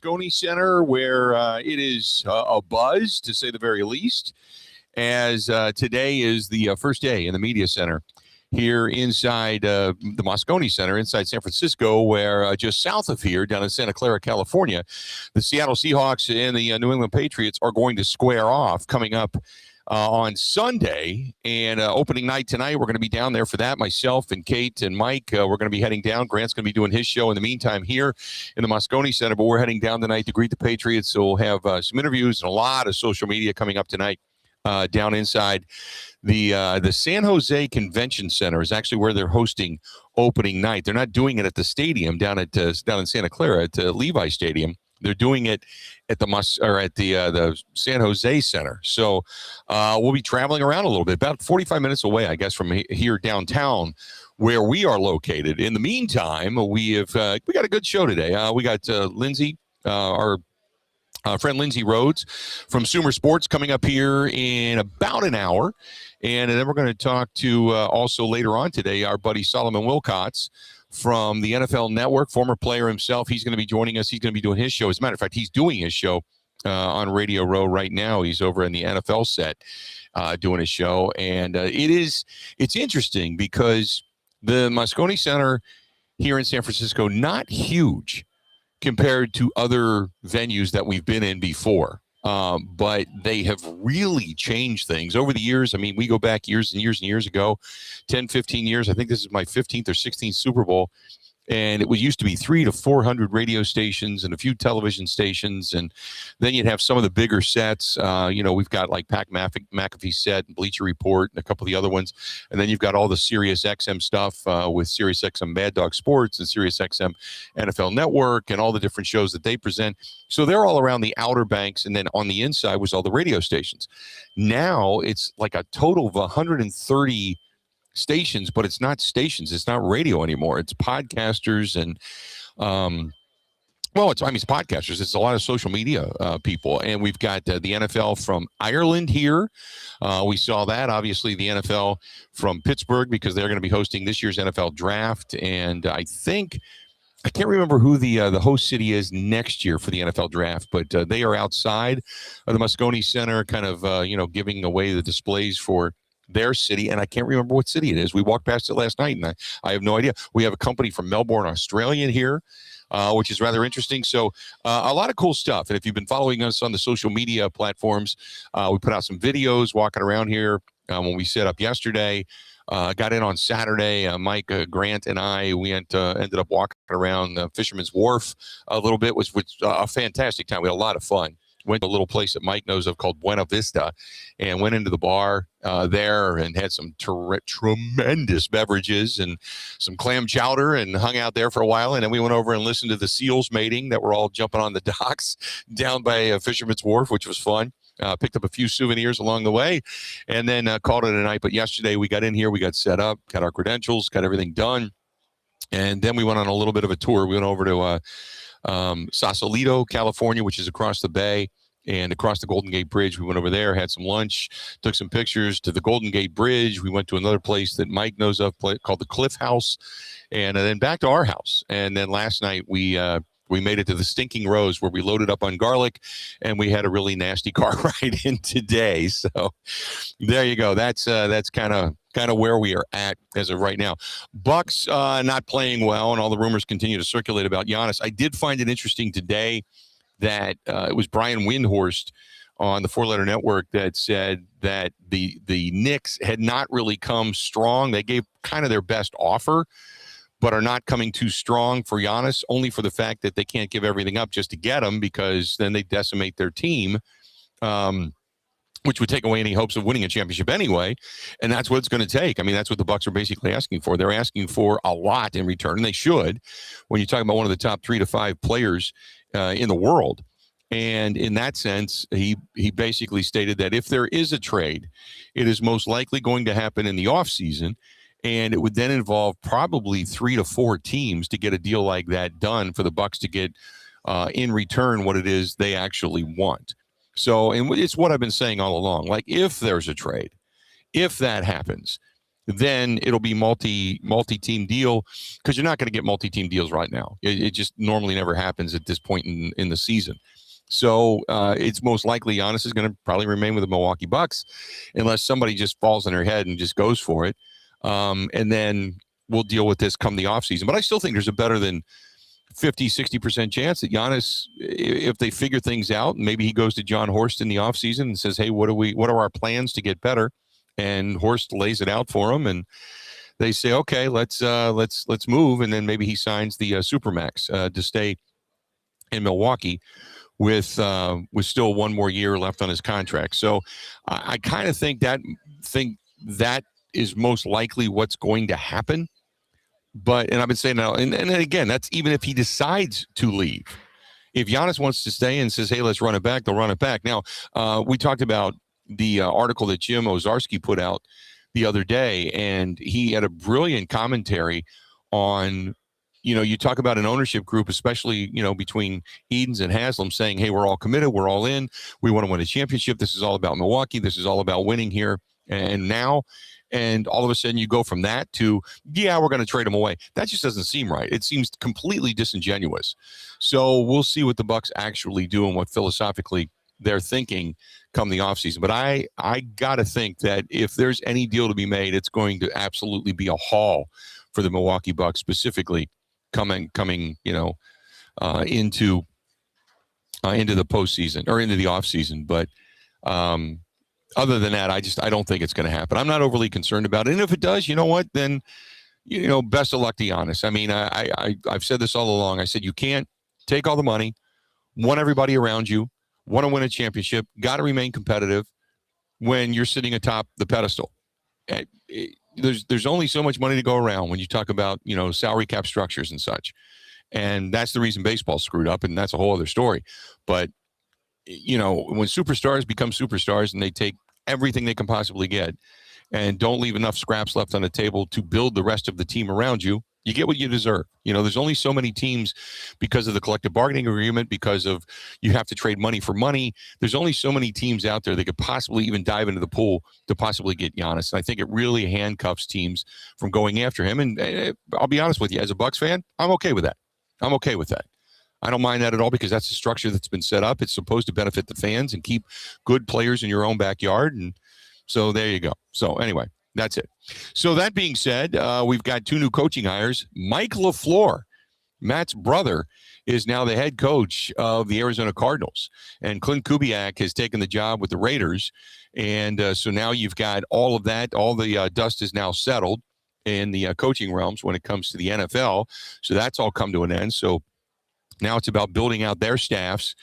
Moscone Center, where it is a buzz, to say the very least, as today is the first day in the media center here inside the Moscone Center, inside San Francisco, where just south of here, down in Santa Clara, California, the Seattle Seahawks and the New England Patriots are going to square off coming up on Sunday. And opening night tonight, we're going to be down there for that. Myself and Kate and Mike, we're going to be heading down. Grant's going to be doing his show in the meantime here in the Moscone Center, but we're heading down tonight to greet the Patriots. So we'll have some interviews and a lot of social media coming up tonight. Down inside the San Jose Convention Center is actually where they're hosting opening night. They're not doing it at the stadium down in Santa Clara at Levi Stadium. They're doing it at the San Jose Center. So we'll be traveling around a little bit, about 45 minutes away, I guess, from here downtown where we are located. In the meantime, we got a good show today. We got Lindsay, our friend Lindsay Rhodes from Sumer Sports coming up here in about an hour. And then we're going to talk to also later on today, our buddy Solomon Wilcox from the NFL Network, former player himself. He's going to be joining us. He's going to be doing his show. As a matter of fact, he's doing his show on Radio Row right now. He's over in the NFL set doing his show. And it's interesting because the Moscone Center here in San Francisco, not huge compared to other venues that we've been in before. But they have really changed things over the years. I mean, we go back years and years and years ago, 10, 15 years. I think this is my 15th or 16th Super Bowl. And it used to be 300 to 400 radio stations and a few television stations. And then you'd have some of the bigger sets. We've got like Pat McAfee set and Bleacher Report and a couple of the other ones. And then you've got all the Sirius XM stuff with Sirius XM Mad Dog Sports and Sirius XM NFL Network and all the different shows that they present. So they're all around the Outer Banks. And then on the inside was all the radio stations. Now it's like a total of 130 stations, but it's not stations. It's not radio anymore. It's podcasters and, it's podcasters. It's a lot of social media people. And we've got the NFL from Ireland here. We saw that, obviously, the NFL from Pittsburgh because they're going to be hosting this year's NFL draft. And I can't remember who the host city is next year for the NFL draft, but they are outside of the Moscone Center, kind of, giving away the displays for their city, and I can't remember what city it is. We walked past it last night, and I have no idea. We have a company from Melbourne, Australia here, which is rather interesting. So a lot of cool stuff. And if you've been following us on the social media platforms, we put out some videos walking around here when we set up yesterday. Got in on Saturday. Mike, Grant, and we ended up walking around Fisherman's Wharf a little bit, which was a fantastic time. We had a lot of fun. Went to a little place that Mike knows of called Buena Vista and went into the bar there and had some tremendous beverages and some clam chowder and hung out there for a while. And then we went over and listened to the seals mating that were all jumping on the docks down by Fisherman's Wharf, which was fun. Picked up a few souvenirs along the way and then called it a night. But yesterday we got in here, we got set up, got our credentials, got everything done. And then we went on a little bit of a tour. We went over to Sausalito, California, which is across the bay and across the Golden Gate Bridge. We went over there, had some lunch, took some pictures to the Golden Gate Bridge. We went to another place that Mike knows of called the Cliff House, and then back to our house. And then last night we made it to the Stinking Rose where we loaded up on garlic and we had a really nasty car ride in today. So there you go. That's kind of where we are at as of right now. Bucks not playing well, and all the rumors continue to circulate about Giannis. I did find it interesting today that it was Brian Windhorst on the Four Letter Network that said that the Knicks had not really come strong. They gave kind of their best offer, but are not coming too strong for Giannis, only for the fact that they can't give everything up just to get him, because then they decimate their team, which would take away any hopes of winning a championship anyway. And that's what it's going to take. I mean, that's what the Bucks are basically asking for. They're asking for a lot in return, and they should, when you talk about one of the top 3 to 5 players in the world. And in that sense, he basically stated that if there is a trade, it is most likely going to happen in the offseason. And it would then involve probably 3 to 4 teams to get a deal like that done for the Bucks to get in return what it is they actually want. So, and it's what I've been saying all along. Like, if there's a trade, if that happens, then it'll be multi-team deal, because you're not going to get multi-team deals right now. It just normally never happens at this point in the season. So it's most likely Giannis is going to probably remain with the Milwaukee Bucks unless somebody just falls on their head and just goes for it. And then we'll deal with this come the offseason. But I still think there's a better than 50-60% chance that Giannis, if they figure things out, maybe he goes to John Horst in the offseason and says, hey, what are our plans to get better? And Horst lays it out for him, and they say, okay, let's move. And then maybe he signs the Supermax to stay in Milwaukee with still one more year left on his contract. So I kind of think that is most likely what's going to happen. And I've been saying now, and again, that's even if he decides to leave. If Giannis wants to stay and says, hey, let's run it back, they'll run it back. Now, we talked about the article that Jim Owczarski put out the other day, and he had a brilliant commentary on, you talk about an ownership group, especially, between Edens and Haslam, saying, hey, we're all committed, we're all in, we want to win a championship, this is all about Milwaukee, this is all about winning here and now. And all of a sudden you go from that to, yeah, we're going to trade him away. That just doesn't seem right. It seems completely disingenuous. So we'll see what the Bucks actually do and what philosophically they're thinking come the offseason. But I got to think that if there's any deal to be made, it's going to absolutely be a haul for the Milwaukee Bucks, specifically coming into the postseason or into the offseason. But other than that, I don't think it's going to happen. I'm not overly concerned about it. And if it does, you know what, then, best of luck to Giannis. I mean, I've said this all along. I said, you can't take all the money, want everybody around you, want to win a championship, got to remain competitive when you're sitting atop the pedestal. There's only so much money to go around when you talk about, salary cap structures and such. And that's the reason baseball's screwed up, and that's a whole other story. But, when superstars become superstars and they take everything they can possibly get and don't leave enough scraps left on the table to build the rest of the team around you, you get what you deserve. There's only so many teams because of the collective bargaining agreement, because of you have to trade money for money. There's only so many teams out there that could possibly even dive into the pool to possibly get Giannis. And I think it really handcuffs teams from going after him. And I'll be honest with you, as a Bucks fan, I'm okay with that. I don't mind that at all, because that's the structure that's been set up. It's supposed to benefit the fans and keep good players in your own backyard. And so there you go. So anyway, that's it. So that being said, we've got two new coaching hires. Mike LaFleur, Matt's brother, is now the head coach of the Arizona Cardinals. And Clint Kubiak has taken the job with the Raiders. And so now you've got all of that. All the dust is now settled in the coaching realms when it comes to the NFL. So that's all come to an end. So now it's about building out their staffs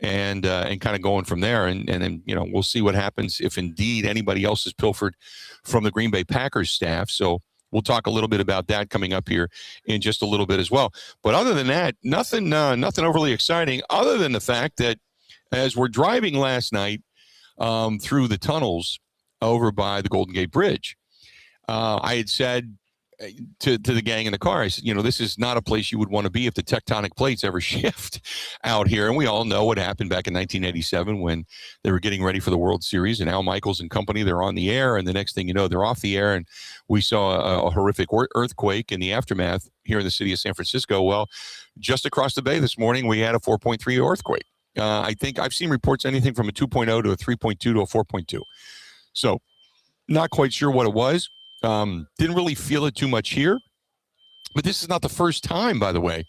and kind of going from there. And then, we'll see what happens if indeed anybody else is pilfered from the Green Bay Packers staff. So we'll talk a little bit about that coming up here in just a little bit as well. But other than that, nothing overly exciting, other than the fact that as we're driving last night through the tunnels over by the Golden Gate Bridge, I had said to the gang in the car, I said, this is not a place you would want to be if the tectonic plates ever shift out here. And we all know what happened back in 1987 when they were getting ready for the World Series, and Al Michaels and company, they're on the air, and the next thing you know, they're off the air. And we saw a horrific earthquake in the aftermath here in the city of San Francisco. Well, just across the bay this morning, we had a 4.3 earthquake. I think I've seen reports anything from a 2.0 to a 3.2 to a 4.2. So not quite sure what it was. Didn't really feel it too much here, but this is not the first time, by the way,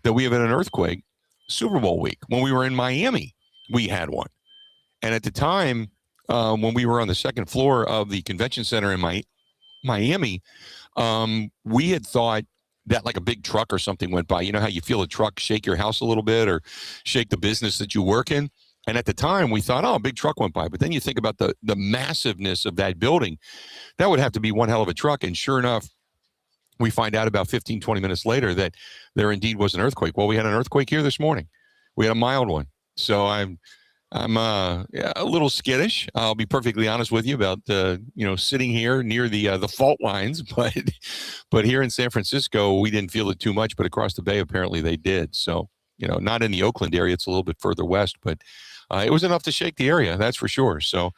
that we have had an earthquake. Super Bowl week, when we were in Miami, we had one. And at the time, when we were on the second floor of the convention center in Miami, we had thought that like a big truck or something went by. You know how you feel a truck shake your house a little bit or shake the business that you work in? And at the time, we thought, a big truck went by. But then you think about the massiveness of that building. That would have to be one hell of a truck. And sure enough, we find out about 15, 20 minutes later that there indeed was an earthquake. Well, we had an earthquake here this morning. We had a mild one. So I'm a little skittish. I'll be perfectly honest with you about sitting here near the fault lines. But here in San Francisco, we didn't feel it too much. But across the bay, apparently they did. So, not in the Oakland area. It's a little bit further west. But it was enough to shake the area, that's for sure. So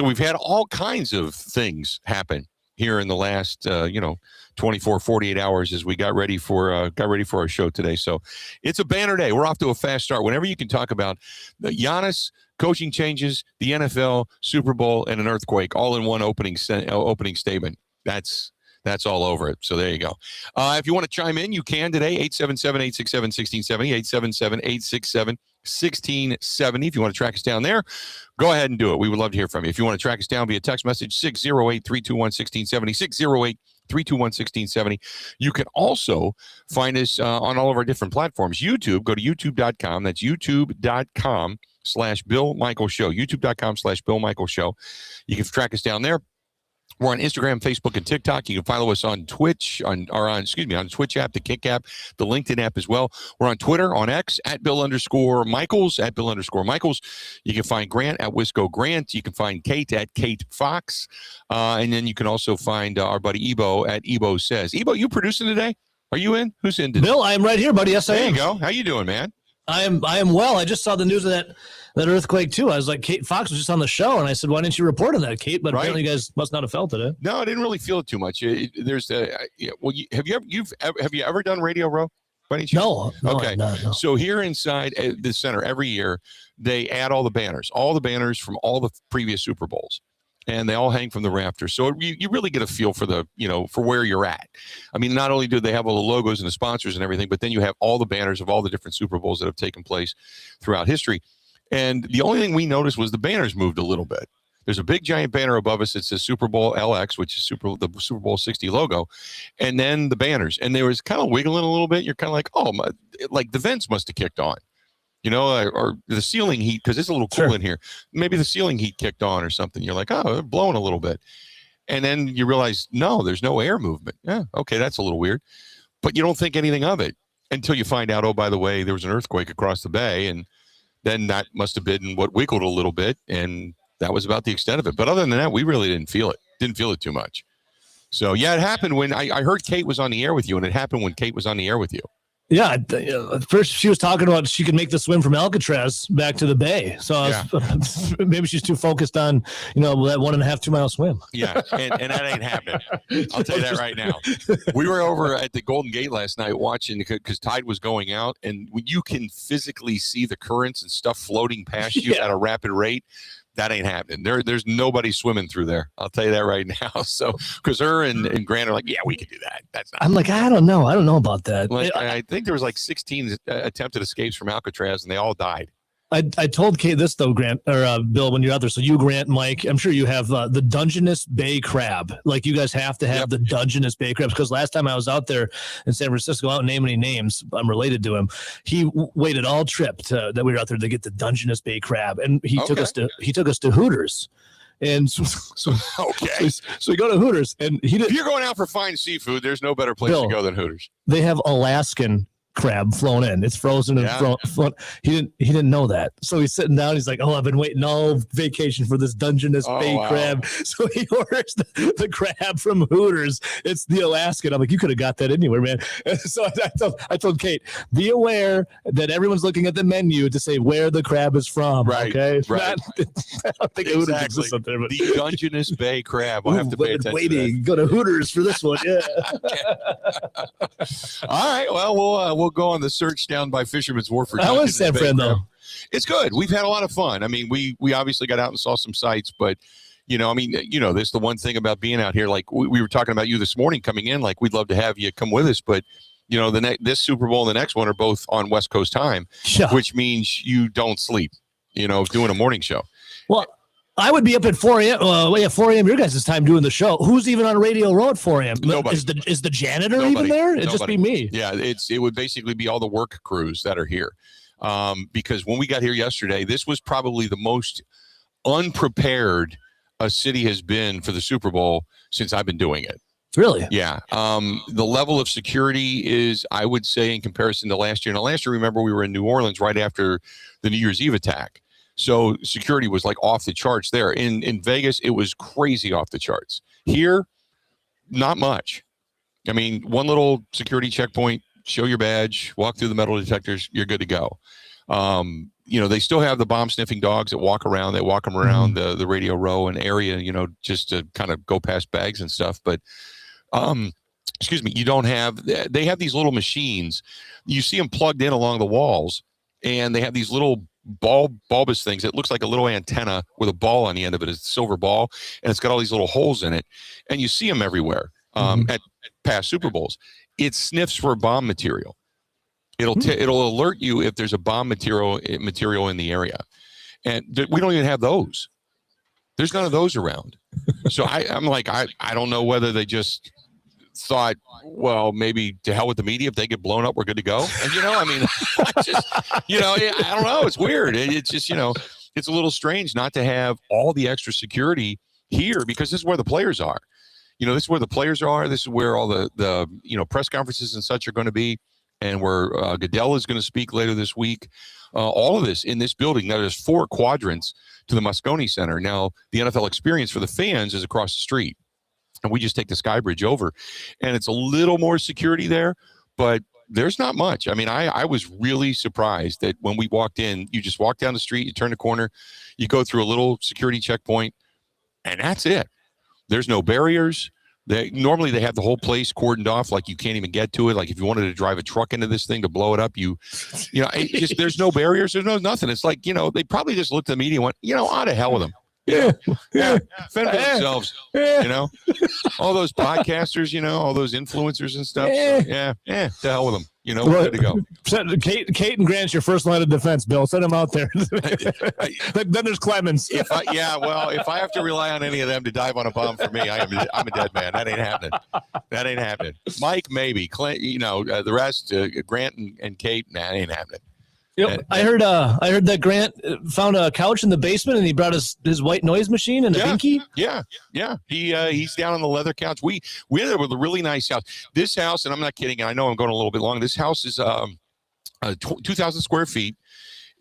we've had all kinds of things happen here in the last 24, 48 hours as we got ready for our show today. So it's a banner day. We're off to a fast start. Whenever you can talk about the Giannis, coaching changes, the NFL, Super Bowl, and an earthquake all in one opening statement. That's all over it. So there you go. If you want to chime in, you can today. 877-867-1670, 877-867-1670. If you want to track us down there, go ahead and do it. We would love to hear from you. If you want to track us down via text message, 608-321-1670, 608-321-1670. You can also find us on all of our different platforms. YouTube, go to youtube.com. That's youtube.com/Bill Michael Show. youtube.com/Bill Michael Show. You can track us down there. We're on Instagram, Facebook, and TikTok. You can follow us on Twitch, on the Twitch app, the Kick app, the LinkedIn app as well. We're on Twitter, on X, @Bill_Michaels, @Bill_Michaels. You can find Grant at Wisco Grant. You can find Kate at Kate Fox. And then you can also find our buddy Ebo at Ebo Says. Ebo, you producing today? Are you in? Who's in today? Bill, I am right here, buddy. Yes, I am. There you go. How you doing, man? I am well. I just saw the news of that earthquake too. I was like, Kate Fox was just on the show, and I said, "Why didn't you report on that, Kate?" But apparently, you guys must not have felt it. No, I didn't really feel it too much. Have you ever done Radio Row? By any chance? No. Okay. No. So here inside the center every year, they add all the banners from all the previous Super Bowls. And they all hang from the rafters. So you really get a feel for for where you're at. I mean, not only do they have all the logos and the sponsors and everything, but then you have all the banners of all the different Super Bowls that have taken place throughout history. And the only thing we noticed was the banners moved a little bit. There's a big giant banner above us that says Super Bowl LX, which is the Super Bowl 60 logo. And then the banners. And they was kind of wiggling a little bit. You're kind of like, like the vents must have kicked on. Or the ceiling heat, because it's a little cool in here. Maybe the ceiling heat kicked on or something. You're like, oh, they're blowing a little bit. And then you realize, no, there's no air movement. Yeah, okay, that's a little weird. But you don't think anything of it until you find out, oh, by the way, there was an earthquake across the bay. And then that must have been what wiggled a little bit. And that was about the extent of it. But other than that, we really didn't feel it. Didn't feel it too much. So, yeah, it happened when I heard Kate was on the air with you, and it happened when Kate was on the air with you. Yeah, first she was talking about she could make the swim from Alcatraz back to the bay. So maybe she's too focused on, that 1.5, 2 mile swim. Yeah, and that ain't happening. I'll tell you that right now. We were over at the Golden Gate last night watching because tide was going out, and when you can physically see the currents and stuff floating past you at a rapid rate. That ain't happening. There's nobody swimming through there. I'll tell you that right now. So, because her and Grant are like, yeah, we could do that. That's not. I'm like, I don't know about that. Like, I think there was like 16 attempted escapes from Alcatraz, and they all died. I told Kate this though, Grant or Bill, when you're out there. So you, Grant, Mike, I'm sure you have the Dungeness Bay crab. Like you guys have to have the Dungeness Bay crabs, because last time I was out there in San Francisco, I don't name any names, I'm related to him. He waited all trip that we were out there to get the Dungeness Bay crab, and he took us to Hooters. And so we go to Hooters, and if you're going out for fine seafood, there's no better place to go than Hooters. They have Alaskan crab flown in. It's frozen and flown. He didn't know that. So he's sitting down. He's like, "Oh, I've been waiting all vacation for this Dungeness Bay crab." So he orders the crab from Hooters. It's the Alaskan. I'm like, you could have got that anywhere, man. So I told Kate, be aware that everyone's looking at the menu to say where the crab is from. Right. Okay. Right. I don't think Hooters exists up there, but the Dungeness Bay crab. We'll have to pay attention. Waiting. Go to Hooters for this one. Yeah. All right. Well, we'll go on the search down by Fisherman's Wharf for How was San Fran, though? It's good. We've had a lot of fun. I mean, we obviously got out and saw some sights, but there's the one thing about being out here. Like we were talking about you this morning coming in. Like we'd love to have you come with us, but this Super Bowl and the next one are both on West Coast time, which means you don't sleep. Doing a morning show. Well, I would be up at 4 a.m. 4 a.m. your guys' time doing the show. Who's even on Radio Row at 4 a.m.? Nobody. Is the janitor even there? It'd just be me. Yeah, it would basically be all the work crews that are here. Because when we got here yesterday, this was probably the most unprepared a city has been for the Super Bowl since I've been doing it. Really? Yeah. The level of security is, I would say, in comparison to last year. Now, last year, remember, we were in New Orleans right after the New Year's Eve attack. So security was like off the charts there. In Vegas, it was crazy off the charts. Here, not much. I mean, one little security checkpoint, show your badge, walk through the metal detectors, you're good to go. they still have the bomb sniffing dogs that walk around. They walk them around the Radio Row and area, just to kind of go past bags and stuff. But, excuse me, they have these little machines. You see them plugged in along the walls, and they have these little bulbous things. It looks like a little antenna with a ball on the end of it. It's a silver ball, and it's got all these little holes in it. And you see them everywhere at past Super Bowls. It sniffs for bomb material. It'll alert you if there's a bomb material in the area, and we don't even have those. There's none of those around. So I'm like, I don't know whether they just thought, well, maybe to hell with the media. If they get blown up, we're good to go. And I don't know. It's weird. It's just it's a little strange not to have all the extra security here, because this is where the players are. This is where the players are. This is where all the press conferences and such are going to be. And where Goodell is going to speak later this week. All of this in this building. Now, there's 4 quadrants to the Moscone Center. Now, the NFL experience for the fans is across the street. And we just take the Sky Bridge over. And it's a little more security there, but there's not much. I mean, I was really surprised that when we walked in, you just walk down the street, you turn the corner, you go through a little security checkpoint, and that's it. There's no barriers. Normally they have the whole place cordoned off, like you can't even get to it. Like if you wanted to drive a truck into this thing to blow it up, there's no barriers, there's no nothing. It's like, they probably just looked at the media and went, on to hell with them. Fend for themselves. All those podcasters, all those influencers and stuff. So, to hell with them. We're good to go. Kate and Grant's your first line of defense, Bill. Send them out there. Then there's Clemens. If I have to rely on any of them to dive on a bomb for me, I'm a dead man. That ain't happening. Mike, maybe. Clint, the rest, Grant and Kate, that ain't happening. Yep. I heard that Grant found a couch in the basement and he brought his white noise machine and a binky. Yeah. He's down on the leather couch. We ended up with a really nice house. This house, and I'm not kidding, and I know I'm going a little bit long. This house is 2,000 square feet.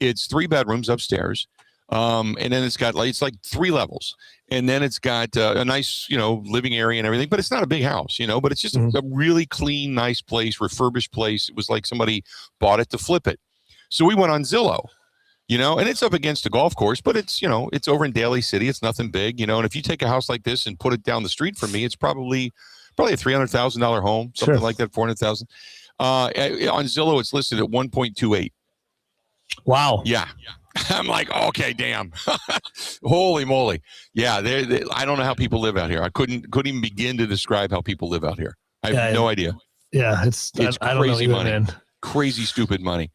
It's 3 bedrooms upstairs. And then it's like 3 levels. And then it's got a nice, living area and everything, but it's not a big house, but it's just a really clean, nice place, refurbished place. It was like somebody bought it to flip it. So we went on Zillow, and it's up against a golf course, but it's, it's over in Daly City. It's nothing big, and if you take a house like this and put it down the street from me, it's probably a $300,000 home, something like that, 400,000. On Zillow, it's listed at 1.28. Wow. Yeah. I'm like, okay, damn. Holy moly. Yeah. I don't know how people live out here. I couldn't even begin to describe how people live out here. I have no idea. Yeah. It's I don't know crazy either, money, man. Crazy, stupid money.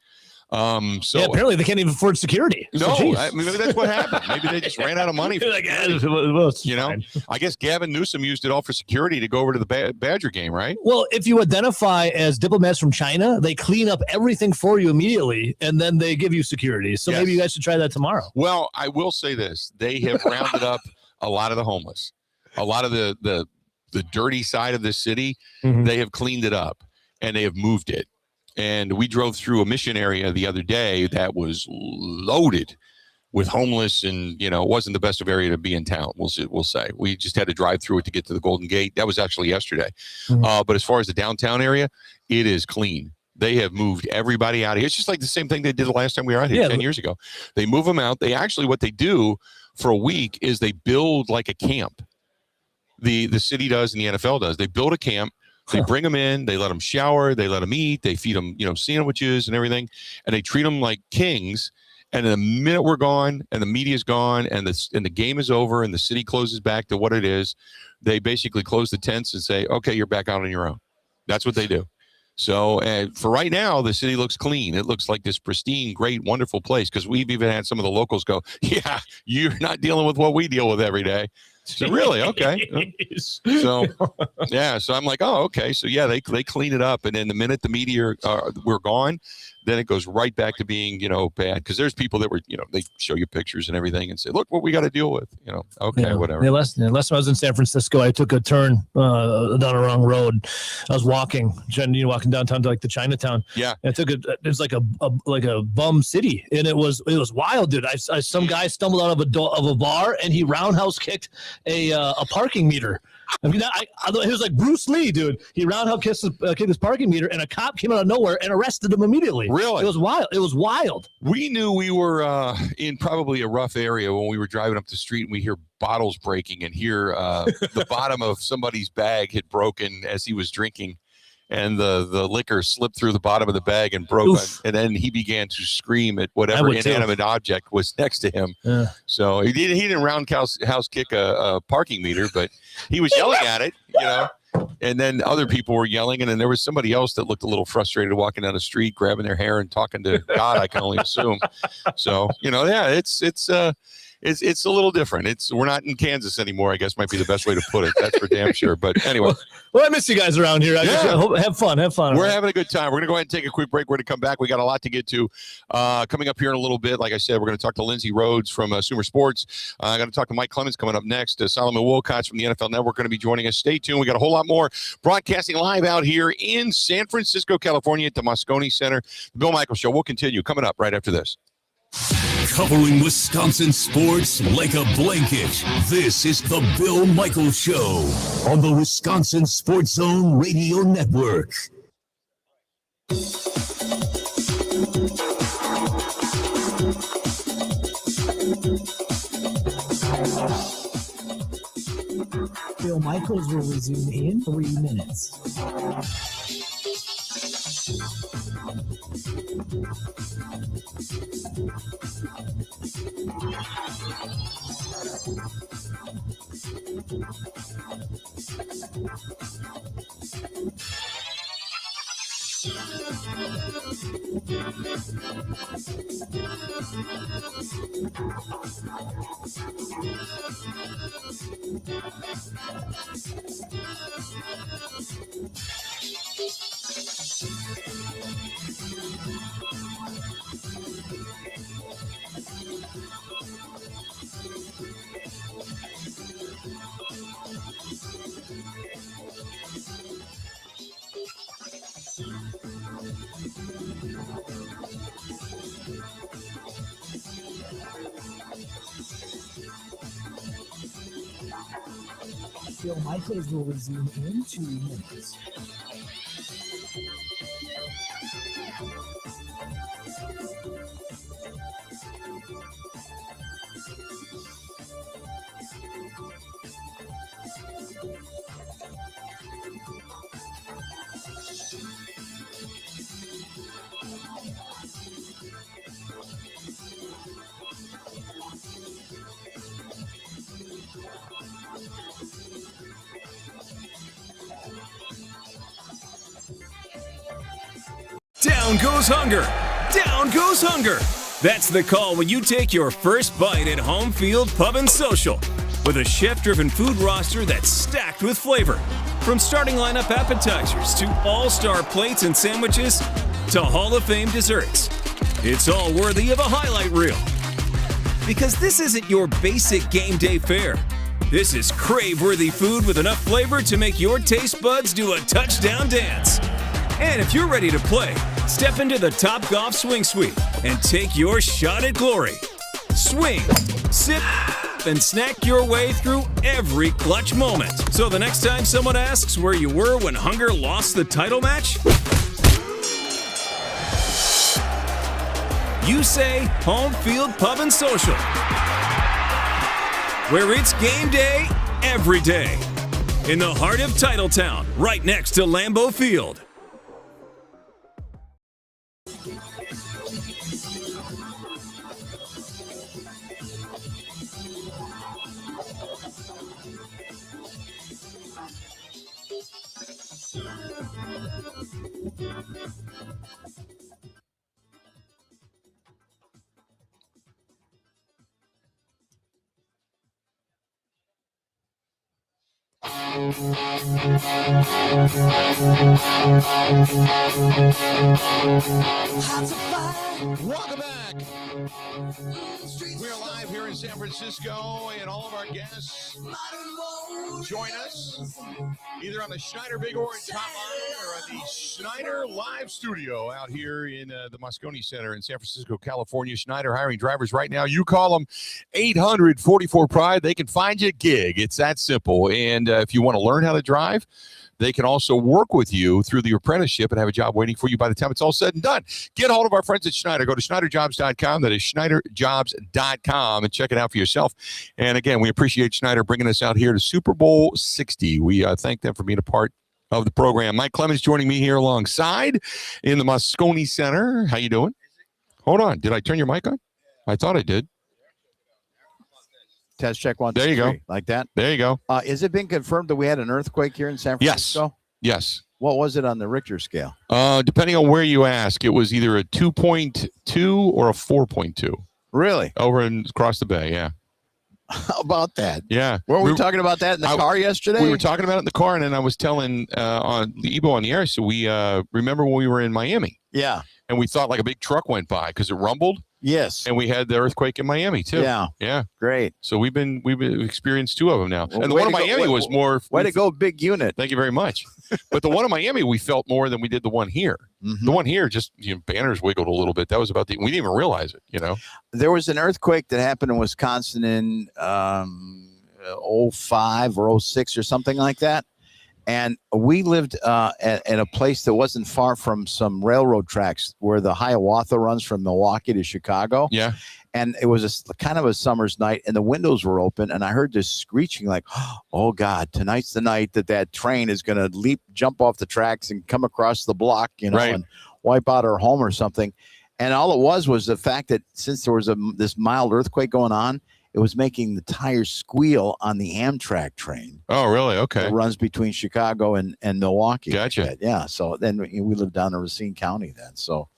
Apparently they can't even afford security. No, maybe that's what happened. Maybe they just ran out of money. I guess Gavin Newsom used it all for security to go over to the Badger game, right? Well, if you identify as diplomats from China, they clean up everything for you immediately, and then they give you security. So maybe you guys should try that tomorrow. Well, I will say this: they have rounded up a lot of the homeless, a lot of the dirty side of the city. They have cleaned it up and they have moved it. And we drove through a mission area the other day that was loaded with homeless, and it wasn't the best of area to be in town. We'll say we just had to drive through it to get to the Golden Gate. That was actually yesterday. But as far as the downtown area, it is clean. They have moved everybody out of here. It's just like the same thing they did the last time we were out here 10 years ago. They move them out. What they do for a week is they build like a camp. The city does and the NFL does. They build a camp. They bring them in, they let them shower, they let them eat, they feed them, sandwiches and everything, and they treat them like kings. And in the minute we're gone and the media's gone and the game is over and the city closes back to what it is, they basically close the tents and say, okay, you're back out on your own. That's what they do. So for right now, the city looks clean. It looks like this pristine, great, wonderful place, because we've even had some of the locals go, yeah, you're not dealing with what we deal with every day. So really, okay. So I'm like, oh, okay. So they clean it up, and then the minute the media we're gone, then it goes right back to being bad, because there's people that were they show you pictures and everything and say, look what we got to deal with. Whatever. Yeah, last time I was in San Francisco, I took a turn down a wrong road. I was walking downtown to like the Chinatown. Yeah, and it's like a bum city, and it was wild, dude. Some guy stumbled out of a bar and he roundhouse kicked a parking meter. I mean, it was like Bruce Lee, dude. He roundhouse kicked his parking meter, and a cop came out of nowhere and arrested him immediately. Really? It was wild. It was wild. We knew we were in probably a rough area when we were driving up the street, and we hear bottles breaking, and hear the bottom of somebody's bag had broken as he was drinking, and the liquor slipped through the bottom of the bag and broke. And then he began to scream at whatever inanimate object was next to him. Yeah. So he didn't roundhouse kick a parking meter, but he was yelling at it, and then other people were yelling, and then there was somebody else that looked a little frustrated walking down the street, grabbing their hair and talking to God, I can only assume. So, it's a little different. We're not in Kansas anymore, I guess might be the best way to put it. That's for damn sure. But anyway. Well, I miss you guys around here. I hope, have fun. We're having a good time. We're going to go ahead and take a quick break. We're going to come back. We got a lot to get to coming up here in a little bit. Like I said, we're going to talk to Lindsay Rhodes from Sumer Sports. I'm going to talk to Mike Clemens coming up next. Solomon Wilcox from the NFL Network going to be joining us. Stay tuned. We got a whole lot more broadcasting live out here in San Francisco, California at the Moscone Center. The Bill Michaels Show will continue coming up right after this. Covering Wisconsin sports like a blanket, this is the Bill Michaels Show on the Wisconsin Sports Zone Radio Network. Bill Michaels will resume in 3 minutes. Bill Michaels will resume in 2 minutes. Down goes hunger. Down goes hunger. That's the call when you take your first bite at Home Field Pub and Social. With a chef-driven food roster that's stacked with flavor. From starting lineup appetizers to all-star plates and sandwiches to Hall of Fame desserts. It's all worthy of a highlight reel. Because this isn't your basic game day fare. This is crave-worthy food with enough flavor to make your taste buds do a touchdown dance. And if you're ready to play, step into the Topgolf Swing Suite and take your shot at glory. Swing, sip, and snack your way through every clutch moment. So the next time someone asks where you were when hunger lost the title match, you say Home Field Pub and Social, where it's game day every day. In the heart of Titletown, right next to Lambeau Field. Hearts of fire. Welcome back. We're live here in San Francisco, and all of our guests join us either on the Schneider Big Orange Hotline or at the Schneider Live Studio out here in the Moscone Center in San Francisco, California. Schneider hiring drivers right now. You call them 844-PRIDE. They can find you a gig. It's that simple. And if you want to learn how to drive, they can also work with you through the apprenticeship and have a job waiting for you by the time it's all said and done. Get a hold of our friends at Schneider. Go to SchneiderJobs.com. That is SchneiderJobs.com and check it out for yourself. And again, we appreciate Schneider bringing us out here to Super Bowl 60. We thank them for being a part of the program. Mike Clemens joining me here alongside in the Moscone Center. How you doing? Hold on. Did I turn your mic on? I thought I did. Test check 1, 2, There you 3, go. like that. There you go. Is it been confirmed that we had an earthquake here in San Francisco? Yes. What was it on the Richter scale? Depending on where you ask, it was either a 2.2 or a 4.2 Really? over and across the bay. Yeah. How about that? Yeah. Weren't we talking about that in the car yesterday? We were talking about it in the car, and then I was telling on the Ebo on the air. So we remember when we were in Miami, Yeah. and we thought like a big truck went by because it rumbled, Yes. and we had the earthquake in Miami too. Yeah. Yeah. Great. So we've experienced two of them now, Well, and the way one in to go- Miami way- was more. Way to go, big unit. Thank you very much. But the one in Miami, we felt more than we did the one here. Mhm. The one here, just banners wiggled a little bit. That was about we didn't even realize it. There was an earthquake that happened in Wisconsin in 05 or 06 or something like that. And we lived at a place that wasn't far from some railroad tracks where the Hiawatha runs from Milwaukee to Chicago. Yeah. And it was kind of a summer's night, and the windows were open, and I heard this screeching like, oh, God, tonight's the night that train is going to jump off the tracks and come across the block, Right. and wipe out our home or something. And all it was the fact that since there was this mild earthquake going on, it was making the tires squeal on the Amtrak train Oh, really? Okay. that runs between Chicago and Milwaukee. Gotcha. Yeah. So then we lived down in Racine County then. So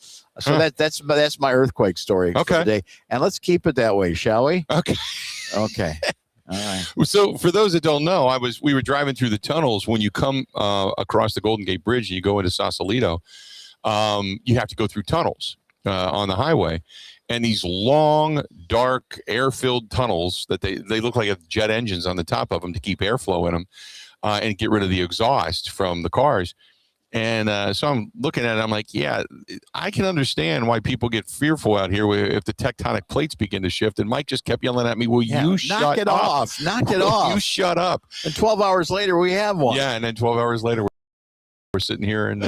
Huh. that's my earthquake story for Okay. today. And let's keep it that way, shall we? Okay. Okay. All right. So for those that don't know, we were driving through the tunnels when you come across the Golden Gate Bridge and you go into Sausalito. You have to go through tunnels on the highway, and these long, dark, air-filled tunnels that they look like jet engines on the top of them to keep airflow in them and get rid of the exhaust from the cars. And so I'm looking at it. I'm like, yeah, I can understand why people get fearful out here if the tectonic plates begin to shift. And Mike just kept yelling at me, "Will Yeah, you shut knock it up? off. Knock it Will off. You shut up." And 12 hours later, we have one. Yeah, and then 12 hours later, we're sitting here and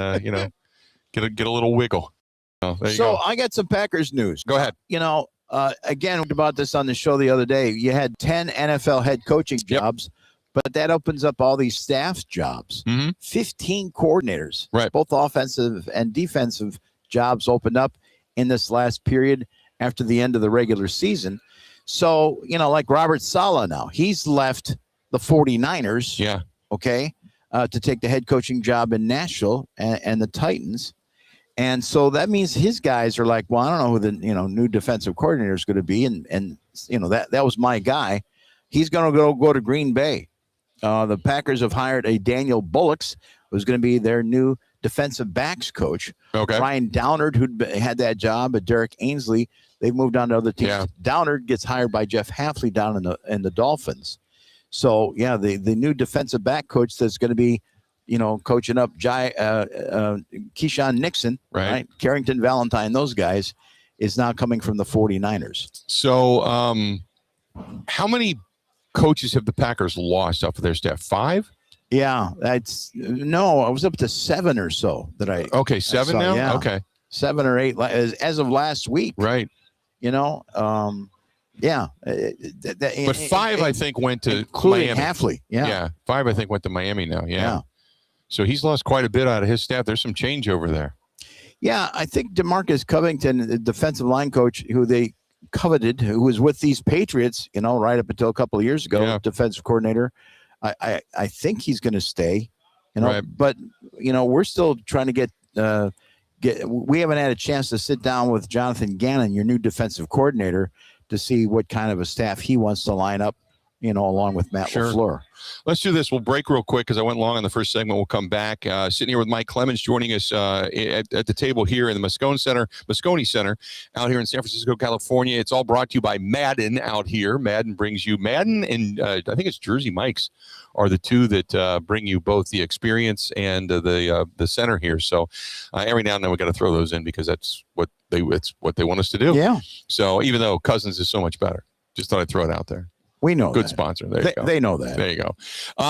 get a little wiggle. Oh, there you So go. I got some Packers news. Go ahead. Again, we talked about this on the show the other day. You had 10 NFL head coaching Yep. jobs, but that opens up all these staff jobs. Mhm. 15 coordinators, Right. both offensive and defensive jobs opened up in this last period after the end of the regular season. So, like Robert Saleh now, he's left the 49ers, Yeah. okay, to take the head coaching job in Nashville and the Titans. And so that means his guys are like, well, I don't know who the new defensive coordinator is going to be, and that was my guy. He's going to go to Green Bay. The Packers have hired a Daniel Bullocks, who's going to be their new defensive backs coach. Okay. Ryan Downard, who had that job, but Derek Ainsley, they've moved on to other teams. Yeah. Downard gets hired by Jeff Hafley down in the Dolphins. So yeah, the new defensive back coach that's going to be, coaching up Keyshawn Nixon, Right. Carrington Valentine, those guys, is now coming from the 49ers. So, how many coaches have the Packers lost off of their staff? 5? Yeah, I was up to 7 or so that I. Okay, 7 saw, now. yeah. Okay, 7 or 8 as of last week. right. Yeah. But 5, I think, went to including Miami. Hafley. Yeah. 5, I think, went to Miami now. Yeah. Yeah. So he's lost quite a bit out of his staff. There's some change over there. Yeah, I think DeMarcus Covington, the defensive line coach, who they coveted, who was with these Patriots, right up until a couple of years ago, Yeah. defensive coordinator. I think he's going to stay. Right. But we're still trying to get. We haven't had a chance to sit down with Jonathan Gannon, your new defensive coordinator, to see what kind of a staff he wants to line up along with Matt Sure. LaFleur. Let's do this. We'll break real quick because I went long in the first segment. We'll come back. Sitting here with Mike Clemens joining us at the table here in the Moscone Center out here in San Francisco, California. It's all brought to you by Madden out here. Madden brings you Madden and I think it's Jersey Mike's are the two that bring you both the experience and the center here. So every now and then we got to throw those in because it's what they want us to do. Yeah, So even though Cousins is so much better, just thought I'd throw it out there. we know Good that. sponsor. There you go. They know that. There you go.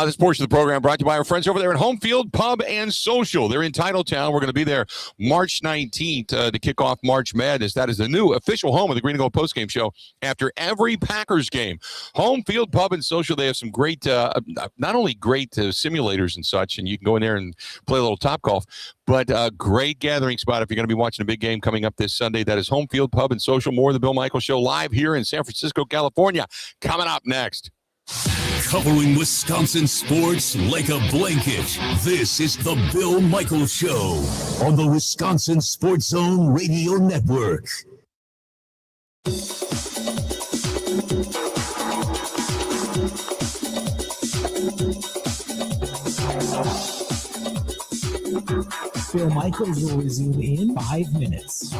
This portion of the program brought to you by our friends over there at Home Field Pub and Social. They're in Titletown. We're going to be there March 19th to kick off March Madness. That is the new official home of the Green and Gold postgame show after every Packers game. Home Field Pub and Social. They have some great, not only great simulators and such, and you can go in there and play a little top golf, but a great gathering spot if you're going to be watching a big game coming up this Sunday. That is Home Field Pub and Social. More of the Bill Michaels Show live here in San Francisco, California. Coming up next. Covering Wisconsin sports like a blanket. This is the Bill Michaels Show on the Wisconsin Sports Zone Radio Network. Bill Michaels will resume in 5 minutes.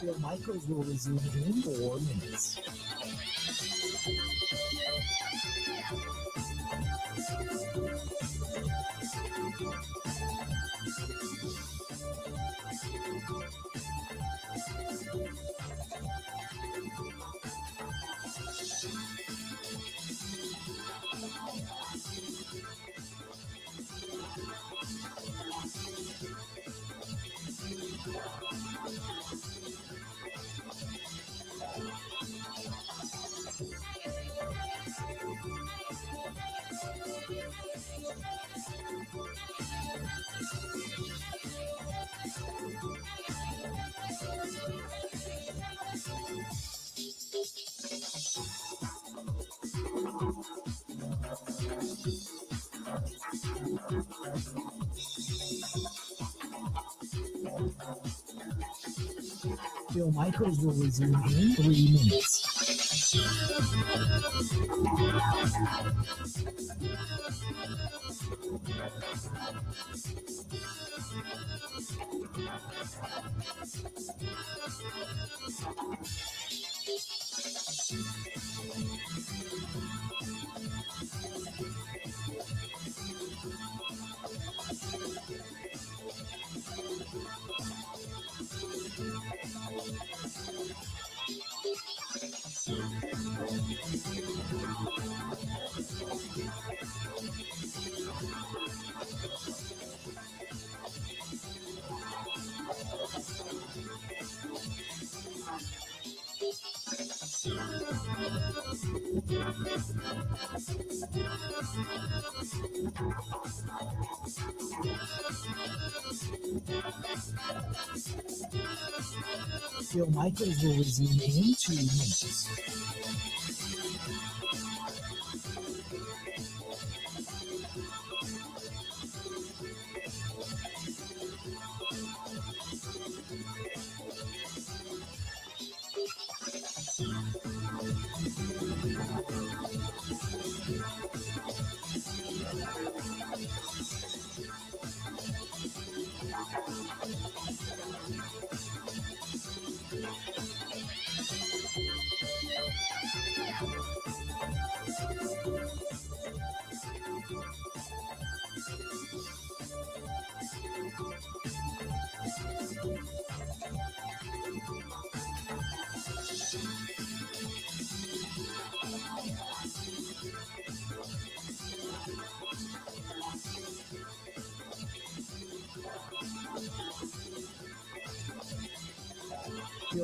Bill Michaels will resume in 4 minutes. Bill Michaels will resume in 3 minutes. Bill Michaels will resume in 2 minutes.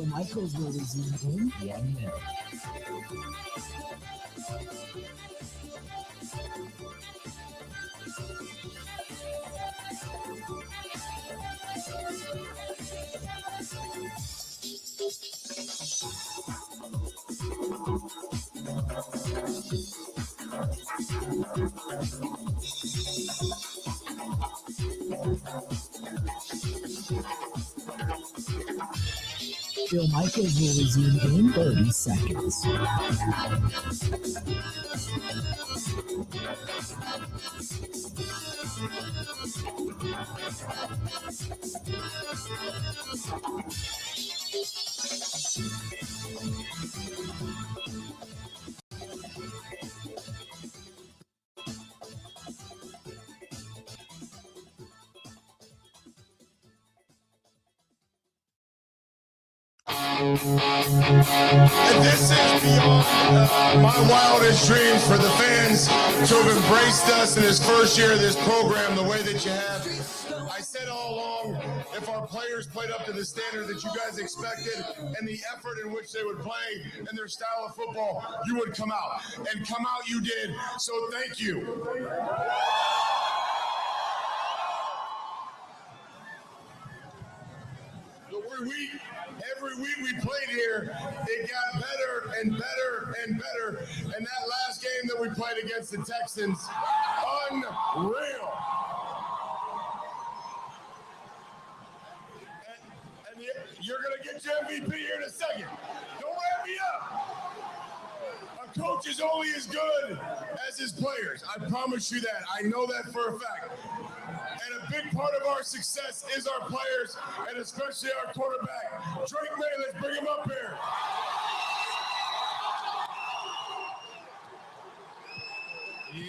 Michaels will resume in 1 minute. Bill Michaels will resume in 30 seconds. And this is beyond my wildest dreams for the fans to have embraced us in this first year of this program the way that you have. I said all along, if our players played up to the standard that you guys expected and the effort in which they would play and their style of football, you would come out. And come out you did. So thank you. Every week we played here, it got better and better and better. And that last game that we played against the Texans, unreal. And you're going to get your MVP here in a second. Don't wrap me up. A coach is only as good as his players. I promise you that. I know that for a fact. And a big part of our success is our players, and especially our quarterback, Drake May. Let's bring him up here. Yeah.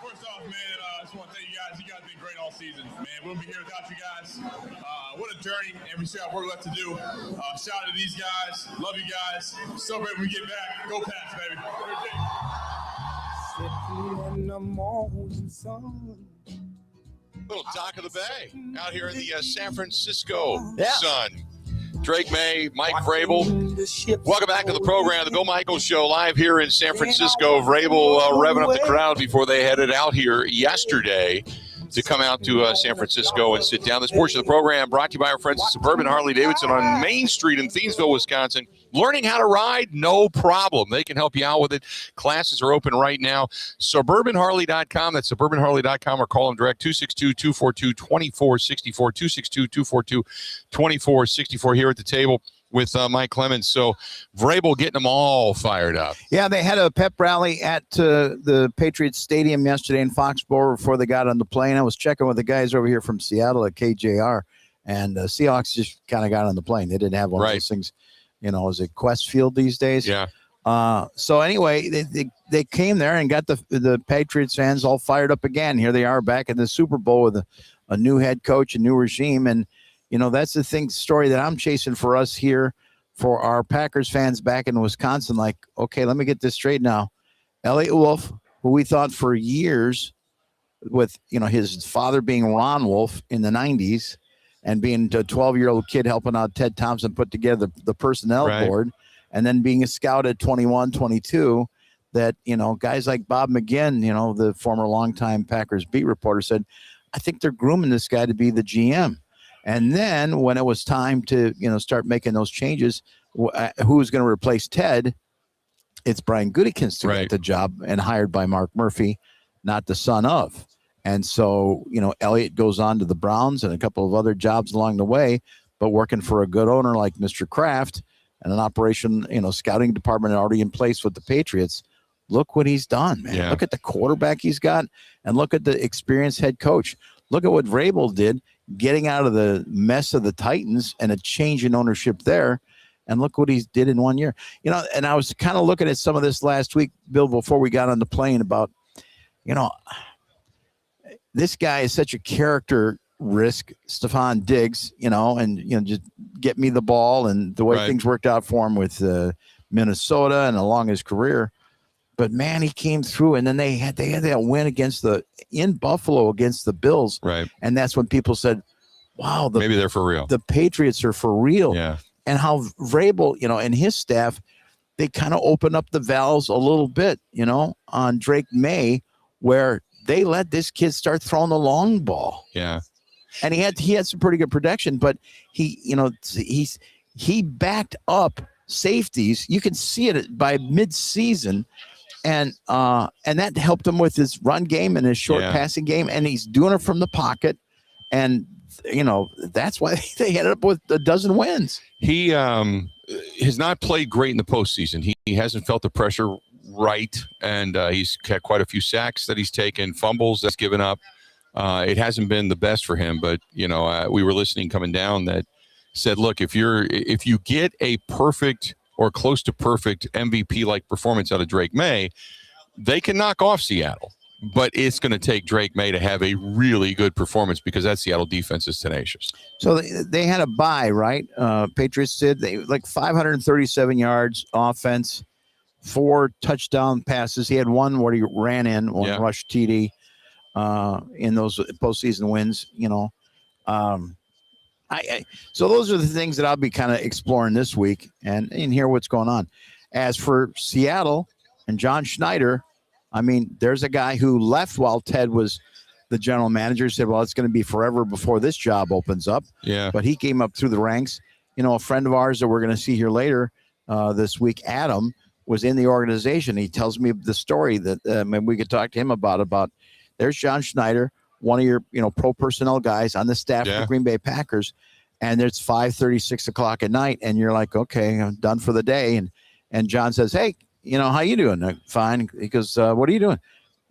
First off, man, I just want to thank you guys. You guys have been great all season, man. We wouldn't be here without you guys. What a journey, and we still have work left to do. Shout out to these guys. Love you guys. Celebrate when we get back. Go Pats, baby. Little Dock of the Bay out here in the San Francisco sun. Drake May, Mike Vrabel. Welcome back to the program, the Bill Michaels Show, live here in San Francisco. Vrabel revving up the crowd before they headed out here yesterday to come out to San Francisco and sit down. This portion of the program brought to you by our friends at Suburban Harley-Davidson on Main Street in Thiensville, Wisconsin. Learning how to ride, no problem. They can help you out with it. Classes are open right now. SuburbanHarley.com. That's SuburbanHarley.com, or call them direct, 262-242-2464, 262-242-2464 here at the table with Mike Clemens. So Vrabel getting them all fired up. Yeah, they had a pep rally at the Patriots Stadium yesterday in Foxborough before they got on the plane. I was checking with the guys over here from Seattle at KJR, and Seahawks just kind of got on the plane. They didn't have one of those things, is it Quest Field these days? Yeah. So anyway, they came there and got the Patriots fans all fired up again. Here they are back in the Super Bowl with a new head coach, a new regime, and that's the story that I'm chasing for us here, for our Packers fans back in Wisconsin. Like, okay, let me get this straight now. Elliott Wolf, who we thought for years, with his father being Ron Wolf in the 90s and being a 12-year-old kid helping out Ted Thompson put together the personnel board, and then being a scout at 21, 22, that, guys like Bob McGinn, the former longtime Packers beat reporter, said, I think they're grooming this guy to be the GM. And then when it was time to, start making those changes, who's going to replace Ted? It's Brian Gutekunst to get the job, and hired by Mark Murphy, not the son of. And so, Elliott goes on to the Browns and a couple of other jobs along the way, but working for a good owner like Mr. Kraft and an operation, scouting department already in place with the Patriots. Look what he's done, man. Yeah. Look at the quarterback he's got, and look at the experienced head coach. Look at what Vrabel did, getting out of the mess of the Titans and a change in ownership there. And look what he did in 1 year. And I was kind of looking at some of this last week, Bill, before we got on the plane, about, this guy is such a character risk, Stephon Diggs, and, just get me the ball, and the way things worked out for him with Minnesota and along his career. But man, he came through, and then they had that win in Buffalo against the Bills. Right. And that's when people said, wow, maybe they're for real. The Patriots are for real. Yeah. And how Vrabel, and his staff, they kind of opened up the valves a little bit, on Drake May, where they let this kid start throwing the long ball. Yeah. And he had some pretty good protection, but he backed up safeties. You can see it by mid-season. And that helped him with his run game and his short passing game. And he's doing it from the pocket. And, that's why they ended up with a dozen wins. He has not played great in the postseason. He hasn't felt the pressure right. And he's had quite a few sacks that he's taken, fumbles that's given up. It hasn't been the best for him. But, we were listening coming down that said, look, if you get a perfect or close to perfect MVP-like performance out of Drake May, they can knock off Seattle. But it's going to take Drake May to have a really good performance because that Seattle defense is tenacious. So they had a bye, right? Patriots did. They 537 yards offense, 4 touchdown passes. He had one where he ran in, one rush TD in those postseason wins, So those are the things that I'll be kind of exploring this week and hear what's going on. As for Seattle and John Schneider, I mean, there's a guy who left while Ted was the general manager, said, well, it's going to be forever before this job opens up. Yeah. But he came up through the ranks. A friend of ours that we're going to see here later this week, Adam, was in the organization. He tells me the story that maybe we could talk to him about there's John Schneider, one of your, pro personnel guys on the staff of the Green Bay Packers. And it's 5:30, 6 o'clock at night. And you're like, okay, I'm done for the day. And John says, hey, how you doing? Like, fine. He goes, what are you doing?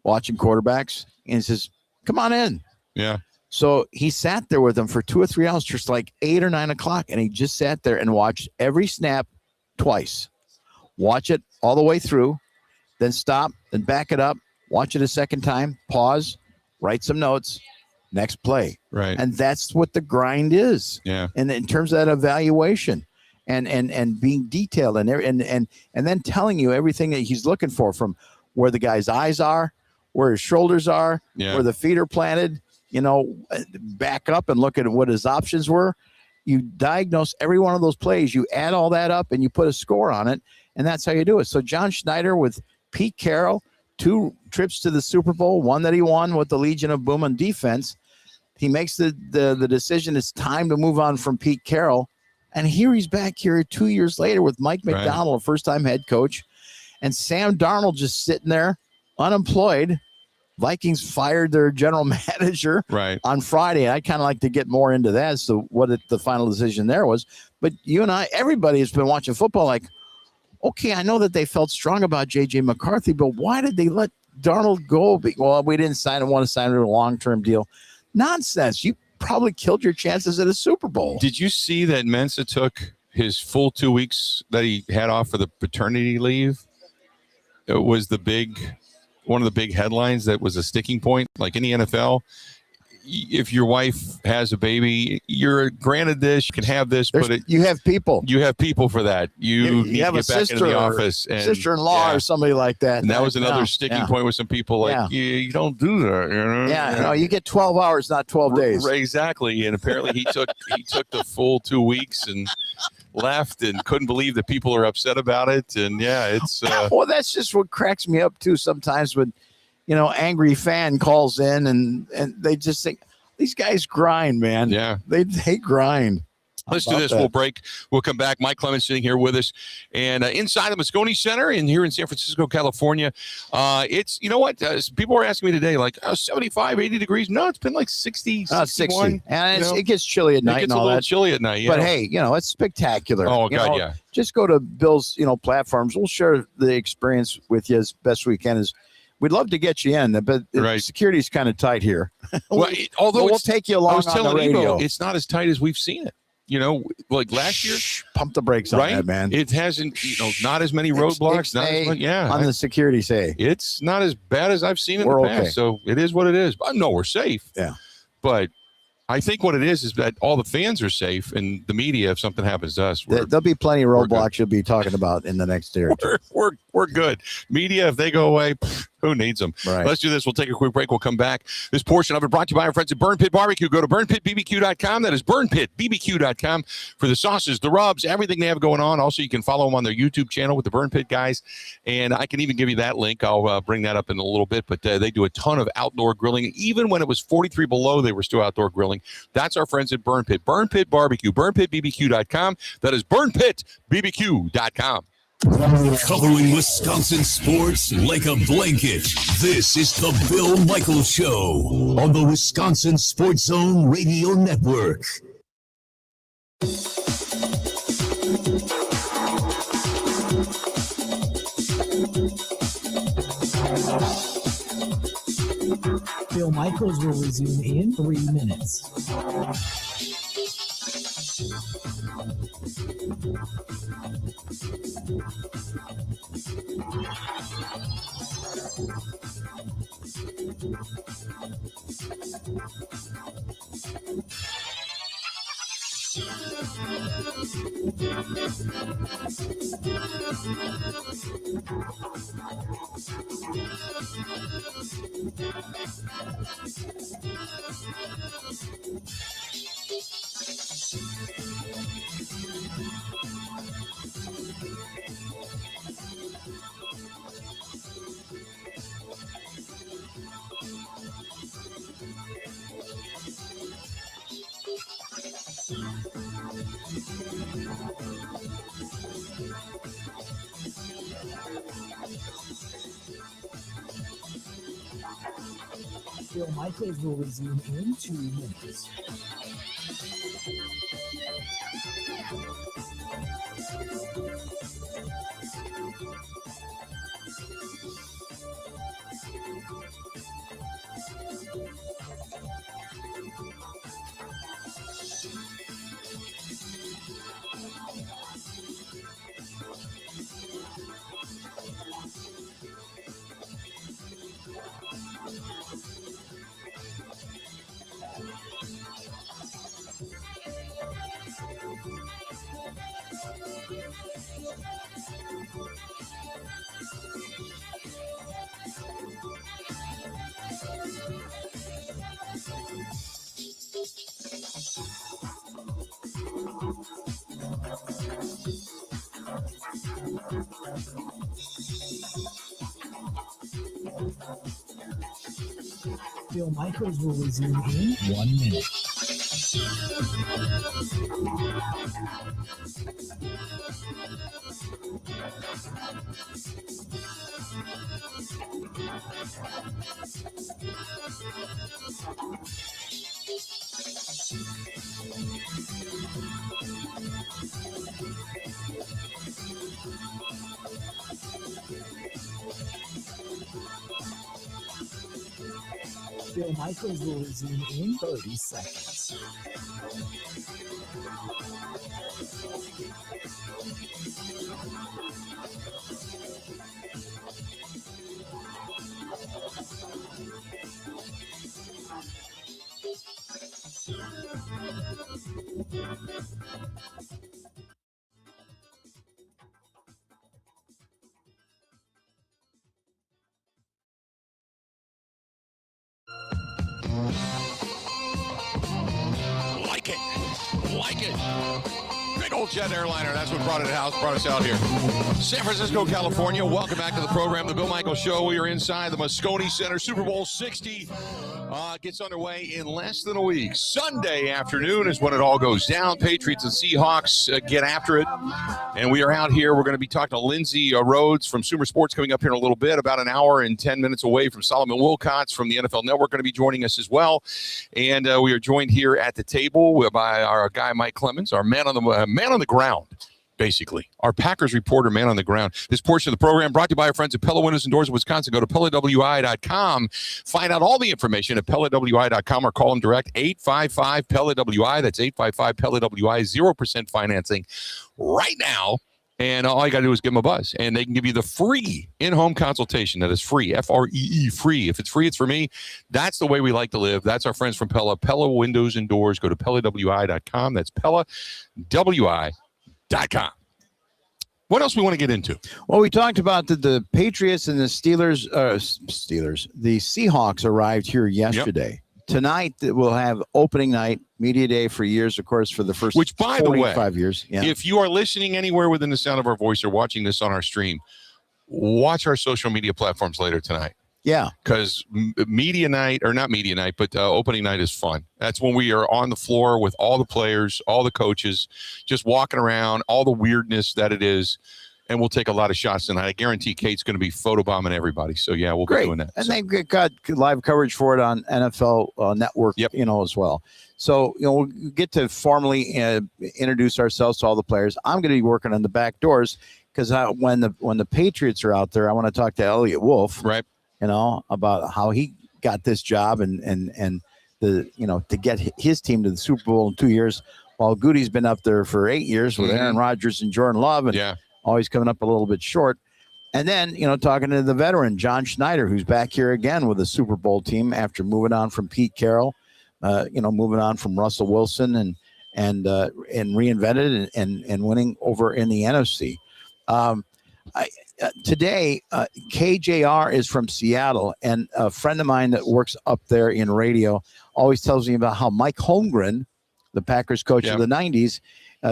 Watching quarterbacks. And he says, come on in. Yeah. So he sat there with them for 2 or 3 hours, just like 8 or 9 o'clock. And he just sat there and watched every snap twice. Watch it all the way through, then stop, then back it up, watch it a second time, pause, write some notes, next play. Right. And that's what the grind is. Yeah. And in terms of that evaluation and being detailed and then telling you everything that he's looking for, from where the guy's eyes are, where his shoulders are, where the feet are planted, back up and look at what his options were. You diagnose every one of those plays, you add all that up and you put a score on it. And that's how you do it. So John Schneider with Pete Carroll, 2 trips to the Super Bowl, one that he won with the Legion of Boom on defense. He makes the decision. It's time to move on from Pete Carroll. And here he's back here 2 years later with Mike McDonald, a first-time head coach. And Sam Darnold just sitting there, unemployed. Vikings fired their general manager on Friday. I'd kind of like to get more into that, so what the final decision there was. But you and I, everybody has been watching football like, okay, I know that they felt strong about J.J. McCarthy, but why did they let Darnold go? Well, we didn't want to sign him to a long-term deal. Nonsense. You probably killed your chances at a Super Bowl. Did you see that Mensa took his full 2 weeks that he had off for the paternity leave? It was one of the big headlines that was a sticking point. Like in the NFL, if your wife has a baby, you're granted this, you can have this, you have people. You have people for that. You need have to a get back into sister the office. And sister-in-law or somebody like that. And that was another sticking point with some people. Like, you don't do that. Yeah, no, you get 12 hours, not 12 days. Exactly. And apparently he took the full 2 weeks and left and couldn't believe that people are upset about it. And it's well, that's just what cracks me up too sometimes when angry fan calls in and they just think these guys grind, man. Yeah, they grind. Let's do this. We'll break. We'll come back. Mike Clemens sitting here with us, and inside the Moscone Center, and here in San Francisco, California, it's people are asking me today, like 75, 80 degrees. No, it's been like 60, 60, and it gets chilly at night. It gets a little chilly at night. But hey, it's spectacular. Oh God, yeah. Just go to Bill's, platforms. We'll share the experience with you as best we can. We'd love to get you in, but security's kind of tight here. Well, although we'll take you along on the radio. It's not as tight as we've seen it. Like last year, pump the brakes on that, man. It hasn't, not as many roadblocks. On the security say it's not as bad as I've seen in the past. Okay. So it is what it is. But no, we're safe. Yeah, but I think what it is that all the fans are safe, and the media, if something happens to us, There'll be plenty of roadblocks you'll be talking about in the next year. We're good. Media, if they go away, who needs them? Right. Let's do this. We'll take a quick break. We'll come back. This portion of it brought to you by our friends at Burn Pit Barbecue. Go to burnpitbbq.com. That is burnpitbbq.com for the sauces, the rubs, everything they have going on. Also, you can follow them on their YouTube channel with the Burn Pit guys. And I can even give you that link. I'll bring that up in a little bit. But they do a ton of outdoor grilling. Even when it was 43 below, they were still outdoor grilling. That's our friends at Burn Pit. Burn Pit Barbecue. burnpitbbq.com. That is burnpitbbq.com. Covering Wisconsin sports like a blanket. This is the Bill Michaels Show on the Wisconsin Sports Zone Radio Network. Bill Michaels will resume in 3 minutes. Bill Michaels will resume in 2 minutes. Bill Michaels will resume in 1 minute. Bill Michaels will resume in 30 seconds. Like it. Big old jet airliner. That's what brought us out here. San Francisco, California. Welcome back to the program, The Bill Michaels Show. We are inside the Moscone Center. Super Bowl 60 gets underway in less than a week. Sunday afternoon is when it all goes down. Patriots and Seahawks get after it. And we are out here. We're going to be talking to Lindsay Rhodes from Sumer Sports coming up here in a little bit, about an hour and 10 minutes away from Solomon Wilcox from the NFL Network going to be joining us as well. And we are joined here at the table by our guy, Mike Clemens, our man on the ground. Basically, our Packers reporter, man on the ground. This portion of the program brought to you by our friends at Pella Windows and Doors of Wisconsin. Go to PellaWI.com. Find out all the information at PellaWI.com or call them direct, 855-PELLA-WI. That's 855-PELLA-WI, 0% financing right now. And all you got to do is give them a buzz, and they can give you the free in-home consultation. That is free, F-R-E-E, free. If it's free, it's for me. That's the way we like to live. That's our friends from Pella. Pella Windows and Doors. Go to PellaWI.com. That's PellaWI.com. What else we want to get into? Well, we talked about the Patriots and the Steelers. The Seahawks arrived here yesterday. Yep. Tonight, we'll have opening night, media day for years, of course, for the first 45 years. Yeah. If you are listening anywhere within the sound of our voice or watching this on our stream, watch our social media platforms later tonight. Yeah. Because media night, or not media night, but opening night is fun. That's when we are on the floor with all the players, all the coaches, just walking around, all the weirdness that it is. And we'll take a lot of shots tonight. I guarantee Kate's going to be photobombing everybody. So, yeah, we'll be doing that. And they've got live coverage for it on NFL Network, as well. So, we'll get to formally introduce ourselves to all the players. I'm going to be working on the back doors because when the Patriots are out there, I want to talk to Elliott Wolf, right? About how he got this job and the to get his team to the Super Bowl in 2 years, while Goody's been up there for 8 years with Aaron Rodgers and Jordan Love, and always coming up a little bit short. And then, talking to the veteran, John Schneider, who's back here again with a Super Bowl team after moving on from Pete Carroll, moving on from Russell Wilson and reinvented and winning over in the NFC. Today, KJR is from Seattle, and a friend of mine that works up there in radio always tells me about how Mike Holmgren, the Packers coach of the 90s,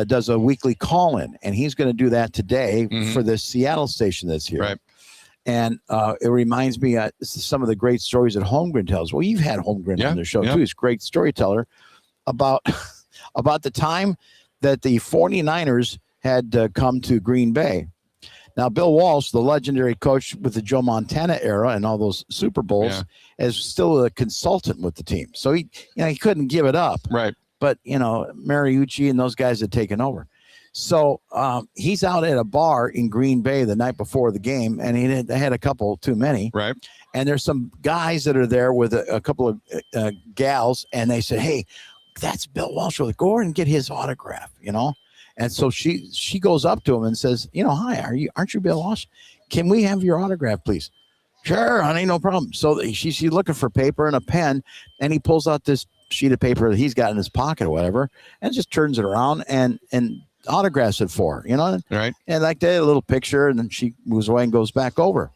does a weekly call-in, and he's going to do that today for the Seattle station that's here. Right. And it reminds me some of the great stories that Holmgren tells. Well, you've had Holmgren on the show, too. He's a great storyteller about the time that the 49ers had come to Green Bay. Now, Bill Walsh, the legendary coach with the Joe Montana era and all those Super Bowls, is still a consultant with the team. So he couldn't give it up. Right. But, Mariucci and those guys had taken over. So he's out at a bar in Green Bay the night before the game, and they had a couple too many. Right. And there's some guys that are there with a couple of gals, and they said, hey, that's Bill Walsh. Go over and get his autograph, And so she goes up to him and says, hi, aren't you Bill Walsh? Can we have your autograph, please? Sure, honey, no problem. So she's looking for paper and a pen, and he pulls out this sheet of paper that he's got in his pocket or whatever, and just turns it around and autographs it for her, Right. And like that, a little picture, and then she moves away and goes back over.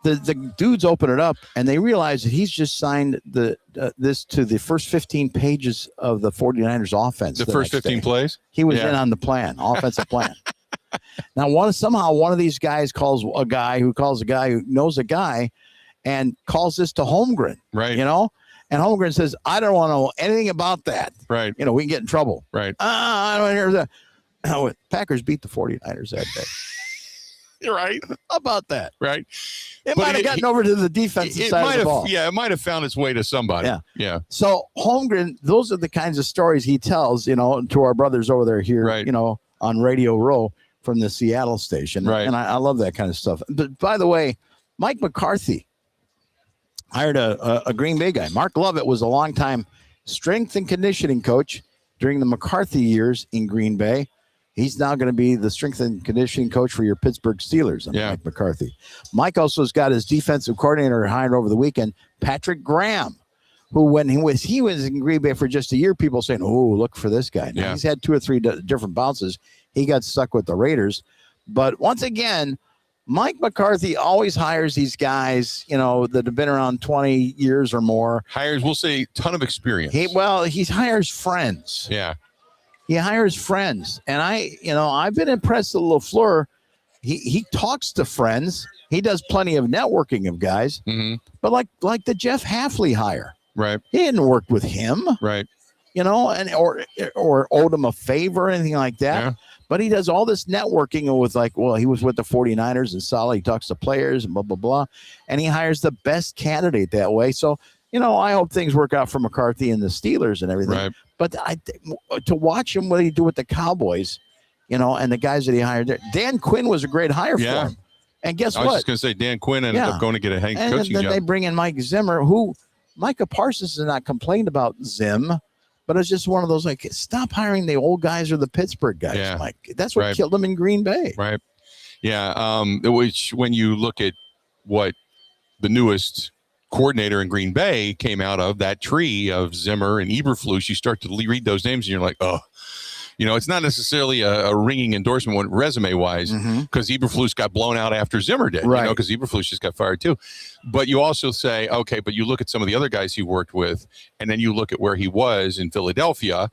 The dudes open it up, and they realize that he's just signed this to the first 15 pages of the 49ers offense. The first 15 plays? He was in on the plan, offensive plan. Now, somehow one of these guys calls a guy who knows a guy and calls this to Holmgren, right? And Holmgren says, I don't want to know anything about that. Right. We can get in trouble. Right. I don't hear that. No, Packers beat the 49ers that day. You're right. How about that? Right. It might have gotten over to the defensive side of the ball. Yeah, it might have found its way to somebody. Yeah. So Holmgren, those are the kinds of stories he tells, to our brothers over there here, right. On Radio Row from the Seattle station. Right. And I love that kind of stuff. But by the way, Mike McCarthy hired a Green Bay guy. Mark Lovett was a longtime strength and conditioning coach during the McCarthy years in Green Bay. He's now going to be the strength and conditioning coach for your Pittsburgh Steelers. Mike McCarthy. Mike also has got his defensive coordinator hired over the weekend, Patrick Graham, who when he was in Green Bay for just a year, people saying, oh, look for this guy. Now, he's had 2 or 3 different bounces. He got stuck with the Raiders. But once again, Mike McCarthy always hires these guys, that have been around 20 years or more. We'll say, ton of experience. He hires friends. Yeah. He hires friends. And I've been impressed with LaFleur. He talks to friends. He does plenty of networking of guys. Mm-hmm. But like the Jeff Hafley hire. Right. He didn't work with him. Right. And or owed him a favor or anything like that. Yeah. But he does all this networking with he was with the 49ers and solid. He talks to players and blah, blah, blah. And he hires the best candidate that way. So, I hope things work out for McCarthy and the Steelers and everything. Right. But to watch him, what he do with the Cowboys, and the guys that he hired there. Dan Quinn was a great hire for him. And guess what? I was just going to say Dan Quinn ended up going to get a head coaching job. And then job. they bring in Mike Zimmer, who Micah Parsons has not complained about Zim. But it's just one of those, like, stop hiring the old guys or the Pittsburgh guys. Yeah. Like, that's what Right. killed them in Green Bay. Right. Yeah. Which, when you look at what the newest coordinator in Green Bay came out of, that tree of Zimmer and Eberflus, you start to read those names and you're like, oh, it's not necessarily a ringing endorsement resume wise, because Eberflus got blown out after Zimmer did, Right. because Eberflus just got fired too. But you also say, okay, but you look at some of the other guys he worked with, and then you look at where he was in Philadelphia,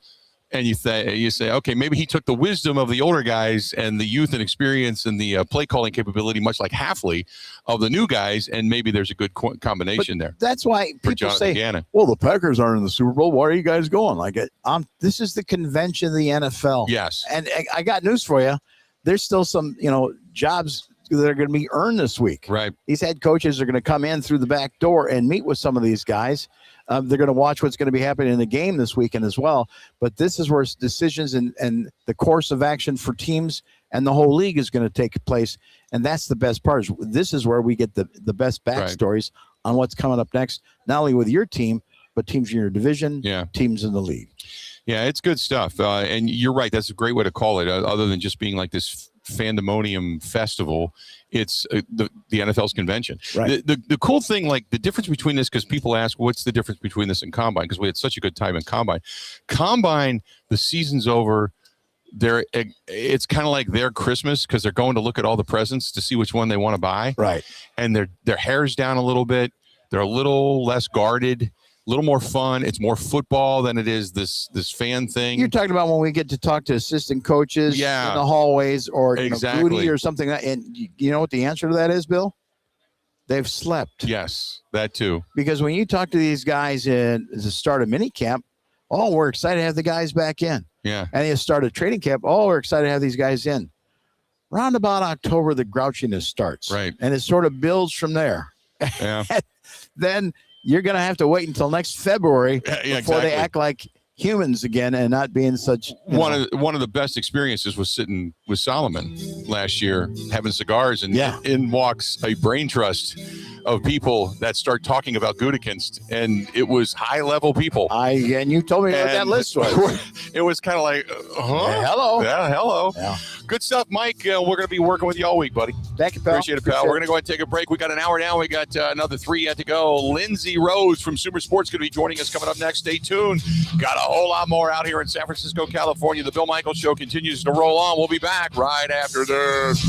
and you say, okay, maybe he took the wisdom of the older guys and the youth and experience and the play calling capability, much like Halfley, of the new guys, and maybe there's a good combination there. That's why For people Jonathan say, Gannon. well, the Packers aren't in the Super Bowl. Why are you guys going? Like, this is the convention of the NFL. Yes. And I got news for you. There's still some, jobs that are going to be earned this week. Right. These head coaches are going to come in through the back door and meet with some of these guys. They're going to watch what's going to be happening in the game this weekend as well. But this is where decisions and the course of action for teams and the whole league is going to take place. And that's the best part. This is where we get the best backstories on what's coming up next, not only with your team, but teams in your division, teams in the league. Yeah, it's good stuff. And you're right. That's a great way to call it. Other than just being like this fandemonium festival, it's the NFL's convention. Right. The cool thing, like the difference between this, because people ask, what's the difference between this and Combine? Because we had such a good time in Combine. Combine, the season's over. It's kind of like their Christmas, because they're going to look at all the presents to see which one they want to buy. Right. And their hair's down a little bit. They're a little less guarded. A little more fun. It's more football than it is this fan thing. You're talking about when we get to talk to assistant coaches in the hallways or Goody or something. And you know what the answer to that is, Bill? They've slept. Yes, that too. Because when you talk to these guys in the start of mini camp, we're excited to have the guys back in. Yeah. And you start a training camp, we're excited to have these guys in. Round about October, the grouchiness starts. Right. And it sort of builds from there. Yeah. Then you're going to have to wait until next February before they act like humans again and not being such. One of the best experiences was sitting with Solomon last year, having cigars, and in walks a brain trust of people that start talking about Gutekunst, and it was high level people. And you told me what that list was. It was kind of like, hello. Yeah, hello. Yeah. Good stuff, Mike. We're going to be working with you all week, buddy. Thank you, pal. Appreciate it, pal. We're going to go ahead and take a break. We got an hour now. We got another 3 yet to go. Lindsay Rhodes from Super Sports going to be joining us coming up next. Stay tuned. Got a whole lot more out here in San Francisco, California. The Bill Michaels Show continues to roll on. We'll be back right after this.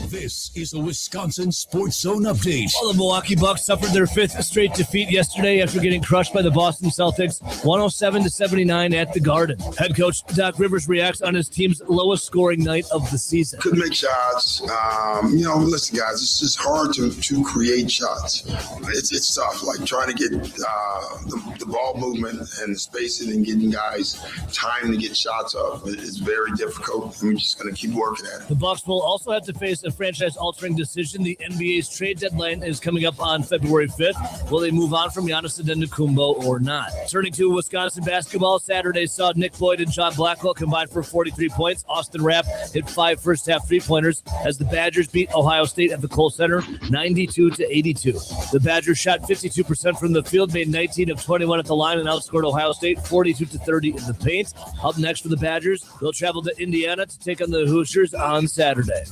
This is the Wisconsin Sports Zone Update. Well, the Milwaukee Bucks suffered their 5th straight defeat yesterday after getting crushed by the Boston Celtics 107-79 at the Garden. Head coach Doc Rivers reacts on his team's lowest scoring night of the season. Couldn't make shots. Listen, guys, it's just hard to create shots. It's tough. Like trying to get the ball movement and the spacing and getting guys time to get shots up is very difficult. And we're just going to keep working at it. The Bucks will also have to face a franchise-altering decision. The NBA's trade deadline is coming up on February 5th. Will they move on from Giannis Antetokounmpo or not? Turning to Wisconsin basketball, Saturday saw Nick Boyd and John Blackwell combine for 43 points. Austin Rapp hit 5 first-half three-pointers as the Badgers beat Ohio State at the Kohl Center 92-82. The Badgers shot 52% from the field, made 19 of 21 at the line, and outscored Ohio State 42-30 in the paint. Up next for the Badgers, they'll travel to Indiana to take on the Hoosiers on Saturday.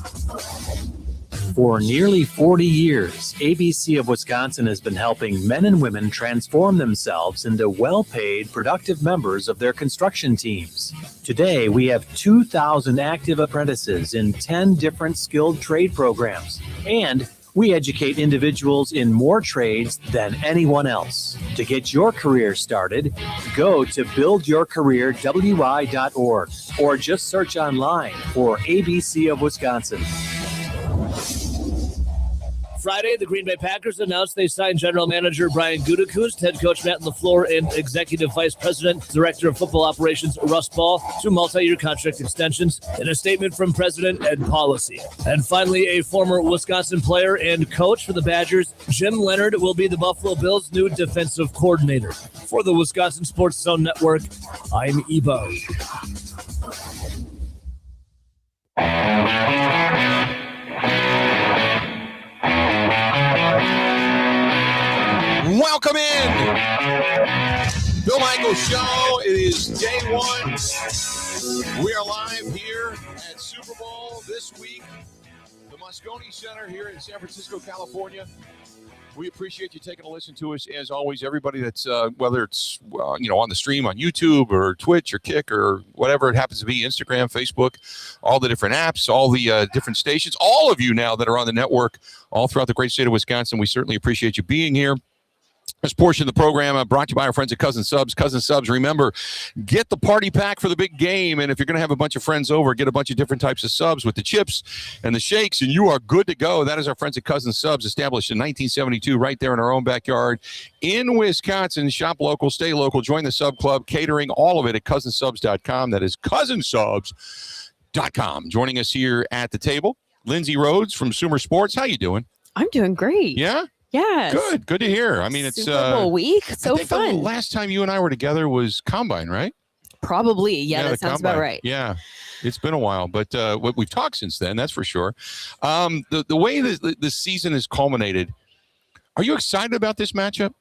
For nearly 40 years, ABC of Wisconsin has been helping men and women transform themselves into well-paid, productive members of their construction teams. Today, we have 2,000 active apprentices in 10 different skilled trade programs, and We educate individuals in more trades than anyone else. To get your career started, go to buildyourcareerwi.org or just search online for ABC of Wisconsin. Friday, the Green Bay Packers announced they signed general manager Brian Gutekunst, head coach Matt LaFleur, and executive vice president, director of football operations Russ Ball to multi-year contract extensions in a statement from President Ed Policy. And finally, a former Wisconsin player and coach for the Badgers, Jim Leonhard, will be the Buffalo Bills' new defensive coordinator. For the Wisconsin Sports Zone Network, I'm Ebo. Welcome in. Bill Michaels Show. It is day one. We are live here at Super Bowl this week. The Moscone Center here in San Francisco, California. We appreciate you taking a listen to us. As always, everybody that's, whether it's, on the stream on YouTube or Twitch or Kick or whatever it happens to be, Instagram, Facebook, all the different apps, all the different stations, all of you now that are on the network, all throughout the great state of Wisconsin, we certainly appreciate you being here. This portion of the program brought to you by our friends at Cousin Subs. Cousin Subs, remember, get the party pack for the big game. And if you're going to have a bunch of friends over, get a bunch of different types of subs with the chips and the shakes, and you are good to go. That is our friends at Cousin Subs, established in 1972 right there in our own backyard in Wisconsin. Shop local, stay local, join the sub club, catering, all of it at cousinsubs.com. That is cousinsubs.com. Joining us here at the table, Lindsay Rhodes from Sumer Sports. How you doing? I'm doing great. Yeah? Yes. Good to hear. I mean, it's Super Bowl week. So I think fun. The last time you and I were together was Combine, right? Probably. Yeah, that sounds Combine. about right. Yeah. It's been a while, but we've talked since then, that's for sure. The way the season has culminated, are you excited about this matchup?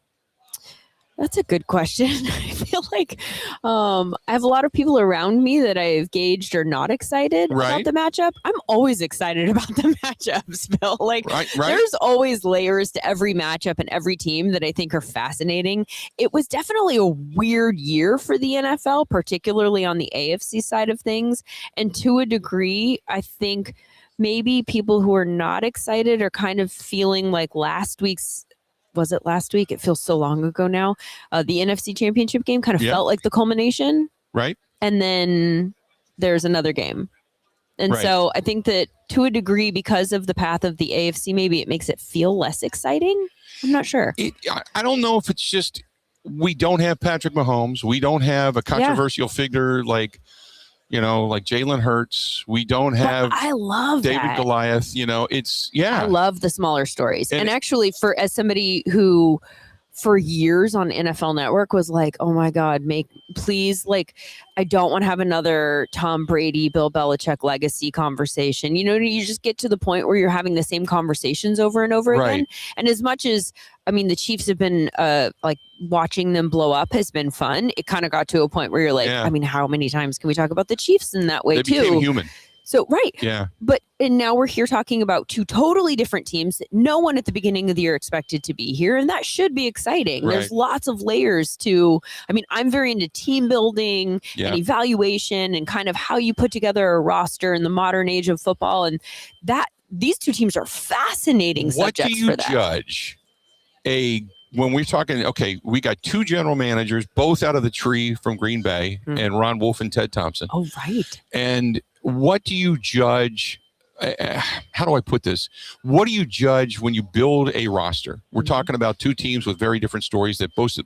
That's a good question. I feel like I have a lot of people around me that I've gauged are not excited about the matchup. I'm always excited about the matchups, Bill. Like, there's always layers to every matchup and every team that I think are fascinating. It was definitely a weird year for the NFL, particularly on the AFC side of things. And to a degree, I think maybe people who are not excited are kind of feeling like last week's, was it last week? It feels so long ago now. The NFC Championship game kind of felt like the culmination. Right. And then there's another game. And so I think that to a degree, because of the path of the AFC, maybe it makes it feel less exciting. I'm not sure. I don't know if it's just we don't have Patrick Mahomes. We don't have a controversial figure like Jalen Hurts. We don't have I love David Goliath. I love the smaller stories. And actually, as somebody who for years on NFL Network was like, oh my God, please, I don't want to have another Tom Brady, Bill Belichick legacy conversation. You just get to the point where you're having the same conversations over and over again. And as much as, the Chiefs have been watching them blow up has been fun. It kind of got to a point where you're like, how many times can we talk about the Chiefs in that way they became human. So, Yeah. And now we're here talking about two totally different teams that no one at the beginning of the year expected to be here. And that should be exciting. There's lots of layers to, I'm very into team building and evaluation and kind of how you put together a roster in the modern age of football. And these two teams are fascinating subjects for that. What do you judge when we're talking, we got two general managers, both out of the tree from Green Bay, and Ron Wolf and Ted Thompson. Oh, right. And what do you judge? How do I put this? What do you judge when you build a roster? We're talking about two teams with very different stories that both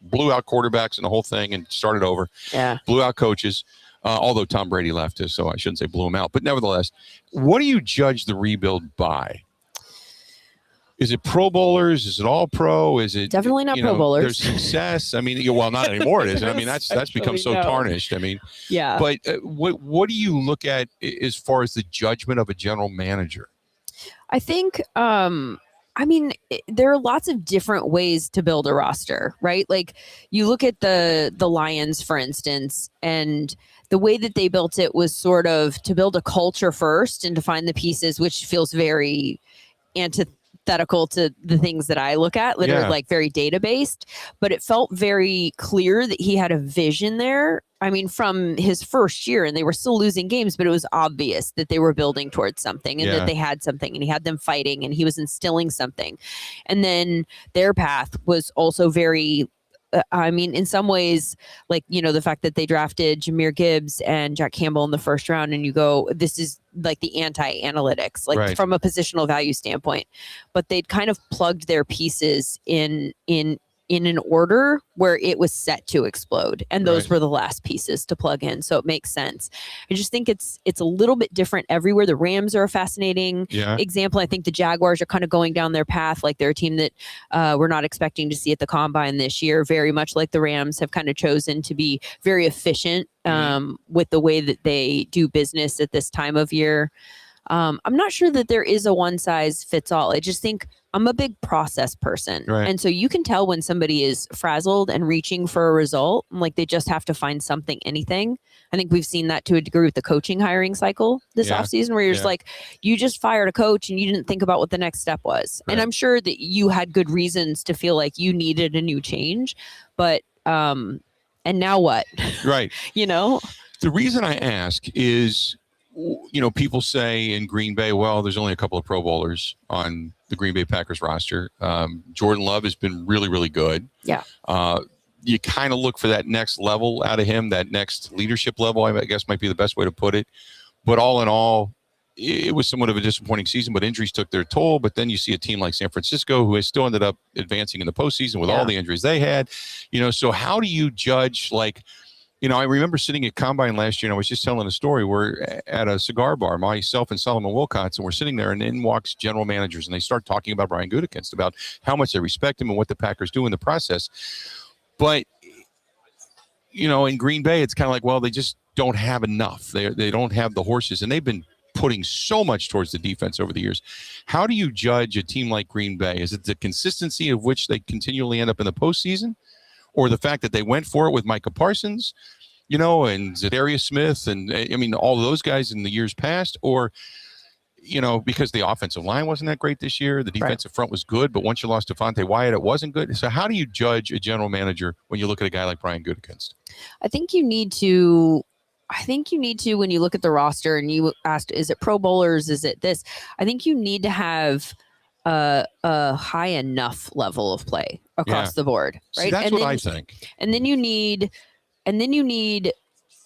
blew out quarterbacks and the whole thing and started over. Yeah. Blew out coaches, although Tom Brady left us, so I shouldn't say blew him out. But nevertheless, what do you judge the rebuild by? Is it Pro Bowlers? Is it all pro? Is it definitely not Pro Bowlers? There's success. Well, not anymore. It isn't. That's become so tarnished. Yeah. But what do you look at as far as the judgment of a general manager? I think, there are lots of different ways to build a roster, right? Like you look at the Lions, for instance, and the way that they built it was sort of to build a culture first and to find the pieces, which feels very antithetical to the things that I look at that are like very data based, but it felt very clear that he had a vision there. I mean, from his first year, and they were still losing games, but it was obvious that they were building towards something and that they had something, and he had them fighting and he was instilling something. And then their path was also very, I mean, in some ways, like, you know, the fact that they drafted Jahmyr Gibbs and Jack Campbell in the first round, and you go, this is like the anti-analytics, like from a positional value standpoint, but they'd kind of plugged their pieces in an order where it was set to explode, and those were the last pieces to plug in. So it makes sense. I just think it's a little bit different everywhere. The Rams are a fascinating example. I think the Jaguars are kind of going down their path. Like they're a team that we're not expecting to see at the combine this year, very much like the Rams have kind of chosen to be very efficient with the way that they do business at this time of year. I'm not sure that there is a one size fits all. I just think I'm a big process person. And so you can tell when somebody is frazzled and reaching for a result, like they just have to find something, anything. I think we've seen that to a degree with the coaching hiring cycle this offseason, where you're just like, you just fired a coach and you didn't think about what the next step was. And I'm sure that you had good reasons to feel like you needed a new change, but, and now what? You know, the reason I ask is, you know, people say in Green Bay, well, there's only a couple of Pro Bowlers on the Green Bay Packers roster. Jordan Love has been really, really good. You kind of look for that next level out of him, that next leadership level, I guess might be the best way to put it. But all in all, it was somewhat of a disappointing season, but injuries took their toll. But then you see a team like San Francisco, who has still ended up advancing in the postseason with all the injuries they had. You know, so how do you judge, like, you know, I remember sitting at Combine last year, and I was just telling a story. We're at a cigar bar, myself and Solomon Wilcox, and we're sitting there, and in walks general managers, and they start talking about Brian Gutekunst, about how much they respect him and what the Packers do in the process. But, you know, in Green Bay, it's kind of like, well, they just don't have enough. They don't have the horses, and they've been putting so much towards the defense over the years. How do you judge a team like Green Bay? Is it the consistency of which they continually end up in the postseason? Or the fact that they went for it with Micah Parsons, you know, and Zadarius Smith, and I mean, all of those guys in the years past, or, you know, because the offensive line wasn't that great this year. The defensive front was good, but once you lost Devontae Wyatt, it wasn't good. So how do you judge a general manager when you look at a guy like Brian Gutekunst? I think you need to, when you look at the roster and you asked, is it Pro Bowlers? Is it this? I think you need to have a high enough level of play across the board, right? See, that's what I think. And then you need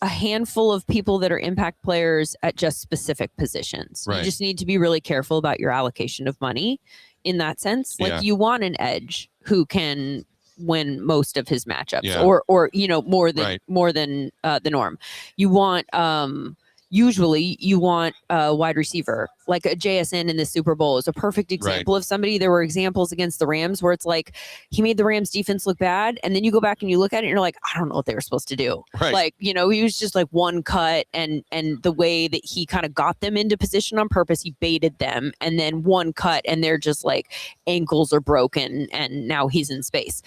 a handful of people that are impact players at just specific positions. You just need to be really careful about your allocation of money in that sense. Like you want an edge who can win most of his matchups, or you know, more than the norm. You want usually you want a wide receiver, like a JSN in the Super Bowl is a perfect example of somebody. There were examples against the Rams where it's like he made the Rams defense look bad, and then you go back and you look at it and you're like, I don't know what they were supposed to do. Like, you know, he was just like one cut, and the way that he kind of got them into position on purpose, he baited them, and then one cut and they're just like ankles are broken and now he's in space.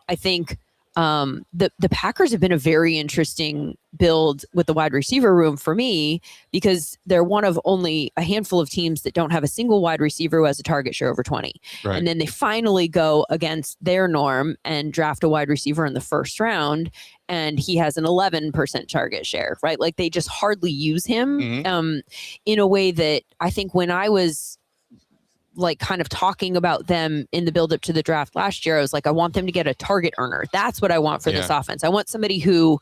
I think the Packers have been a very interesting build with the wide receiver room for me, because they're one of only a handful of teams that don't have a single wide receiver who has a target share over 20. And then they finally go against their norm and draft a wide receiver in the first round, and he has an 11% target share, right? Like they just hardly use him in a way that I think when I was like kind of talking about them in the build up to the draft last year, I was like, I want them to get a target earner. That's what I want for this offense. I want somebody who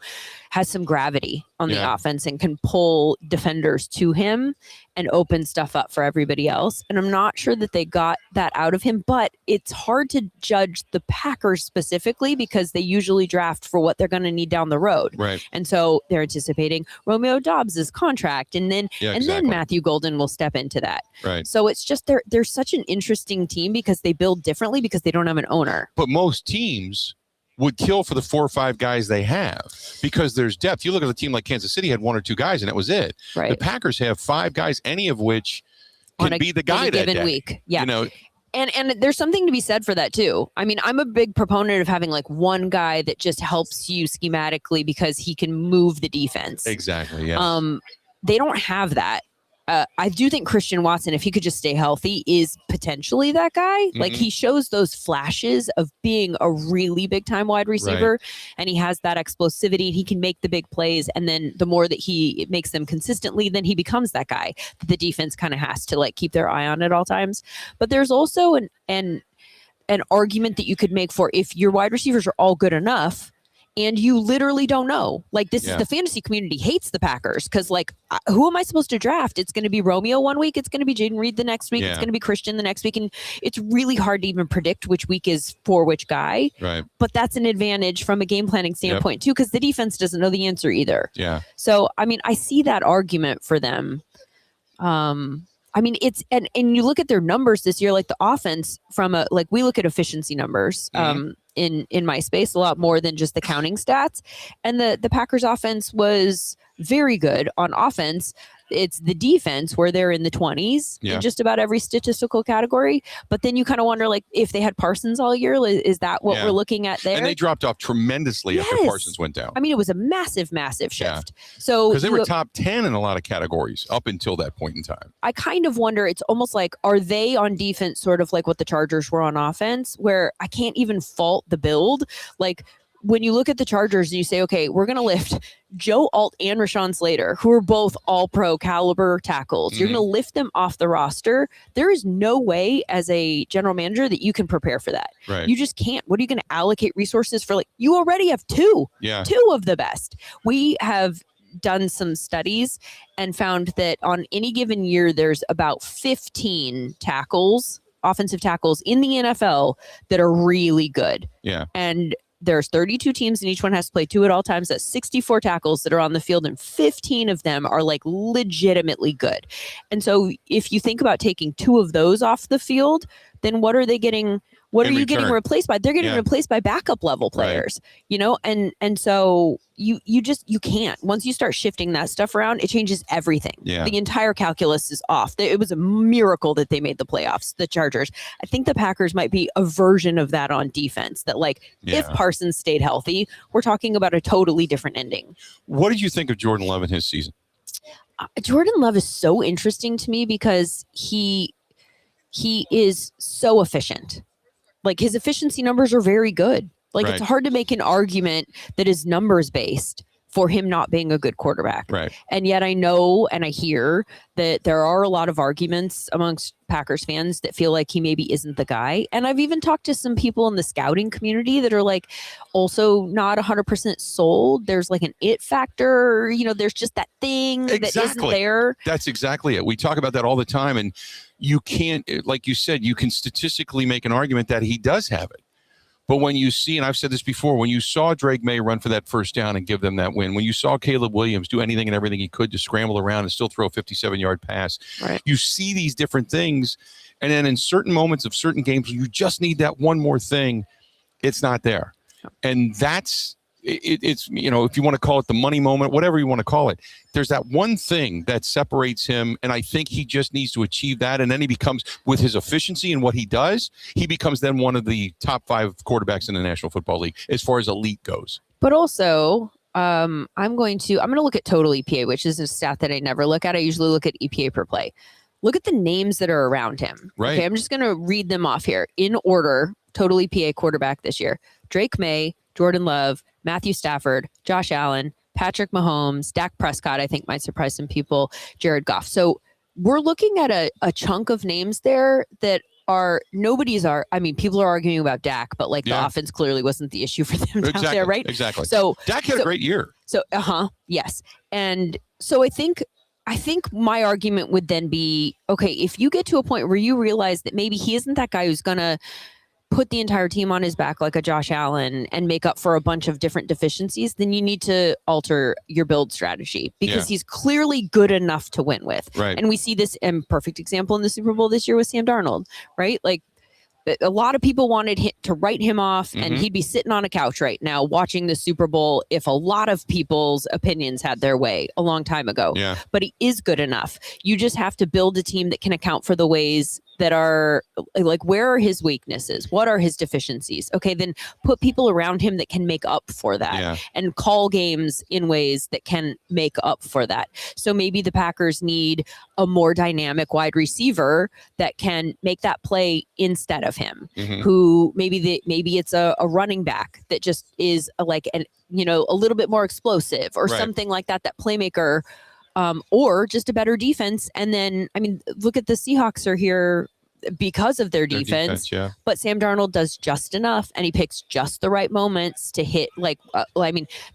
has some gravity on the offense and can pull defenders to him and open stuff up for everybody else. And I'm not sure that they got that out of him, but it's hard to judge the Packers specifically because they usually draft for what they're going to need down the road. And so they're anticipating Romeo Dobbs' contract, and then then Matthew Golden will step into that. So it's just they're such an interesting team because they build differently because they don't have an owner. But most teams would kill for the 4 or 5 guys they have because there's depth. You look at a team like Kansas City had 1 or 2 guys and that was it. The Packers have 5 guys, any of which can be the guy that given week. You know, and there's something to be said for that too. I mean, I'm a big proponent of having like one guy that just helps you schematically because he can move the defense. Exactly. They don't have that I do think Christian Watson, if he could just stay healthy, is potentially that guy. Mm-hmm. Like he shows those flashes of being a really big time wide receiver, and he has that explosivity. He can make the big plays, and then the more that he makes them consistently, then he becomes that guy that the defense kind of has to like keep their eye on at all times. But there's also an argument that you could make for if your wide receivers are all good enough. And you literally don't know. Like this is the fantasy community hates the Packers because like, who am I supposed to draft? It's going to be Romeo one week. It's going to be Jaden Reed the next week. It's going to be Christian the next week. And it's really hard to even predict which week is for which guy. Right. But that's an advantage from a game planning standpoint too, because the defense doesn't know the answer either. Yeah. So, I mean, I see that argument for them. I mean, it's and you look at their numbers this year, like the offense from we look at efficiency numbers in my space a lot more than just the counting stats. And the Packers offense was very good on offense. It's the defense where they're in the 20s in just about every statistical category. But then you kind of wonder, like, if they had Parsons all year, is that what we're looking at there? And they dropped off tremendously after Parsons went down. I mean, it was a massive, massive shift. So because they were top 10 in a lot of categories up until that point in time. I kind of wonder, it's almost like, are they on defense sort of like what the Chargers were on offense, where I can't even fault the build? Like, when you look at the Chargers and you say, okay, we're going to lift Joe Alt and Rashawn Slater, who are both all-pro caliber tackles. You're going to lift them off the roster. There is no way as a general manager that you can prepare for that. Right. You just can't. What are you going to allocate resources for? Like, you already have two of the best. We have done some studies and found that on any given year, there's about 15 tackles, offensive tackles in the NFL that are really good. Yeah. And there's 32 teams and each one has to play 2 at all times. That's 64 tackles that are on the field, and 15 of them are like legitimately good. And so if you think about taking 2 of those off the field, then what are they getting? What are you getting replaced by? They're getting replaced by backup level players, you know? And so you can't. Once you start shifting that stuff around, it changes everything. Yeah. The entire calculus is off. It was a miracle that they made the playoffs, the Chargers. I think the Packers might be a version of that on defense, that like if Parsons stayed healthy, we're talking about a totally different ending. What did you think of Jordan Love in his season? Jordan Love is so interesting to me because he is so efficient. Like his efficiency numbers are very good. Like it's hard to make an argument that is numbers based for him not being a good quarterback. Right. And yet I know and I hear that there are a lot of arguments amongst Packers fans that feel like he maybe isn't the guy. And I've even talked to some people in the scouting community that are like also not 100% sold. There's like an it factor, you know, there's just that thing that isn't there. That's exactly it. We talk about that all the time, and you can't, like you said, you can statistically make an argument that he does have it. But when you see, and I've said this before, when you saw Drake May run for that first down and give them that win, when you saw Caleb Williams do anything and everything he could to scramble around and still throw a 57-yard pass, you see these different things. And then in certain moments of certain games, you just need that one more thing. It's not there. And that's, it's, you know, if you want to call it the money moment, whatever you want to call it, there's that one thing that separates him. And I think he just needs to achieve that. And then he becomes, with his efficiency and what he does, he becomes then one of the top 5 quarterbacks in the National Football League as far as elite goes. But also, I'm going to look at total EPA, which is a stat that I never look at. I usually look at EPA per play. Look at the names that are around him. Right. Okay, I'm just going to read them off here in order. Total EPA quarterback this year: Drake May, Jordan Love, Matthew Stafford, Josh Allen, Patrick Mahomes, Dak Prescott, I think might surprise some people, Jared Goff. So we're looking at a chunk of names there that are, people are arguing about Dak, but like the offense clearly wasn't the issue for them down there, right? Exactly. So Dak had a great year. So, yes. And so I think my argument would then be, okay, if you get to a point where you realize that maybe he isn't that guy who's going to put the entire team on his back like a Josh Allen and make up for a bunch of different deficiencies, then you need to alter your build strategy because he's clearly good enough to win with. Right. And we see this in perfect example in the Super Bowl this year with Sam Darnold, right? Like a lot of people wanted to write him off and he'd be sitting on a couch right now watching the Super Bowl if a lot of people's opinions had their way a long time ago. Yeah. But he is good enough. You just have to build a team that can account for the ways that are like, where are his weaknesses? What are his deficiencies? Okay, then put people around him that can make up for that and call games in ways that can make up for that. So maybe the Packers need a more dynamic wide receiver that can make that play instead of him, who maybe it's a running back that just is a little bit more explosive or something like that playmaker, or just a better defense. And then, I mean, look at the Seahawks are here because of their defense, but Sam Darnold does just enough, and he picks just the right moments to hit.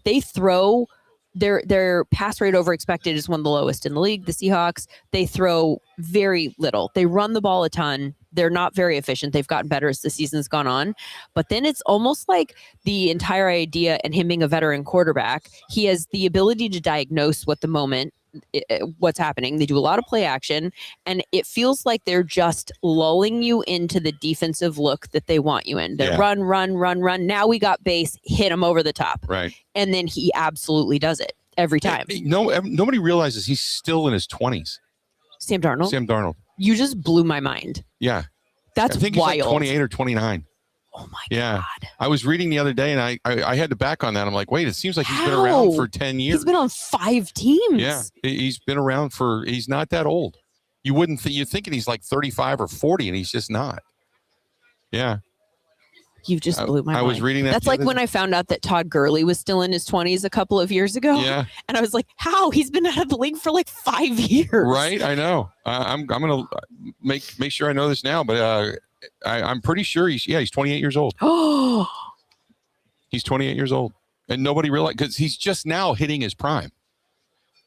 They throw their pass rate over expected is one of the lowest in the league. The Seahawks, they throw very little. They run the ball a ton. They're not very efficient. They've gotten better as the season's gone on. But then it's almost like the entire idea, and him being a veteran quarterback, he has the ability to diagnose what's happening. They do a lot of play action, and it feels like they're just lulling you into the defensive look that they want you in. They run. Now we got base, hit him over the top. Right. And then he absolutely does it every time. Nobody realizes he's still in his 20s. Sam Darnold. You just blew my mind. Yeah. That's I think wild. He's like 28 or 29. Oh my God. God. I was reading the other day, and I had to back on that. I'm like, wait, it seems like he's been around for 10 years. He's been on 5 teams. Yeah. He's been around he's not that old. You wouldn't you're thinking he's like 35 or 40, and he's just not. Yeah. You just blew my mind. I was reading that. That's like when I found out that Todd Gurley was still in his 20s a couple of years ago. Yeah. And I was like, how? He's been out of the league for like 5 years. Right. I know. I'm going to make sure I know this now, but I'm pretty sure he's 28 years old. Oh, he's 28 years old, and nobody realized, because he's just now hitting his prime.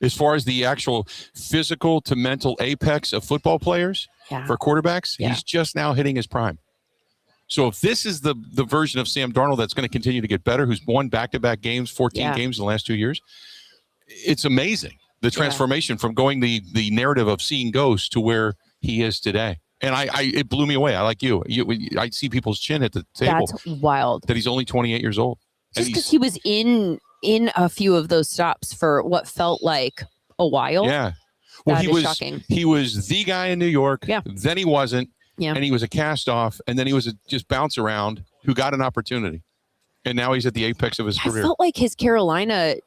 As far as the actual physical to mental apex of football players for quarterbacks, he's just now hitting his prime. So if this is the version of Sam Darnold that's going to continue to get better, who's won back-to-back games, 14 games in the last 2 years, it's amazing, the transformation from going the narrative of seeing ghosts to where he is today. And it blew me away. I like you. I see people's chin at the table. That's wild. That he's only 28 years old. Just because he was in a few of those stops for what felt like a while. Yeah. Well, that is shocking. He was the guy in New York. Yeah. Then he wasn't. Yeah. And he was a cast off. And then he was a just bounce around who got an opportunity. And now he's at the apex of his career. I felt like his Carolina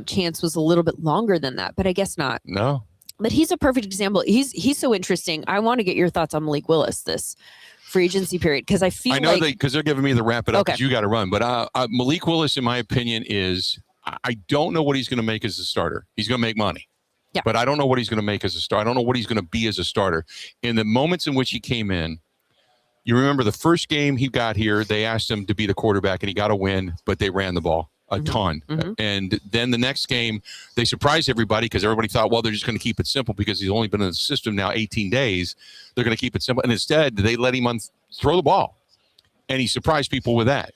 chance was a little bit longer than that, but I guess not. No. But he's a perfect example. He's so interesting. I want to get your thoughts on Malik Willis this free agency period, because I feel like because they're giving me the wrap it up because you got to run. But Malik Willis, in my opinion, I don't know what he's going to make as a starter. He's going to make money. Yeah. But I don't know what he's going to make as a starter. I don't know what he's going to be as a starter. In the moments in which he came in, you remember the first game he got here, they asked him to be the quarterback, and he got a win, but they ran the ball a ton. And then the next game, they surprised everybody because everybody thought, well, they're just going to keep it simple because he's only been in the system now 18 days. They're going to keep it simple. And instead, they let him throw the ball. And he surprised people with that.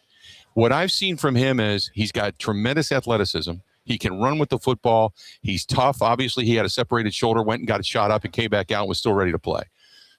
What I've seen from him is he's got tremendous athleticism. He can run with the football. He's tough. Obviously, he had a separated shoulder, went and got it shot up and came back out and was still ready to play.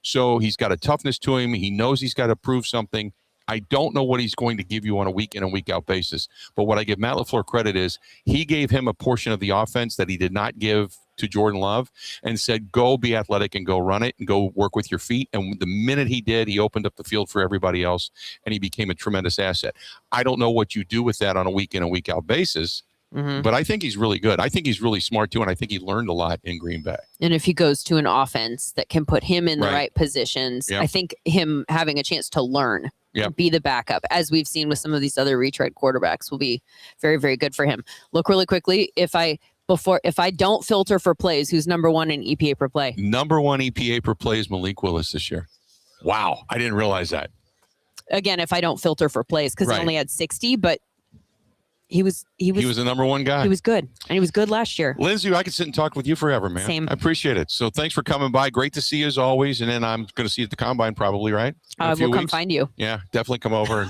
So he's got a toughness to him. He knows he's got to prove something. I don't know what he's going to give you on a week in and week out basis. But what I give Matt LaFleur credit is he gave him a portion of the offense that he did not give to Jordan Love and said, go be athletic and go run it and go work with your feet. And the minute he did, he opened up the field for everybody else and he became a tremendous asset. I don't know what you do with that on a week in and week out basis. But I think he's really good. I think he's really smart too, and I think he learned a lot in Green Bay. And if he goes to an offense that can put him in the right positions, I think him having a chance to learn and be the backup, as we've seen with some of these other retread quarterbacks, will be very, very good for him. Look really quickly, if I don't filter for plays, who's number one in EPA per play? Number one EPA per play is Malik Willis this year. Wow, I didn't realize that. Again, if I don't filter for plays, because he only had 60, but he was the number one guy. He was good, and he was good last year. Lindsay, I could sit and talk with you forever, man. Same. I appreciate it. So thanks for coming by. Great to see you as always. And then I'm going to see you at the Combine probably, right? We'll come find you. Yeah, definitely come over.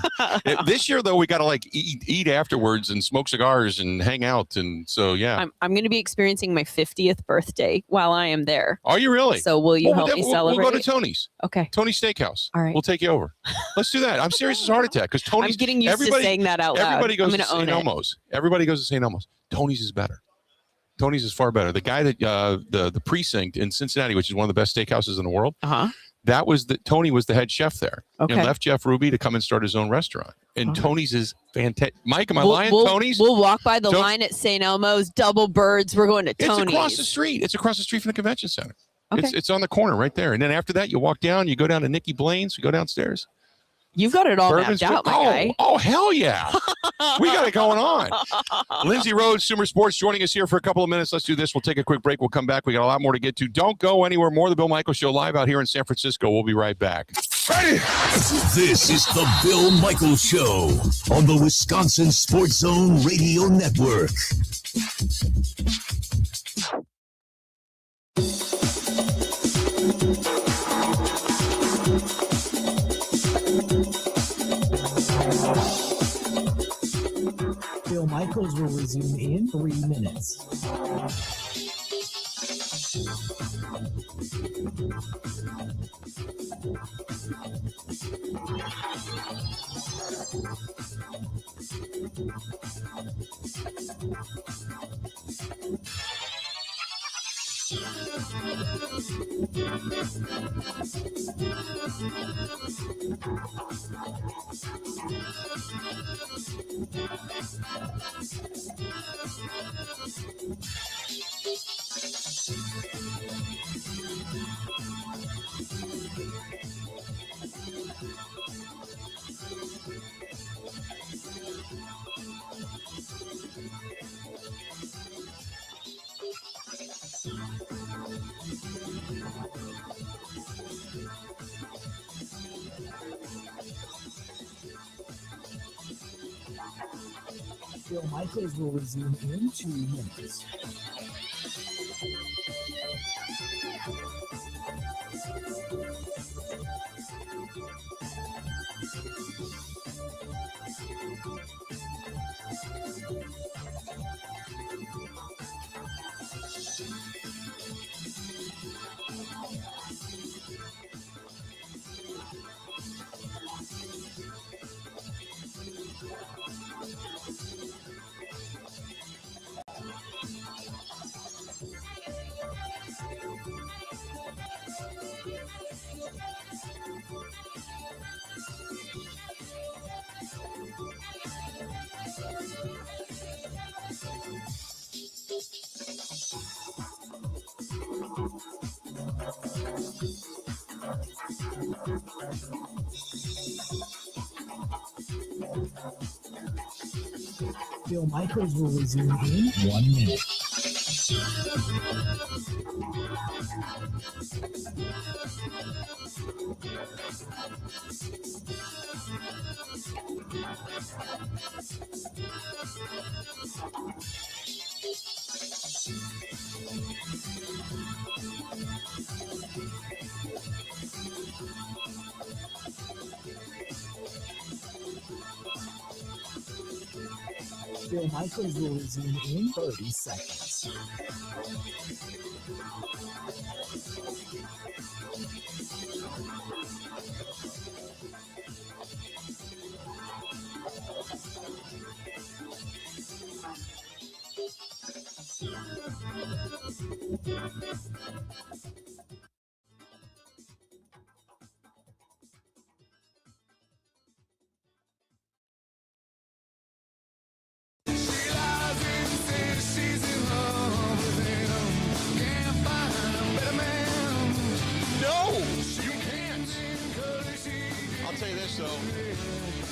This year, though, we got to eat afterwards and smoke cigars and hang out. And so, yeah. I'm going to be experiencing my 50th birthday while I am there. Are you really? So will you help me celebrate? We'll go to Tony's. Okay. Tony's Steakhouse. All right. We'll take you over. Let's do that. I'm serious as a heart attack because Tony's. I'm getting used to saying that out loud. Everybody goes to St. Elmo's. Everybody goes to St. Elmo's. Tony's is better. Tony's is far better. The guy that the precinct in Cincinnati, which is one of the best steakhouses in the world, Tony was the head chef there, and left Jeff Ruby to come and start his own restaurant. And Tony's is fantastic. Mike, am I lying? Tony's. We'll walk by the line at St. Elmo's, Double Birds. We're going to Tony's. It's across the street. It's across the street from the convention center. Okay. It's on the corner right there. And then after that, you walk down. You go down to Nikki Blaine's. You go downstairs. You've got it all mapped out, my guy. Oh, hell yeah. We got it going on. Lindsay Rhodes, Sumer Sports, joining us here for a couple of minutes. Let's do this. We'll take a quick break. We'll come back. We got a lot more to get to. Don't go anywhere. More of the Bill Michaels Show live out here in San Francisco. We'll be right back. Ready? This is the Bill Michaels Show on the Wisconsin Sports Zone Radio Network. Bill Michaels will resume in 3 minutes. Bill Michaels will resume in 2 minutes. Bill Michaels will resume in 1 minute. Bill Michaels will resume in 30 seconds.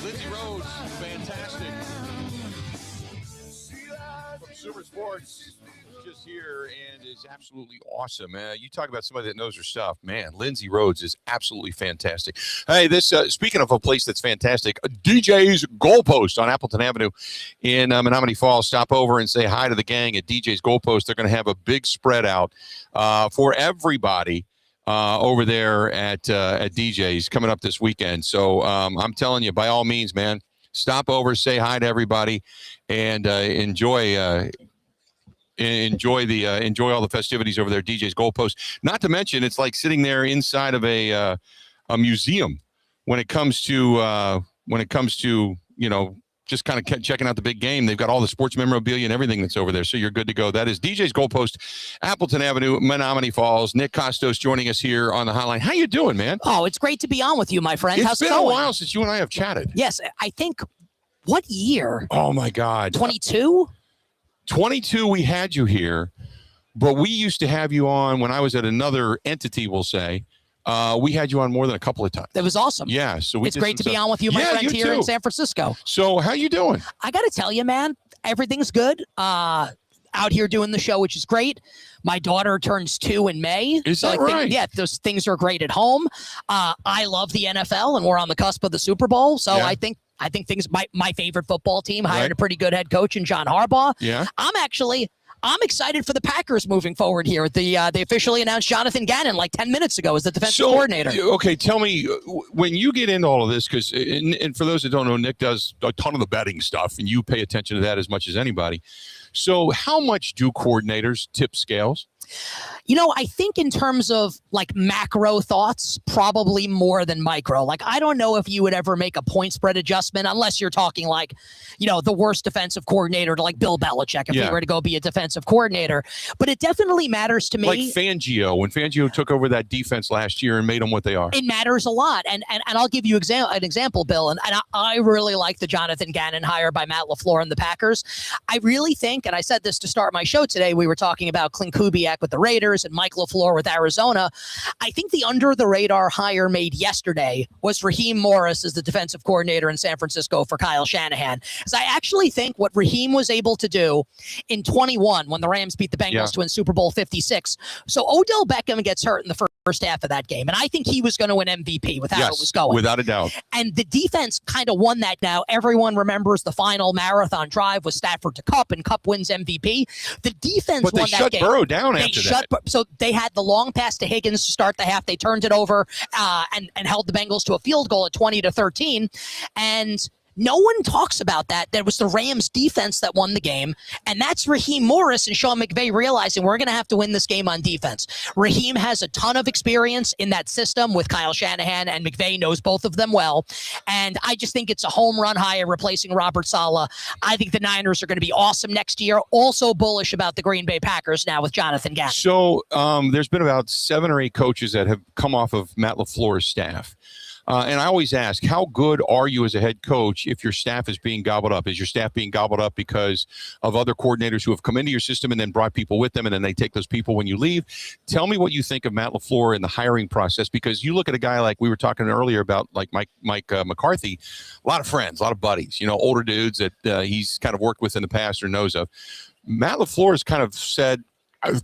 Lindsay Rhodes, fantastic. From Super Sports, just here and is absolutely awesome. You talk about somebody that knows her stuff, man. Lindsay Rhodes is absolutely fantastic. Hey, this speaking of a place that's fantastic, DJ's Goalpost on Appleton Avenue in Menominee Falls. Stop over and say hi to the gang at DJ's Goalpost. They're going to have a big spread out for everybody. Over there at DJ's coming up this weekend. So I'm telling you, by all means, man, stop over, say hi to everybody, and enjoy all the festivities over there. DJ's Goalpost. Not to mention, it's like sitting there inside of a museum when it comes to just kind of checking out the big game. They've got all the sports memorabilia and everything that's over there, so you're good to go. That is DJ's Goalpost, Appleton Avenue, Menominee Falls. Nick Costos joining us here on the hotline. How you doing, man? Oh, it's great to be on with you, my friend. It's How's it been going? a while since you and I have chatted. Yes, I think, what year? Oh, my God. 22? 22 we had you here, but we used to have you on when I was at another entity, we'll say. We had you on more than a couple of times. That was awesome. Yeah, so it's great to be on with you, my friend, here in San Francisco. So how you doing? I got to tell you, man, everything's good. Out here doing the show, which is great. My daughter turns 2 in May. Is that right? Yeah, those things are great at home. I love the NFL, and we're on the cusp of the Super Bowl. So I think things. My favorite football team hired a pretty good head coach in John Harbaugh. Yeah, I'm excited for the Packers moving forward here. They officially announced Jonathan Gannon like 10 minutes ago as the defensive coordinator. Okay, tell me, when you get into all of this, because and for those that don't know, Nick does a ton of the betting stuff, and you pay attention to that as much as anybody. So how much do coordinators tip scales? I think in terms of like macro thoughts, probably more than micro. Like, I don't know if you would ever make a point spread adjustment unless you're talking like, the worst defensive coordinator to like Bill Belichick if he were to go be a defensive coordinator. But it definitely matters to me. Like Fangio, when Fangio took over that defense last year and made them what they are. It matters a lot. And I'll give you an example, Bill. And I really like the Jonathan Gannon hire by Matt LaFleur and the Packers. I really think, and I said this to start my show today, we were talking about Clint Kubiak with the Raiders and Mike LaFleur with Arizona. I think the under-the-radar hire made yesterday was Raheem Morris as the defensive coordinator in San Francisco for Kyle Shanahan. Because I actually think what Raheem was able to do in 21 when the Rams beat the Bengals to win Super Bowl 56. So Odell Beckham gets hurt in the first half of that game, and I think he was going to win MVP with how it was going. Without a doubt. And the defense kind of won that now. Everyone remembers the final marathon drive with Stafford to Kupp, and Kupp wins MVP. The defense won that game. But they shut Burrow down after that. So they had the long pass to Higgins to start the half. They turned it over and held the Bengals to a field goal at 20-13. And no one talks about that. That was the Rams defense that won the game. And that's Raheem Morris and Sean McVay realizing we're going to have to win this game on defense. Raheem has a ton of experience in that system with Kyle Shanahan, and McVay knows both of them well. And I just think it's a home run hire replacing Robert Saleh. I think the Niners are going to be awesome next year. Also bullish about the Green Bay Packers now with Jonathan Gannon. So there's been about 7 or 8 coaches that have come off of Matt LaFleur's staff. And I always ask, how good are you as a head coach if your staff is being gobbled up? Is your staff being gobbled up because of other coordinators who have come into your system and then brought people with them, and then they take those people when you leave? Tell me what you think of Matt LaFleur in the hiring process, because you look at a guy like we were talking earlier about, like Mike McCarthy, a lot of friends, a lot of buddies, older dudes that he's kind of worked with in the past or knows of. Matt LaFleur has kind of said,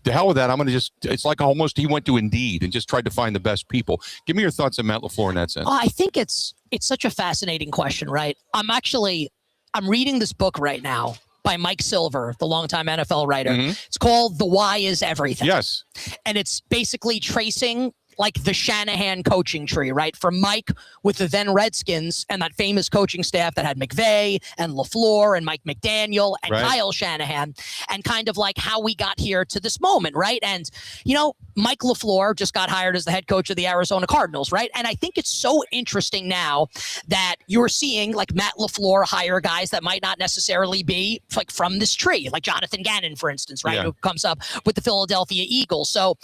to hell with that. I'm going to it's like almost he went to Indeed and just tried to find the best people. Give me your thoughts on Matt LaFleur in that sense. I think it's such a fascinating question, right? I'm reading this book right now by Mike Silver, the longtime NFL writer. Mm-hmm. It's called The Why Is Everything. Yes. And it's basically tracing like the Shanahan coaching tree, right? From Mike with the then Redskins and that famous coaching staff that had McVay and LaFleur and Mike McDaniel and Kyle Shanahan, and kind of like how we got here to this moment, right? And, Mike LaFleur just got hired as the head coach of the Arizona Cardinals, right? And I think it's so interesting now that you're seeing like Matt LaFleur hire guys that might not necessarily be like from this tree, like Jonathan Gannon, for instance, right? Who comes up with the Philadelphia Eagles. So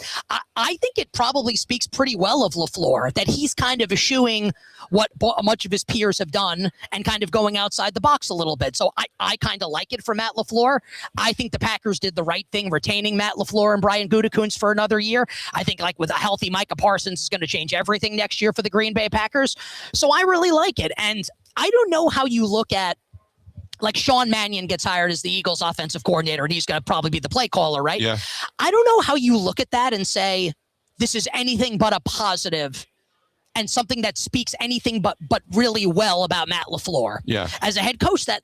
I think it probably speaks pretty well of LaFleur that he's kind of eschewing what much of his peers have done and kind of going outside the box a little bit. So I kind of like it for Matt LaFleur. I think the Packers did the right thing retaining Matt LaFleur and Brian Gutekunst for another year. I think like with a healthy Micah Parsons is going to change everything next year for the Green Bay Packers. So I really like it. And I don't know how you look at like Sean Mannion gets hired as the Eagles offensive coordinator and he's going to probably be the play caller, right? Yeah. I don't know how you look at that and say, this is anything but a positive and something that speaks anything but really well about Matt LaFleur. Yeah. As a head coach that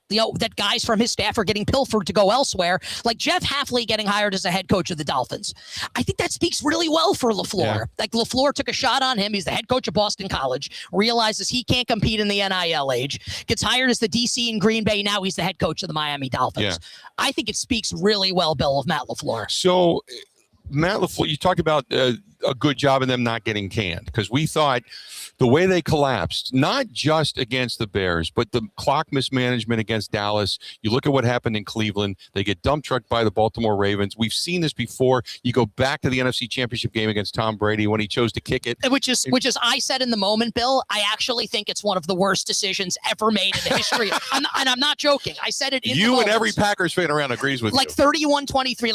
guys from his staff are getting pilfered to go elsewhere, like Jeff Hafley getting hired as a head coach of the Dolphins. I think that speaks really well for LaFleur. Yeah. Like LaFleur took a shot on him. He's the head coach of Boston College, realizes he can't compete in the NIL age, gets hired as the DC in Green Bay. Now he's the head coach of the Miami Dolphins. Yeah. I think it speaks really well, Bill, of Matt LaFleur. So Matt LaFleur, you talked about a good job of them not getting canned, because we thought the way they collapsed, not just against the Bears, but the clock mismanagement against Dallas. You look at what happened in Cleveland. They get dump trucked by the Baltimore Ravens. We've seen this before. You go back to the NFC Championship game against Tom Brady when he chose to kick it. Which is I said in the moment, Bill, I actually think it's one of the worst decisions ever made in the history. And I'm not joking. I said it in the You moment. and every Packers fan around agrees with like you. 31-23,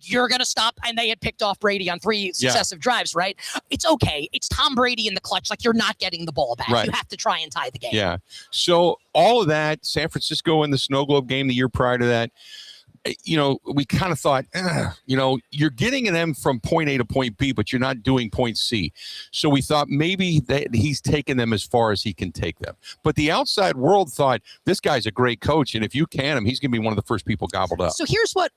you're going to stop. And they had picked off Brady on 3 successive drives, right? It's okay. It's Tom Brady in the clutch. Like, you're not getting the ball back. Right. You have to try and tie the game. Yeah. So all of that, San Francisco in the Snow Globe game the year prior to that, we kind of thought, you're getting them from point A to point B, but you're not doing point C. So we thought maybe that he's taken them as far as he can take them. But the outside world thought, this guy's a great coach, and if you can him, he's going to be one of the first people gobbled up. So here's what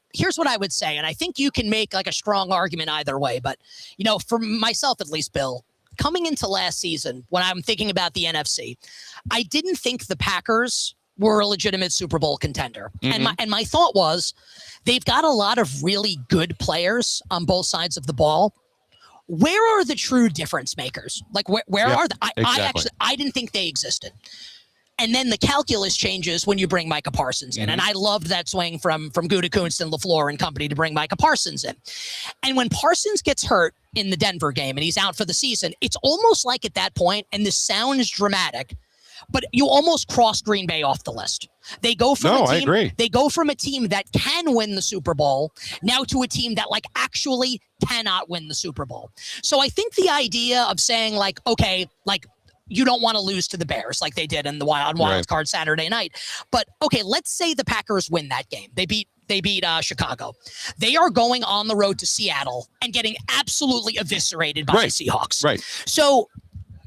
I would say, and I think you can make like a strong argument either way. But, for myself at least, Bill, coming into last season, when I'm thinking about the NFC, I didn't think the Packers were a legitimate Super Bowl contender. Mm-hmm. And my thought was, they've got a lot of really good players on both sides of the ball. Where are the true difference makers? Like, where are they? I didn't think they existed. And then the calculus changes when you bring Micah Parsons in. Mm-hmm. And I loved that swing from Gutekunst and LaFleur and company to bring Micah Parsons in. And when Parsons gets hurt in the Denver game and he's out for the season, it's almost like at that point, and this sounds dramatic, but you almost crossed Green Bay off the list. They go from I agree. They go from a team that can win the Super Bowl now to a team that actually cannot win the Super Bowl. So I think the idea of saying okay, you don't want to lose to the Bears like they did on Wild Card Saturday night. But okay, let's say the Packers win that game. They beat Chicago. They are going on the road to Seattle and getting absolutely eviscerated by the Seahawks. Right. So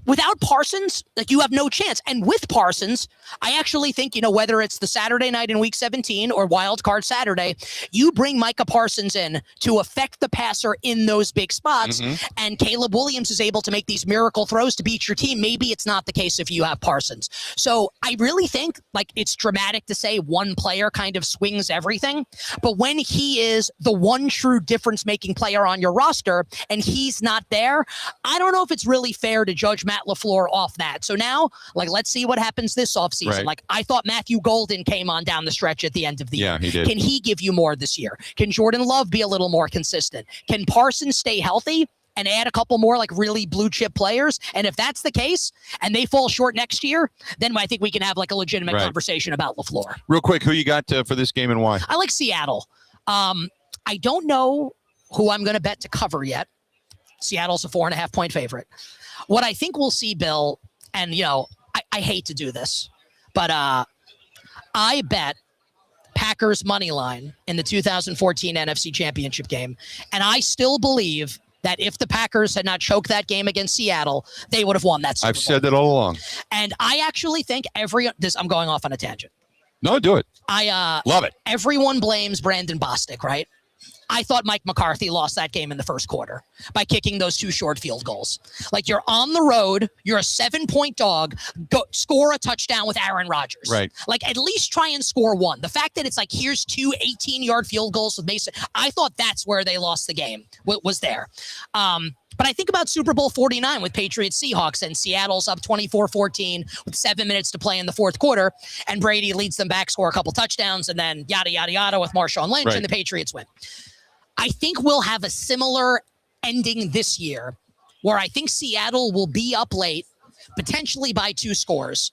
without Parsons, you have no chance. And with Parsons, I actually think, whether it's the Saturday night in Week 17 or Wild Card Saturday, you bring Micah Parsons in to affect the passer in those big spots, and Caleb Williams is able to make these miracle throws to beat your team. Maybe it's not the case if you have Parsons. So I really think, it's dramatic to say one player kind of swings everything, but when he is the one true difference-making player on your roster and he's not there, I don't know if it's really fair to judge Matt LaFleur off that. So now, let's see what happens this offseason. Right. I thought Matthew Golden came on down the stretch at the end of the year. Yeah, he did. Can he give you more this year? Can Jordan Love be a little more consistent? Can Parsons stay healthy and add a couple more really blue chip players? And if that's the case and they fall short next year, then I think we can have a legitimate conversation about LaFleur. Real quick, who you got for this game and why? I like Seattle. I don't know who I'm going to bet to cover yet. Seattle's a 4.5-point favorite. What I think we'll see, Bill, and I hate to do this, but I bet Packers money line in the 2014 NFC Championship game, and I still believe that if the Packers had not choked that game against Seattle, they would have won that Super Bowl. I've said that all along. And I actually think I'm going off on a tangent. No, do it. I love it. Everyone blames Brandon Bostic, right? I thought Mike McCarthy lost that game in the first quarter by kicking those 2 short field goals. You're on the road, you're a 7-point dog, go score a touchdown with Aaron Rodgers. Right. At least try and score one. The fact that it's here's 2 18-yard field goals with Mason, I thought that's where they lost the game, was there. But I think about Super Bowl 49 with Patriots Seahawks, and Seattle's up 24-14 with 7 minutes to play in the fourth quarter, and Brady leads them back, score a couple touchdowns, and then yada, yada, yada with Marshawn Lynch, and the Patriots win. I think we'll have a similar ending this year where I think Seattle will be up late, potentially by 2 scores,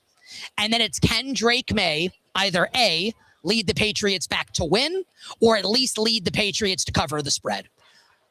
and then it's can Drake May either A, lead the Patriots back to win, or at least lead the Patriots to cover the spread.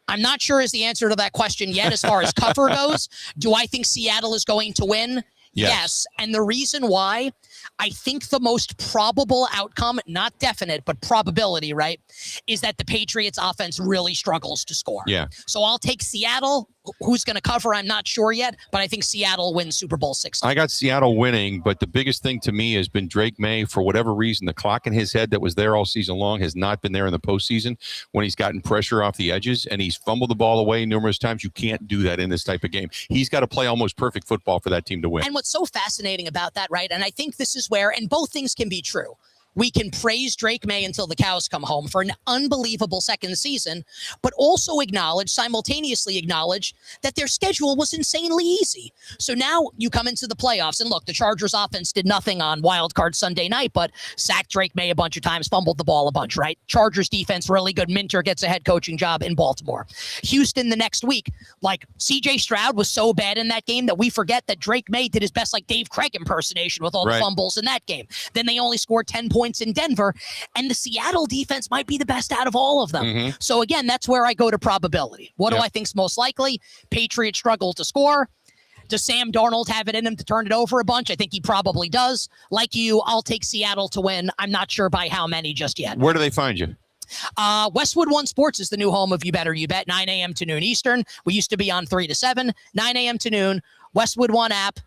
I'm not sure is the answer to that question yet as far as cover goes. Do I think Seattle is going to win? Yes. And the reason why, I think the most probable outcome, not definite, but probability, right, is that the Patriots offense really struggles to score. Yeah. So I'll take Seattle. Who's going to cover? I'm not sure yet, but I think Seattle wins Super Bowl 16. I got Seattle winning, but the biggest thing to me has been Drake May. For whatever reason, the clock in his head that was there all season long has not been there in the postseason when he's gotten pressure off the edges, and he's fumbled the ball away numerous times. You can't do that in this type of game. He's got to play almost perfect football for that team to win. And what's so fascinating about that, right, and I think this is where, and both things can be true, we can praise Drake May until the cows come home for an unbelievable second season, but also simultaneously acknowledge that their schedule was insanely easy. So now you come into the playoffs, and look, the Chargers offense did nothing on Wild Card Sunday night, but sacked Drake May a bunch of times, fumbled the ball a bunch, right? Chargers defense really good. Minter gets a head coaching job in Baltimore. Houston the next week, like CJ Stroud was so bad in that game that we forget that Drake May did his best like Dave Craig impersonation with all the fumbles in that game. Then they only scored 10 points in Denver, and the Seattle defense might be the best out of all of them. So again, that's where I go to probability. What do I think's most likely? Patriots struggle to score. Does Sam Darnold have it in him to turn it over a bunch? I think he probably does. Like you, I'll take Seattle to win. I'm not sure by how many just yet. Where do they find you? Westwood One Sports is the new home of You Better You Bet, 9 a.m. to noon Eastern. We used to be on 3 to 7, 9 a.m. to noon. Westwood One app,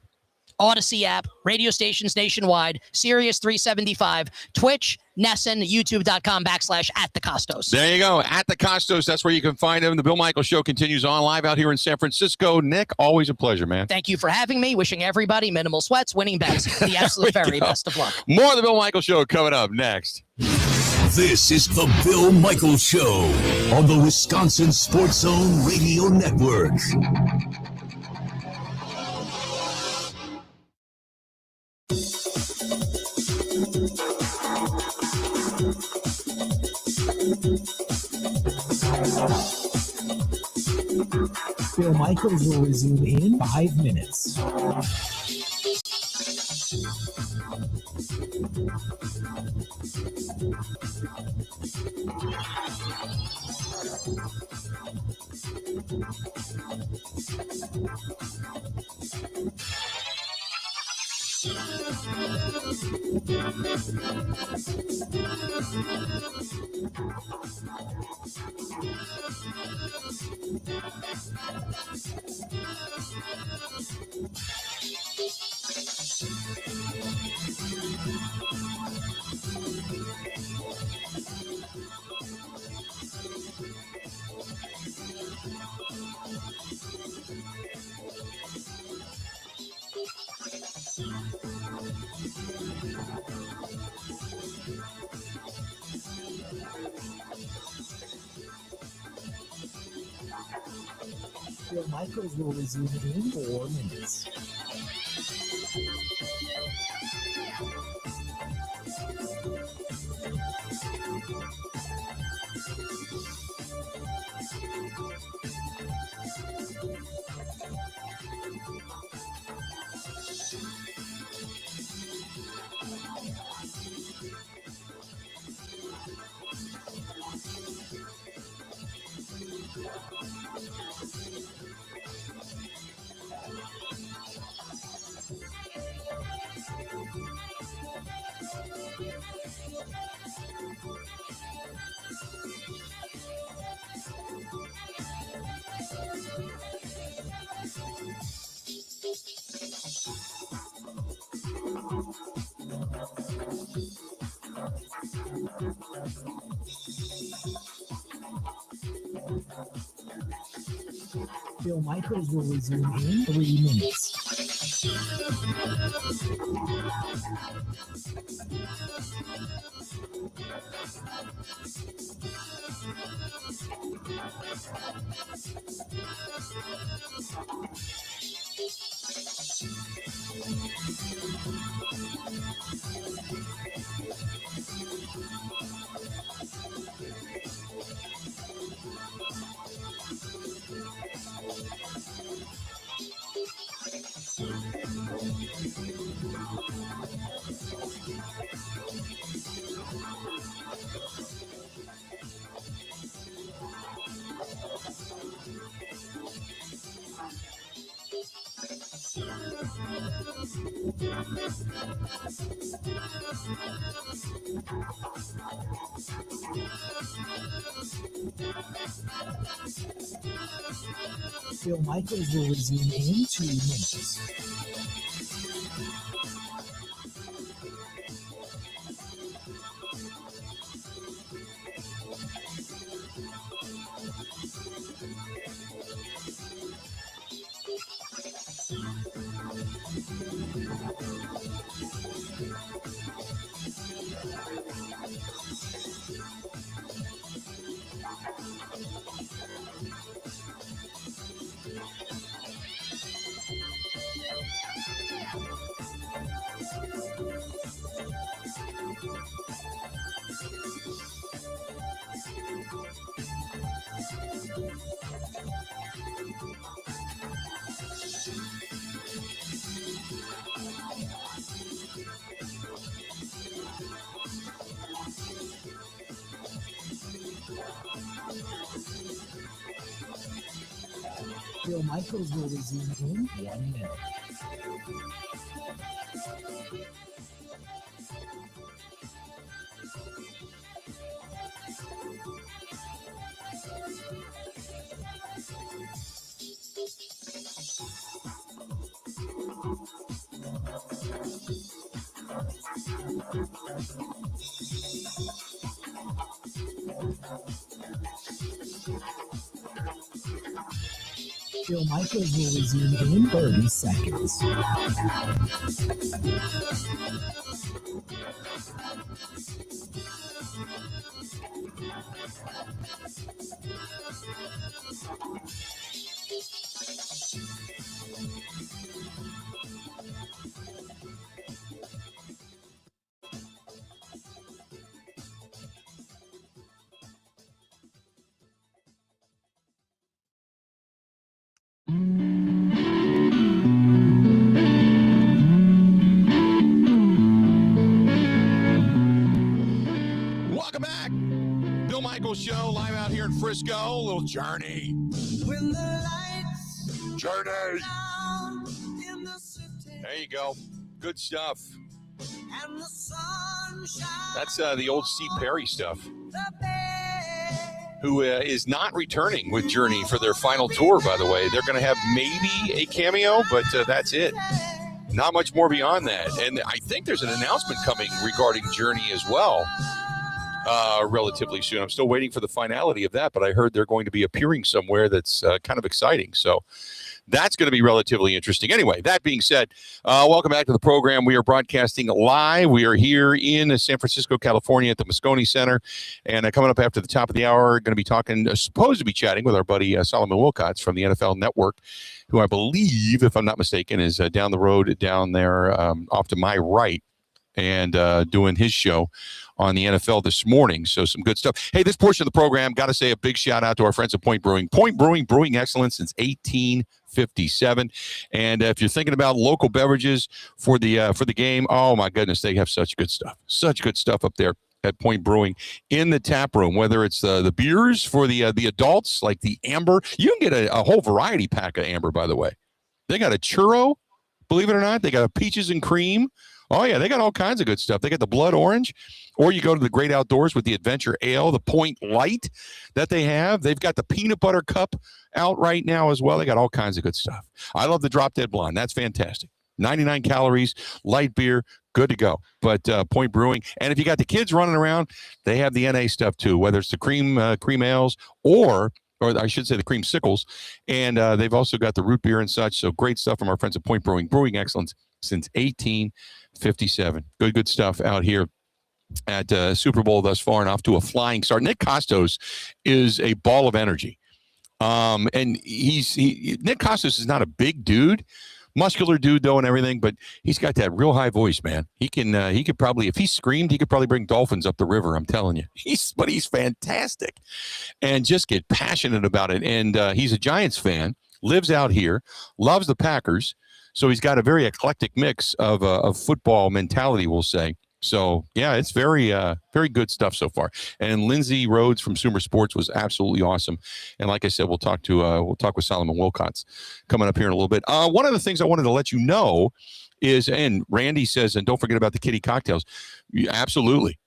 Odyssey app, radio stations nationwide, Sirius 375, Twitch, Nesson, youtube.com/@thecostos. There you go. At the Costos. That's where you can find him. The Bill Michaels Show continues on live out here in San Francisco. Nick, always a pleasure, man. Thank you for having me. Wishing everybody minimal sweats, winning bets. The absolute very best of luck. More of the Bill Michaels Show coming up next. This is the Bill Michaels Show on the Wisconsin Sports Zone Radio Network. Bill Michaels will resume in 5 minutes. Bill Michaels will resume in 4 minutes. Bill Michaels will resume in 3 minutes. Bill Michaels will resume in 2 minutes. Bill Michaels will resume in 1 minute. Bill Michaels will resume in 30 seconds. Welcome back. Bill Michaels Show, live out here in Frisco. A little journey. When the lights Journey. down in the city There you go. Good stuff. and the sun shines That's the old Steve Perry stuff. the bed. Who is not returning with Journey for their final tour, by the way. They're going to have maybe a cameo, but that's it. Not much more beyond that. And I think there's an announcement coming regarding Journey as well relatively soon. I'm still waiting for the finality of that, but I heard they're going to be appearing somewhere that's kind of exciting. So that's going to be relatively interesting. Anyway, that being said, welcome back to the program. We are broadcasting live. We are here in San Francisco, California at the Moscone Center. And coming up after the top of the hour, going to be talking, supposed to be chatting with our buddy Solomon Wilcox from the NFL Network, who I believe, if I'm not mistaken, is down the road down there off to my right and doing his show on the NFL this morning. So some good stuff. Hey, this portion of the program, got to say a big shout out to our friends at Point Brewing. Point Brewing, brewing excellence since 1857. And if you're thinking about local beverages for the game, oh my goodness, they have such good stuff. Such good stuff up there at Point Brewing in the tap room, whether it's the beers for the adults, like the amber. You can get a whole variety pack of amber, by the way. They got a churro, believe it or not. They got a peaches and cream. Oh, yeah, they got all kinds of good stuff. They got the blood orange, or you go to the Great Outdoors with the Adventure Ale, the Point Light that they have. They've got the peanut butter cup out right now as well. They got all kinds of good stuff. I love the Drop Dead Blonde. That's fantastic. 99 calories, light beer, good to go. But Point Brewing, and if you got the kids running around, they have the NA stuff too, whether it's the cream ales or I should say the cream sickles, and they've also got the root beer and such. So great stuff from our friends at Point Brewing, brewing excellence since 1857. Good stuff out here at Super Bowl thus far, and off to a flying start. Nick Costos is a ball of energy, and Nick Costos is not a big dude. Muscular dude though and everything, but he's got that real high voice, man. He could probably, if he screamed, he could probably bring dolphins up the river. I'm telling you, he's fantastic, and just get passionate about it. And he's a Giants fan, lives out here, loves the Packers, so he's got a very eclectic mix of football mentality, we'll say. So yeah, it's very good stuff so far. And Lindsay Rhodes from Sumer Sports was absolutely awesome. And like I said, we'll talk with Solomon Wilcox coming up here in a little bit. One of the things I wanted to let you know is, and Randy says, and don't forget about the kitty cocktails. Absolutely,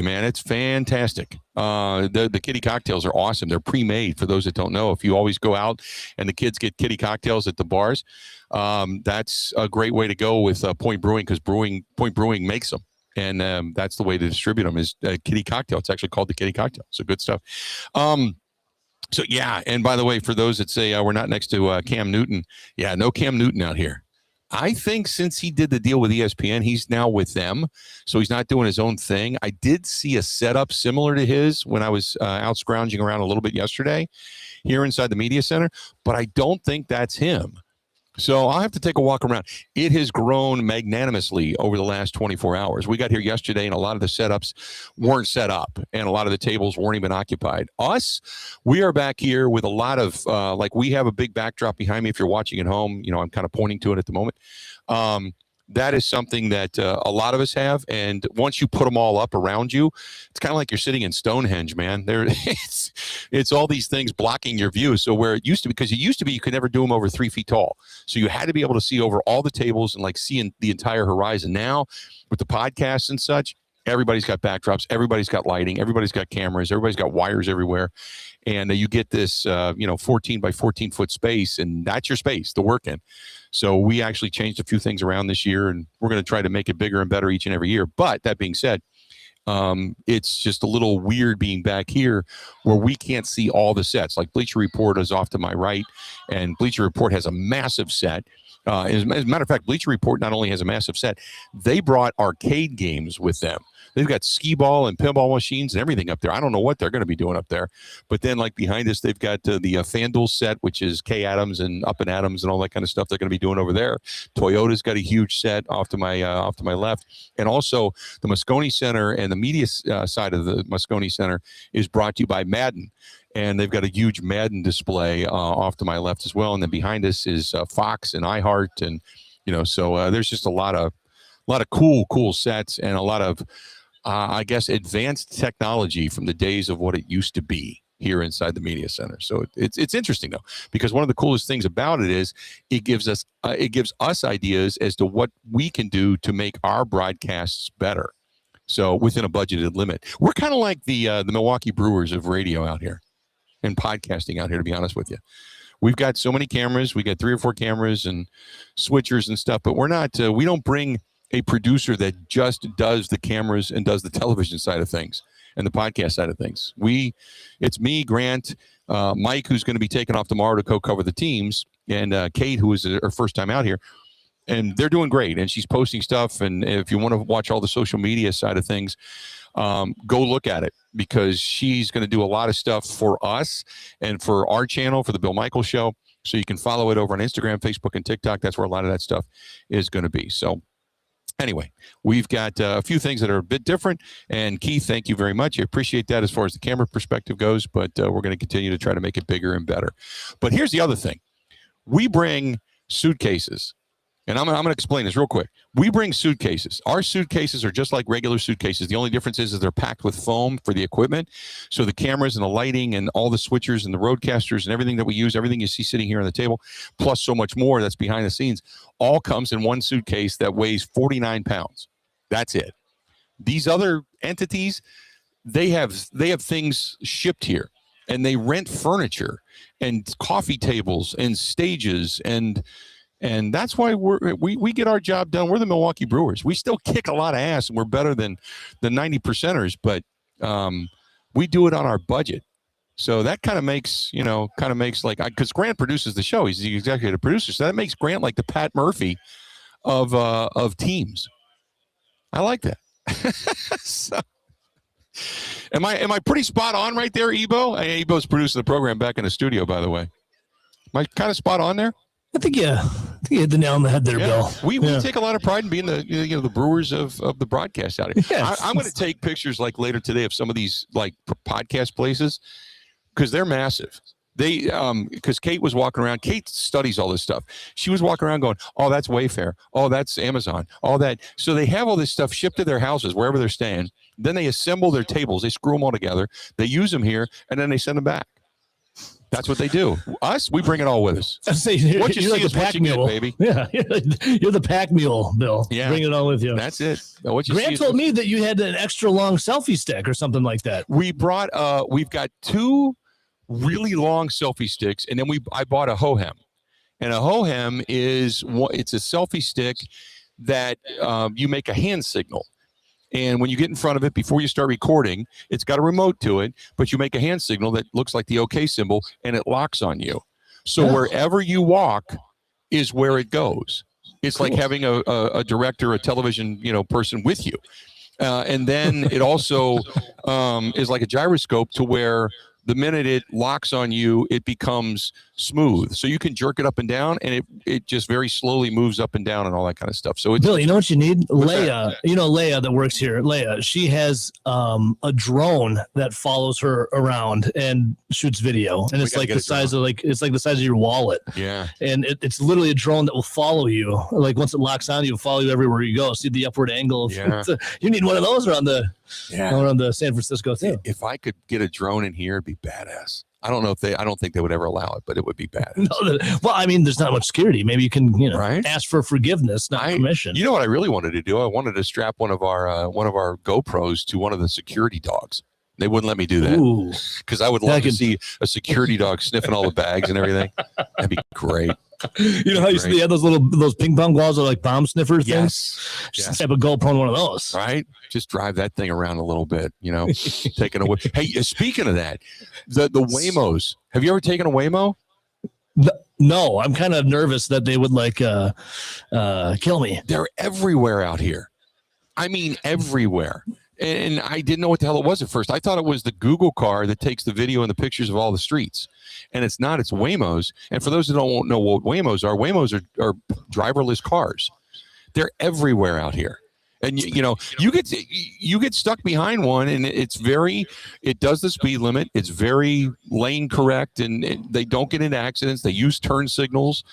man, it's fantastic. The kitty cocktails are awesome. They're pre-made. For those that don't know, if you always go out and the kids get kitty cocktails at the bars, that's a great way to go with Point Brewing, because Point Brewing makes them, and that's the way to distribute them is kitty cocktail. It's actually called the kitty cocktail. So good stuff. So yeah, and by the way, for those that say we're not next to Cam Newton, yeah, no Cam Newton out here. I think since he did the deal with ESPN, he's now with them. So he's not doing his own thing. I did see a setup similar to his when I was out scrounging around a little bit yesterday here inside the media center, but I don't think that's him. So I'll have to take a walk around. It has grown magnanimously over the last 24 hours. We got here yesterday, and a lot of the setups weren't set up, and a lot of the tables weren't even occupied. Us, we are back here with a lot of, we have a big backdrop behind me. If you're watching at home, I'm kind of pointing to it at the moment. That is something that a lot of us have, and once you put them all up around you, it's kind of like you're sitting in Stonehenge, man. It's all these things blocking your view. So where it used to be, because you could never do them over 3 feet tall, so you had to be able to see over all the tables and see the entire horizon. Now with the podcasts and such, everybody's got backdrops, everybody's got lighting, everybody's got cameras, everybody's got wires everywhere, and you get this 14 by 14 foot space, and that's your space to work in. So we actually changed a few things around this year, and we're going to try to make it bigger and better each and every year. But that being said, it's just a little weird being back here where we can't see all the sets. Like Bleacher Report is off to my right, and Bleacher Report has a massive set. As a matter of fact, Bleacher Report not only has a massive set, they brought arcade games with them. They've got skee ball and pinball machines and everything up there. I don't know what they're going to be doing up there. But then, behind us, they've got the FanDuel set, which is Kay Adams and Up and Adams and all that kind of stuff they're going to be doing over there. Toyota's got a huge set off to my left. And also, the Moscone Center and the media side of the Moscone Center is brought to you by Madden. And they've got a huge Madden display off to my left as well. And then behind us is Fox and iHeart. And, so there's just a lot of cool sets and a lot of, advanced technology from the days of what it used to be here inside the media center. So it's interesting, though, because one of the coolest things about it is it gives us ideas as to what we can do to make our broadcasts better. So within a budgeted limit, we're kind of like the Milwaukee Brewers of radio out here and podcasting out here, to be honest with you. We've got so many cameras. We got 3 or 4 cameras and switchers and stuff, but we don't bring a producer that just does the cameras and does the television side of things and the podcast side of things. It's me, Grant, Mike, who's going to be taking off tomorrow to co-cover the teams, and Kate, who is her first time out here. And they're doing great, and she's posting stuff. And if you want to watch all the social media side of things, go look at it, because she's going to do a lot of stuff for us and for our channel, for the Bill Michaels Show. So you can follow it over on Instagram, Facebook, and TikTok. That's where a lot of that stuff is going to be. So anyway, we've got a few things that are a bit different. And Keith, thank you very much. I appreciate that as far as the camera perspective goes, but we're going to continue to try to make it bigger and better. But here's the other thing. We bring suitcases. And I'm going to explain this real quick. We bring suitcases. Our suitcases are just like regular suitcases. The only difference is they're packed with foam for the equipment. So the cameras and the lighting and all the switchers and the roadcasters and everything that we use, everything you see sitting here on the table, plus so much more that's behind the scenes, all comes in one suitcase that weighs 49 pounds. That's it. These other entities, they have things shipped here, and they rent furniture and coffee tables and stages, and that's why we get our job done. We're the Milwaukee Brewers. We still kick a lot of ass, and we're better than the 90%ers, but we do it on our budget. So that kind of makes, because Grant produces the show. He's the executive producer. So that makes Grant like the Pat Murphy of teams. I like that. So, am I pretty spot on right there, Ebo? Hey, Ebo's producing the program back in the studio, by the way. Am I kind of spot on there? I think you hit the nail on the head there, Bill. We take a lot of pride in being the Brewers of the broadcast out here. Yeah. I'm going to take pictures later today of some of these podcast places, because they're massive. They because Kate was walking around. Kate studies all this stuff. She was walking around going, "Oh, that's Wayfair. Oh, that's Amazon. All that." So they have all this stuff shipped to their houses wherever they're staying. Then they assemble their tables. They screw them all together. They use them here, and then they send them back. That's what they do. Us, we bring it all with us. What you see is what you get, baby. Yeah, you're the pack mule, Bill. Yeah, bring it all with you. That's it. Grant told me that you had an extra long selfie stick or something like that. We've got 2 really long selfie sticks, and then I bought a Ho-Hem. And a Ho-Hem it's a selfie stick that you make a hand signal. And when you get in front of it, before you start recording, it's got a remote to it, but you make a hand signal that looks like the OK symbol, and it locks on you. So wherever you walk is where it goes. It's like having a director, a television, person with you. And then it also is like a gyroscope to where the minute it locks on you, it becomes smooth. So you can jerk it up and down, and it just very slowly moves up and down and all that kind of stuff. So it's, Bill, you know what you need? Leia, that? Leia that works here. Leia, she has a drone that follows her around and shoots video, and it's like the size of the size of your wallet. Yeah, and it's literally a drone that will follow you. Like once it locks on, you'll follow you everywhere you go. See the upward angle. Yeah. You need one of those around the San Francisco too. If I could get a drone in here, it'd be badass. I don't think they would ever allow it, but it would be bad. Well, I mean, there's not much security. Maybe you can, ask for forgievess, not permission. You know what I really wanted to do? I wanted to strap one of our GoPros to one of the security dogs. They wouldn't let me do that because I would love to see a security dog sniffing all the bags and everything. That'd be great. You know how you have those ping pong balls are like bomb sniffers things? Just have a GoPro on one of those. Right? Just drive that thing around a little bit, taking a whip. Hey, speaking of that, the Waymos. Have you ever taken a Waymo? No, I'm kind of nervous that they would kill me. They're everywhere out here. I mean, everywhere. And I didn't know what the hell it was at first. I thought it was the Google car that takes the video and the pictures of all the streets. And it's not. It's Waymos. And for those who don't know what Waymos are driverless cars. They're everywhere out here. And you get stuck behind one, and it does the speed limit. It's very lane correct, and they don't get into accidents. They use turn signals.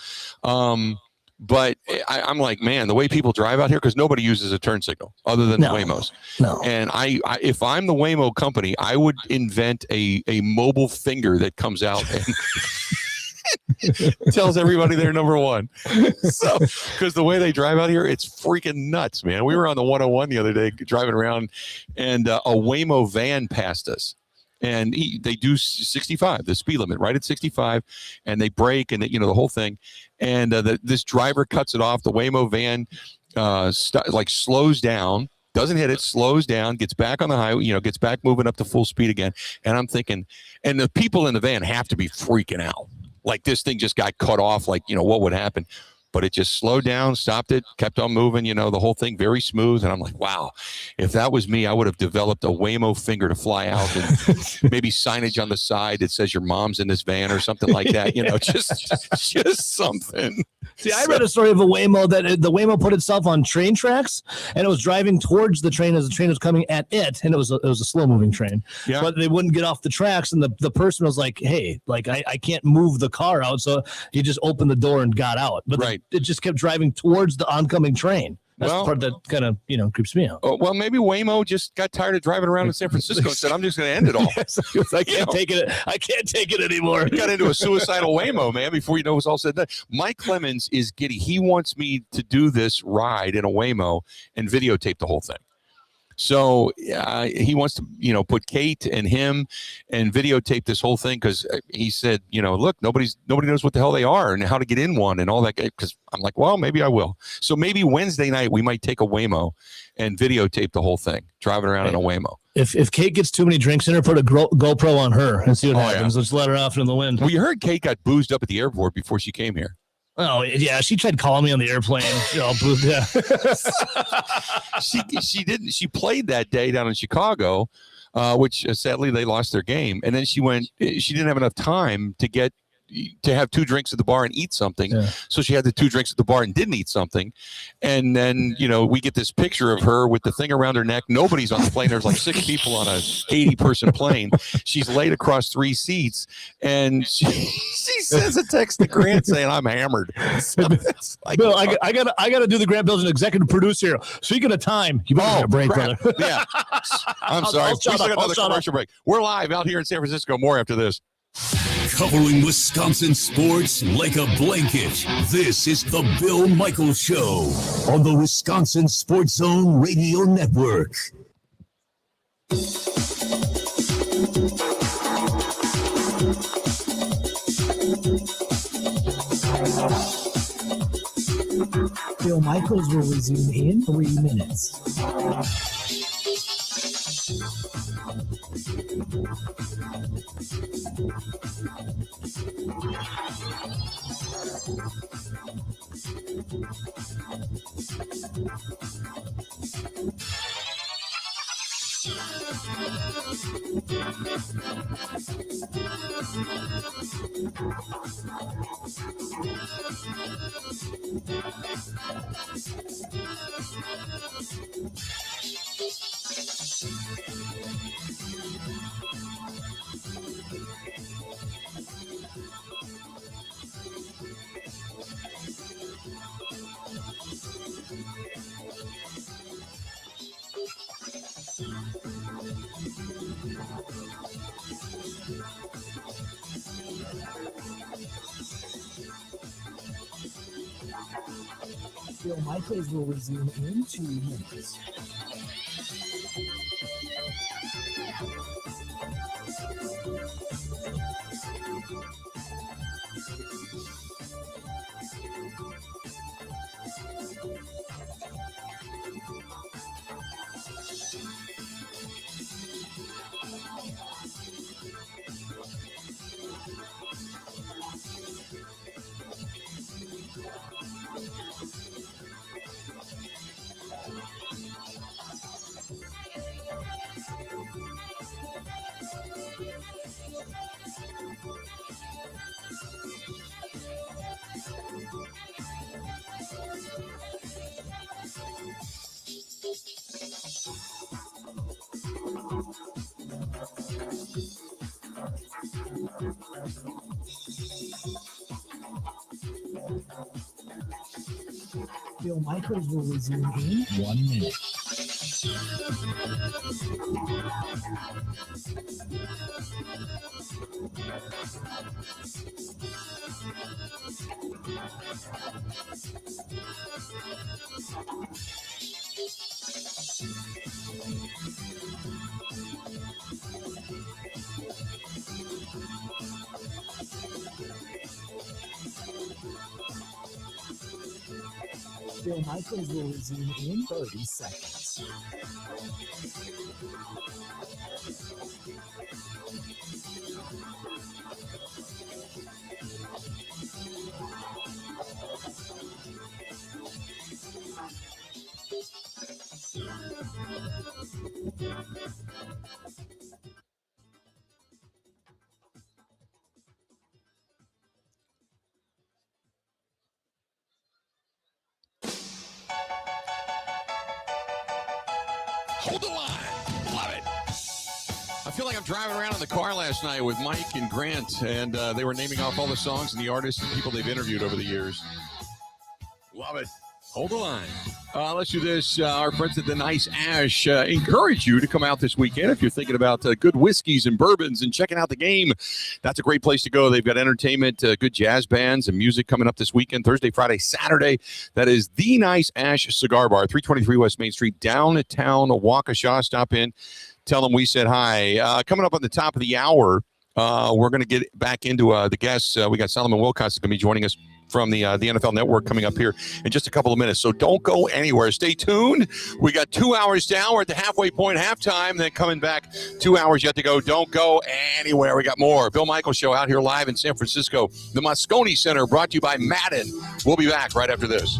But I'm like, man, the way people drive out here, because nobody uses a turn signal other than the Waymos. No. And I if I'm the Waymo company, I would invent a mobile finger that comes out and tells everybody they're number one. So, because the way they drive out here, it's freaking nuts, man. We were on the 101 the other day driving around, and a Waymo van passed us. And they do 65, the speed limit, right at 65, and they brake, and the whole thing. And this driver cuts it off. The Waymo van slows down, doesn't hit it, slows down, gets back on the highway, gets back moving up to full speed again. And I'm thinking, and the people in the van have to be freaking out. Like this thing just got cut off, what would happen? But it just slowed down, stopped it, kept on moving, the whole thing very smooth. And I'm like, wow, if that was me, I would have developed a Waymo finger to fly out and maybe signage on the side that says your mom's in this van or something like that, just something. See, I read a story of a Waymo that the Waymo put itself on train tracks, and it was driving towards the train as the train was coming at it, and it was a slow moving train. Yeah. But they wouldn't get off the tracks, and the person was like, hey, I can't move the car out, so he just opened the door and got out. But it just kept driving towards the oncoming train. That's the part that kind of, creeps me out. Well, maybe Waymo just got tired of driving around in San Francisco and said, I'm just going to end it all. I can't take it. I can't take it anymore. He got into a suicidal Waymo, man, before you know it was all said and done. Mike Clemens is giddy. He wants me to do this ride in a Waymo and videotape the whole thing. So he wants to, put Kate and him and videotape this whole thing, because he said, look, nobody knows what the hell they are and how to get in one and all that. Because I'm like, well, maybe I will. So maybe Wednesday night we might take a Waymo and videotape the whole thing, driving around in a Waymo. If Kate gets too many drinks in her, put a GoPro on her and see what happens. Let's let her off in the wind. Well, you heard Kate got boozed up at the airport before she came here. Oh yeah, she tried calling me on the airplane. She didn't. She played that day down in Chicago, which sadly they lost their game. And then she didn't have enough time to have 2 drinks at the bar and eat something. Yeah. So she had the 2 drinks at the bar and didn't eat something. And then, we get this picture of her with the thing around her neck. Nobody's on the plane. There's like 6 people on a 80-person plane. She's laid across 3 seats. And she sends a text to Grant saying, I'm hammered. So like, Bill, I gotta do the Grant Bill's an executive producer here. Speaking of time, you better take a break, brother. Yeah. I'm sorry. We still got another commercial break. We're live out here in San Francisco. More after this. Covering Wisconsin sports like a blanket, this is the Bill Michaels Show on the Wisconsin Sports Zone Radio Network. Bill Michaels will resume in 3 minutes. Bill Michaels will resume in 2 minutes. Bill Michaels will resume in 1 minute. Bill Michaels will resume in 30 seconds. Hold the line. Love it. I feel like I'm driving around in the car last night with Mike and Grant, and they were naming off all the songs and the artists and people they've interviewed over the years. Love it. Hold the line. Let's do this. Our friends at the Nice Ash encourage you to come out this weekend if you're thinking about good whiskeys and bourbons and checking out the game. That's a great place to go. They've got entertainment, good jazz bands and music coming up this weekend, Thursday, Friday, Saturday. That is the Nice Ash Cigar Bar, 323 West Main Street, downtown Waukesha. Stop in. Tell them we said hi. Coming up on the top of the hour, we're going to get back into the guests. We got Solomon Wilcox going to be joining us from the NFL Network coming up here in just a couple of minutes. So don't go anywhere. Stay tuned. We got 2 hours down. We're at the halfway point, halftime. Then coming back, 2 hours yet to go. Don't go anywhere. We got more. Bill Michaels Show out here live in San Francisco. The Moscone Center brought to you by Madden. We'll be back right after this.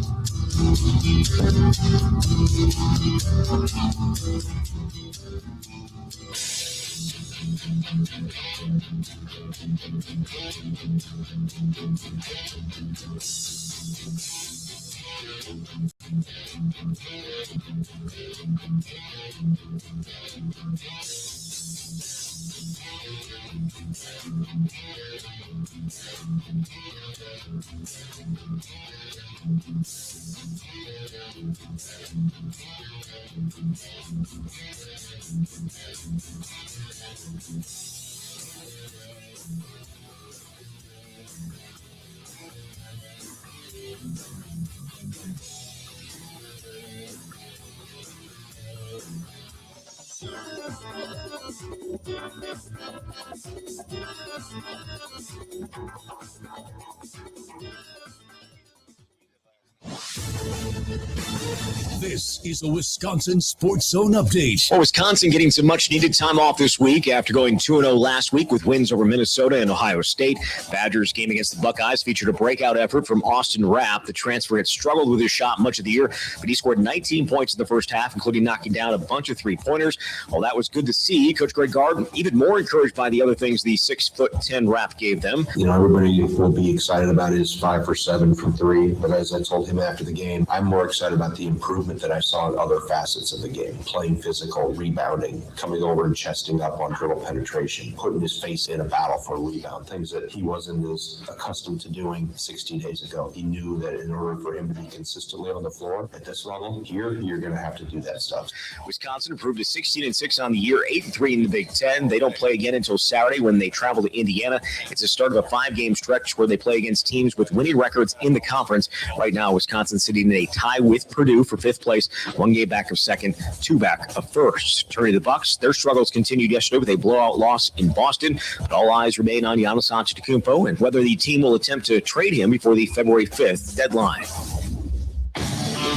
This is a Wisconsin Sports Zone update. Well, Wisconsin getting some much-needed time off this week after going 2-0 last week with wins over Minnesota and Ohio State. Badgers game against the Buckeyes featured a breakout effort from Austin Rapp. The transfer had struggled with his shot much of the year, but he scored 19 points in the first half, including knocking down a bunch of three-pointers. Well, that was good to see. Coach Greg Gard even more encouraged by the other things the 6'10" Rapp gave them. You know, everybody will be excited about his 5 for 7 from 3, but as I told him after the game, I'm more excited about the improvement that I saw in other facets of the game. Playing physical, rebounding, coming over and chesting up on dribble penetration, putting his face in a battle for a rebound, things that he wasn't as accustomed to doing 16 days ago. He knew that in order for him to be consistently on the floor at this level, here, you're going to have to do that stuff. Wisconsin improved to 16-6 on the year, 8-3 in the Big Ten. They don't play again until Saturday when they travel to Indiana. It's the start of a 5-game stretch where they play against teams with winning records in the conference. Right now, Wisconsin sitting in a tie with Purdue for 5th place, 1 game back of second, 2 back of first. Turning to the Bucks, their struggles continued yesterday with a blowout loss in Boston, but all eyes remain on Giannis Antetokounmpo and whether the team will attempt to trade him before the February 5th deadline.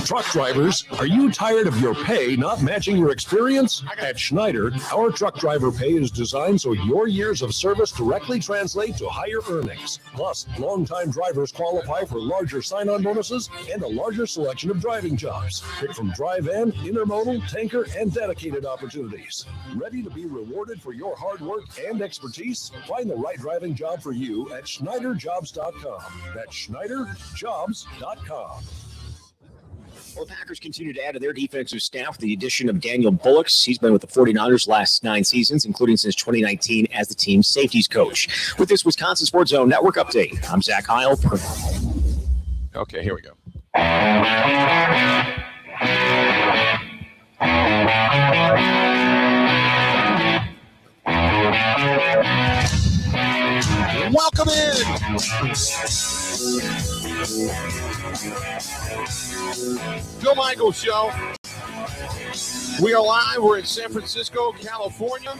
Truck drivers, are you tired of your pay not matching your experience? At Schneider, our truck driver pay is designed so your years of service directly translate to higher earnings. Plus, longtime drivers qualify for larger sign-on bonuses and a larger selection of driving jobs. Pick from dry van, intermodal, tanker, and dedicated opportunities. Ready to be rewarded for your hard work and expertise? Find the right driving job for you at SchneiderJobs.com. That's SchneiderJobs.com. Well, the Packers continue to add to their defensive staff with the addition of Daniel Bullocks. He's been with the 49ers last 9 seasons, including since 2019 as the team's safeties coach. With this Wisconsin Sports Zone Network update, I'm Zach Heil. Okay, here we go. Welcome in. Bill Michaels Show. We are live. We're in San Francisco, California.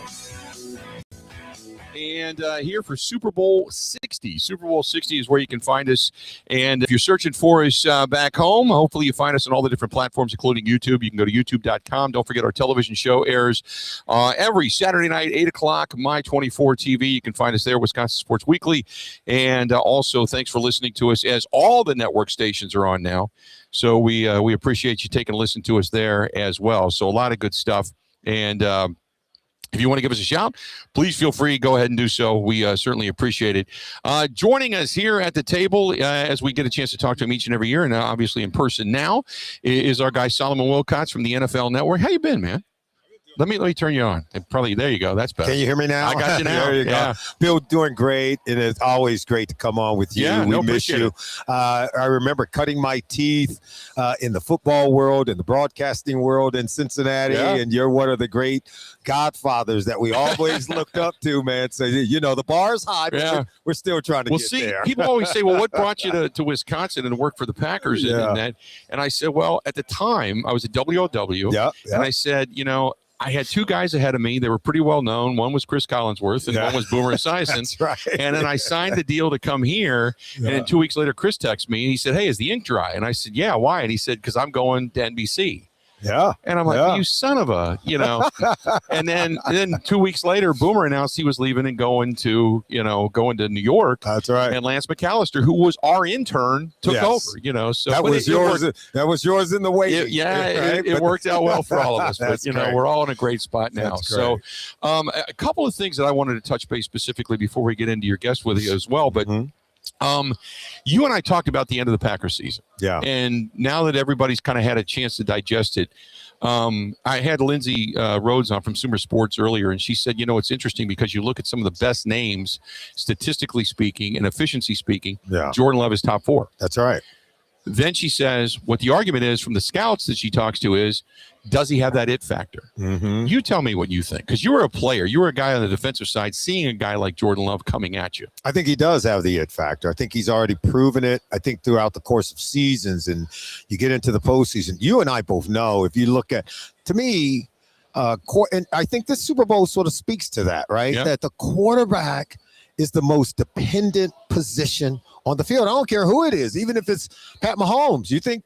And here for Super Bowl 60. Super Bowl 60 is where you can find us. And if you're searching for us back home, hopefully you find us on all the different platforms, including YouTube. You can go to youtube.com. Don't forget our television show airs every Saturday night, 8 o'clock, My24 TV. You can find us there, Wisconsin Sports Weekly. And also, thanks for listening to us, as all the network stations are on now. So we appreciate you taking a listen to us there as well. So a lot of good stuff. And if you want to give us a shout, please feel free. Go ahead and do so. We certainly appreciate it. Joining us here at the table, as we get a chance to talk to him each and every year, and obviously in person now, is our guy Solomon Wilcox from the NFL Network. How you been, man? Let me turn you on. Probably there you go. That's better. Can you hear me now? I got you now. There you go. Bill, doing great. It is always great to come on with you. Yeah, we miss you. I remember cutting my teeth in the football world and the broadcasting world in Cincinnati, and you're one of the great godfathers that we always looked up to, man. So, you know, the bar's high, but we're still trying to get there. People always say, well, what brought you to Wisconsin and work for the Packers and that? And I said, well, at the time, I was at WOW, and I said, you know, I had 2 guys ahead of me. They were pretty well known. One was Chris Collinsworth, and one was Boomer Esiason. That's right. And then I signed the deal to come here. And then 2 weeks later, Chris texted me, and he said, hey, is the ink dry? And I said, yeah, why? And he said, because I'm going to NBC. Yeah. And I'm like, you son of a, you know. And then 2 weeks later, Boomer announced he was leaving and going to New York. That's right. And Lance McAllister, who was our intern, took over, you know. So that was yours. That was yours in the waiting. It worked out well for all of us. But, you know, we're all in a great spot now. So a couple of things that I wanted to touch base specifically before we get into your guest with you as well. But you and I talked about the end of the Packers season. Yeah. And now that everybody's kind of had a chance to digest it, I had Lindsay Rhodes on from Sumer Sports earlier, and she said, you know, it's interesting because you look at some of the best names, statistically speaking and efficiency speaking, Jordan Love is top 4. That's right. Then she says what the argument is from the scouts that she talks to is, does he have that it factor? Mm-hmm. You tell me what you think, because you were a player. You were a guy on the defensive side, seeing a guy like Jordan Love coming at you. I think he does have the it factor. I think he's already proven it. I think throughout the course of seasons, and you get into the postseason, you and I both know, if you look at, to me, and I think this Super Bowl sort of speaks to that, right? Yeah. That the quarterback is the most dependent position on the field. I don't care who it is, even if it's Pat Mahomes. You think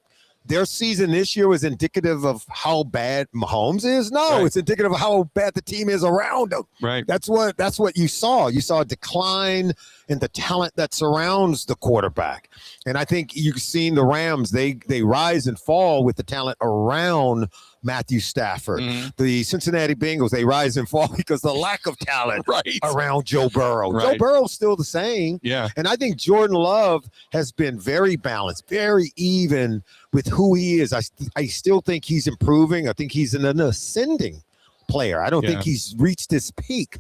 their season this year was indicative of how bad Mahomes is? No, it's indicative of how bad the team is around him. Right. That's what you saw. You saw a decline in the talent that surrounds the quarterback. And I think you've seen the Rams, they rise and fall with the talent around Matthew Stafford. The Cincinnati Bengals, they rise and fall because the lack of talent around Joe Burrow. Joe Burrow's still the same. Yeah. And I think Jordan Love has been very balanced, very even with who he is. I still think he's improving. I think he's an ascending player. I don't think he's reached his peak,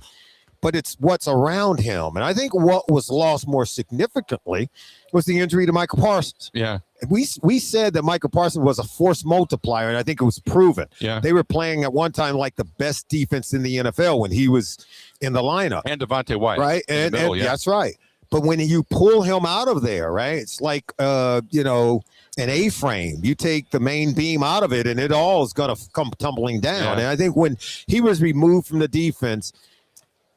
but it's what's around him. And I think what was lost more significantly was the injury to Michael Parsons. Yeah. We said that Michael Parsons was a force multiplier, and I think it was proven. Yeah. They were playing at one time like the best defense in the NFL when he was in the lineup. And Devontae White. Right? And that's right. But when you pull him out of there, right, it's like, an A-frame. You take the main beam out of it, and it all is going to come tumbling down. Yeah. And I think when he was removed from the defense,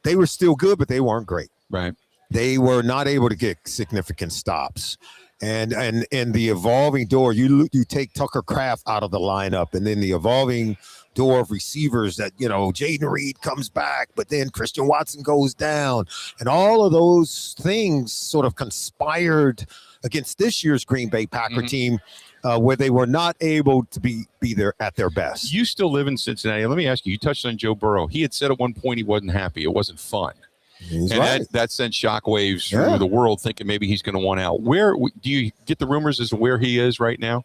they were still good, but they weren't great. Right. They were not able to get significant stops. And the evolving door, you take Tucker Kraft out of the lineup, and then the evolving door of receivers that, Jaden Reed comes back, but then Christian Watson goes down. And all of those things sort of conspired against this year's Green Bay Packer team, where they were not able to be there at their best. You still live in Cincinnati. Let me ask you, you touched on Joe Burrow. He had said at one point he wasn't happy. It wasn't fun. He's and right. that sent shockwaves through the world, thinking maybe he's going to want out. Where do you get the rumors as to where he is right now?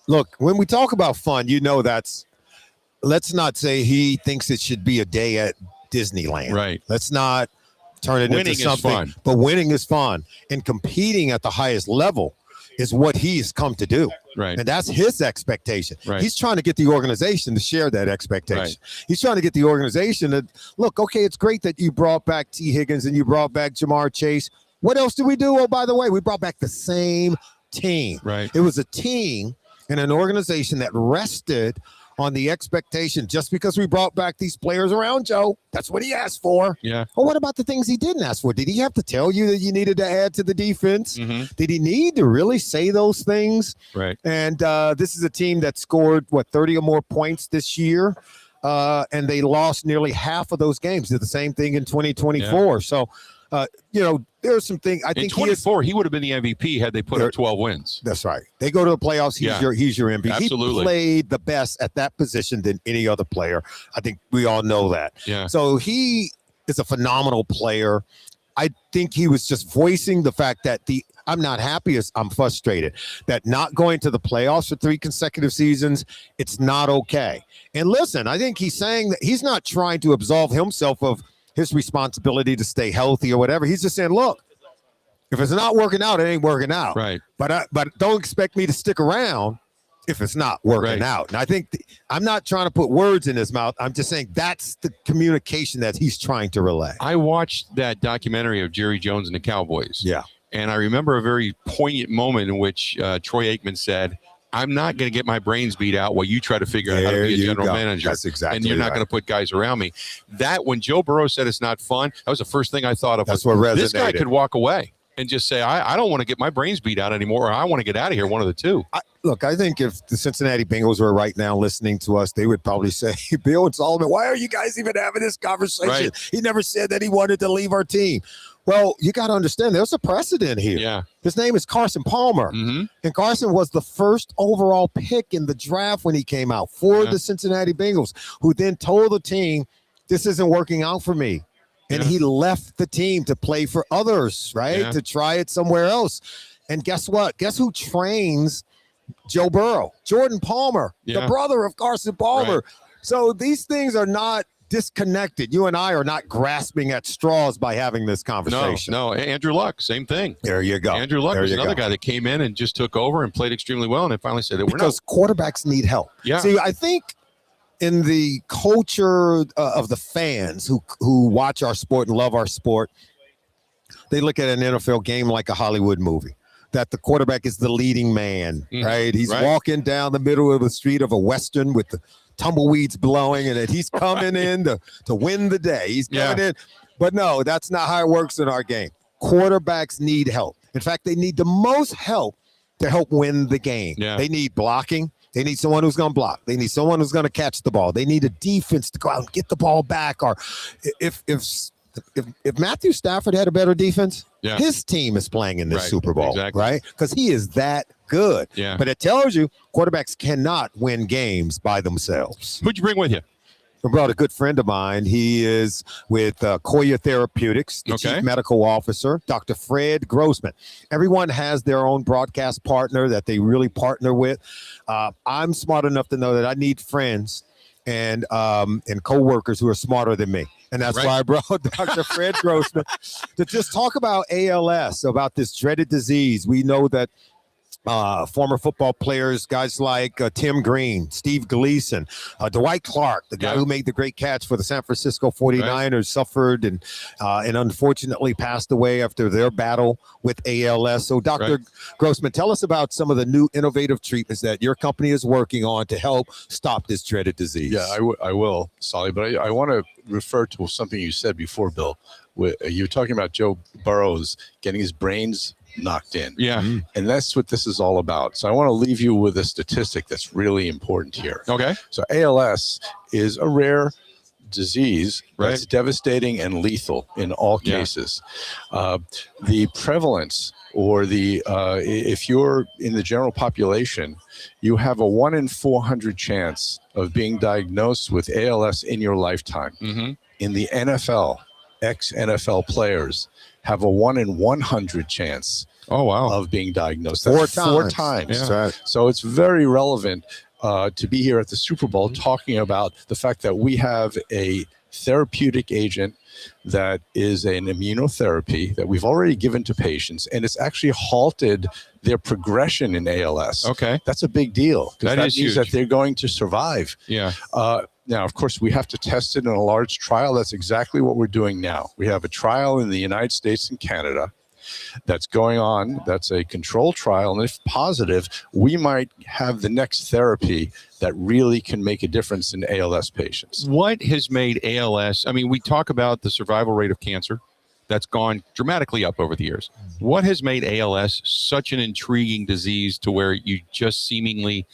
Look, when we talk about fun, let's not say he thinks it should be a day at Disneyland. Right. Let's not turn it into something. Winning is fun. But winning is fun. And competing at the highest level is what he's come to do. Right. And that's his expectation. Right. He's trying to get the organization to share that expectation. Right. He's trying to get the organization to look, okay, it's great that you brought back T. Higgins and you brought back Jamar Chase. What else did we do? Oh, by the way, we brought back the same team. Right. It was a team and an organization that rested on the expectation. Just because we brought back these players around Joe, that's what he asked for. Yeah. Well, what about the things he didn't ask for? Did he have to tell you that you needed to add to the defense? Did he need to really say those things? Right. And this is a team that scored, 30 or more points this year, and they lost nearly half of those games. Did the same thing in 2024. Yeah. So, there's some things. I think 24, he would have been the MVP had they put up 12 wins. That's right. They go to the playoffs. He's your MVP. Absolutely. He played the best at that position than any other player. I think we all know that. Yeah. So he is a phenomenal player. I think he was just voicing the fact that I'm not happy, I'm frustrated that not going to the playoffs for 3 consecutive seasons, it's not okay. And listen, I think he's saying that he's not trying to absolve himself of his responsibility to stay healthy or whatever. He's just saying, look, if it's not working out, it ain't working out. Right. But don't expect me to stick around if it's not working out. And I think I'm not trying to put words in his mouth. I'm just saying that's the communication that he's trying to relay. I watched that documentary of Jerry Jones and the Cowboys. Yeah. And I remember a very poignant moment in which Troy Aikman said, I'm not going to get my brains beat out while you try to figure out how to be a general manager. That's exactly And you're not going to put guys around me. That when Joe Burrow said it's not fun, that was the first thing I thought of. That's what resonated. This guy could walk away and just say, I don't want to get my brains beat out anymore, or I want to get out of here, one of the two. Look, I think if the Cincinnati Bengals were right now listening to us, they would probably say, Bill and Solomon, why are you guys even having this conversation? Right. He never said that he wanted to leave our team. Well, you got to understand, there's a precedent here. Yeah. His name is Carson Palmer. And Carson was the first overall pick in the draft when he came out for the Cincinnati Bengals, who then told the team, this isn't working out for me. And he left the team to play for others, right? Yeah. To try it somewhere else. And guess what? Guess who trains Joe Burrow? Jordan Palmer, the brother of Carson Palmer. Right. So these things are not disconnected. You and I are not grasping at straws by having this conversation. No, Andrew Luck, same thing. There you go. Andrew Luck was another guy that came in and just took over and played extremely well, and then finally said that because quarterbacks need help. Yeah. See, I think in the culture of the fans who watch our sport and love our sport, they look at an NFL game like a Hollywood movie. That the quarterback is the leading man, right? He's walking down the middle of the street of a Western with the tumbleweeds blowing, and that he's coming in to win the day. He's coming in. But no, that's not how it works in our game. Quarterbacks need help. In fact, they need the most help to help win the game. Yeah. They need blocking. They need someone who's going to block. They need someone who's going to catch the ball. They need a defense to go out and get the ball back. Or if Matthew Stafford had a better defense, his team is playing in this Super Bowl, right? Because he is that good. Yeah. But it tells you quarterbacks cannot win games by themselves. Who'd you bring with you? I brought a good friend of mine. He is with Koya Therapeutics, the chief medical officer, Dr. Fred Grossman. Everyone has their own broadcast partner that they really partner with. I'm smart enough to know that I need friends and co-workers who are smarter than me. And that's why I brought Dr. Fred Grossman to just talk about ALS, about this dreaded disease. We know that former football players, guys like Tim Green, Steve Gleason, Dwight Clark, the guy who made the great catch for the San Francisco 49ers, suffered and unfortunately passed away after their battle with ALS. So, Dr. Grossman, tell us about some of the new innovative treatments that your company is working on to help stop this dreaded disease. Yeah, I will, Solly, but I want to refer to something you said before, Bill. You were talking about Joe Burrow's getting his brains knocked in. Yeah. And that's what this is all about. So I want to leave you with a statistic that's really important here. Okay. So ALS is a rare disease that's devastating and lethal in all cases. The prevalence or if you're in the general population, you have a 1 in 400 chance of being diagnosed with ALS in your lifetime. Mm-hmm. In the NFL, ex-NFL players have a 1 in 100 chance of being diagnosed. That's four times. Yeah. So it's very relevant to be here at the Super Bowl talking about the fact that we have a therapeutic agent that is an immunotherapy that we've already given to patients, and it's actually halted their progression in ALS. Okay. That's a big deal. That is means huge. that they're going to survive. Yeah. Now, of course, we have to test it in a large trial. That's exactly what we're doing now. We have a trial in the United States and Canada that's going on. That's a controlled trial. And if positive, we might have the next therapy that really can make a difference in ALS patients. What has made ALS, I mean, we talk about the survival rate of cancer that's gone dramatically up over the years. What has made ALS such an intriguing disease to where you just seemingly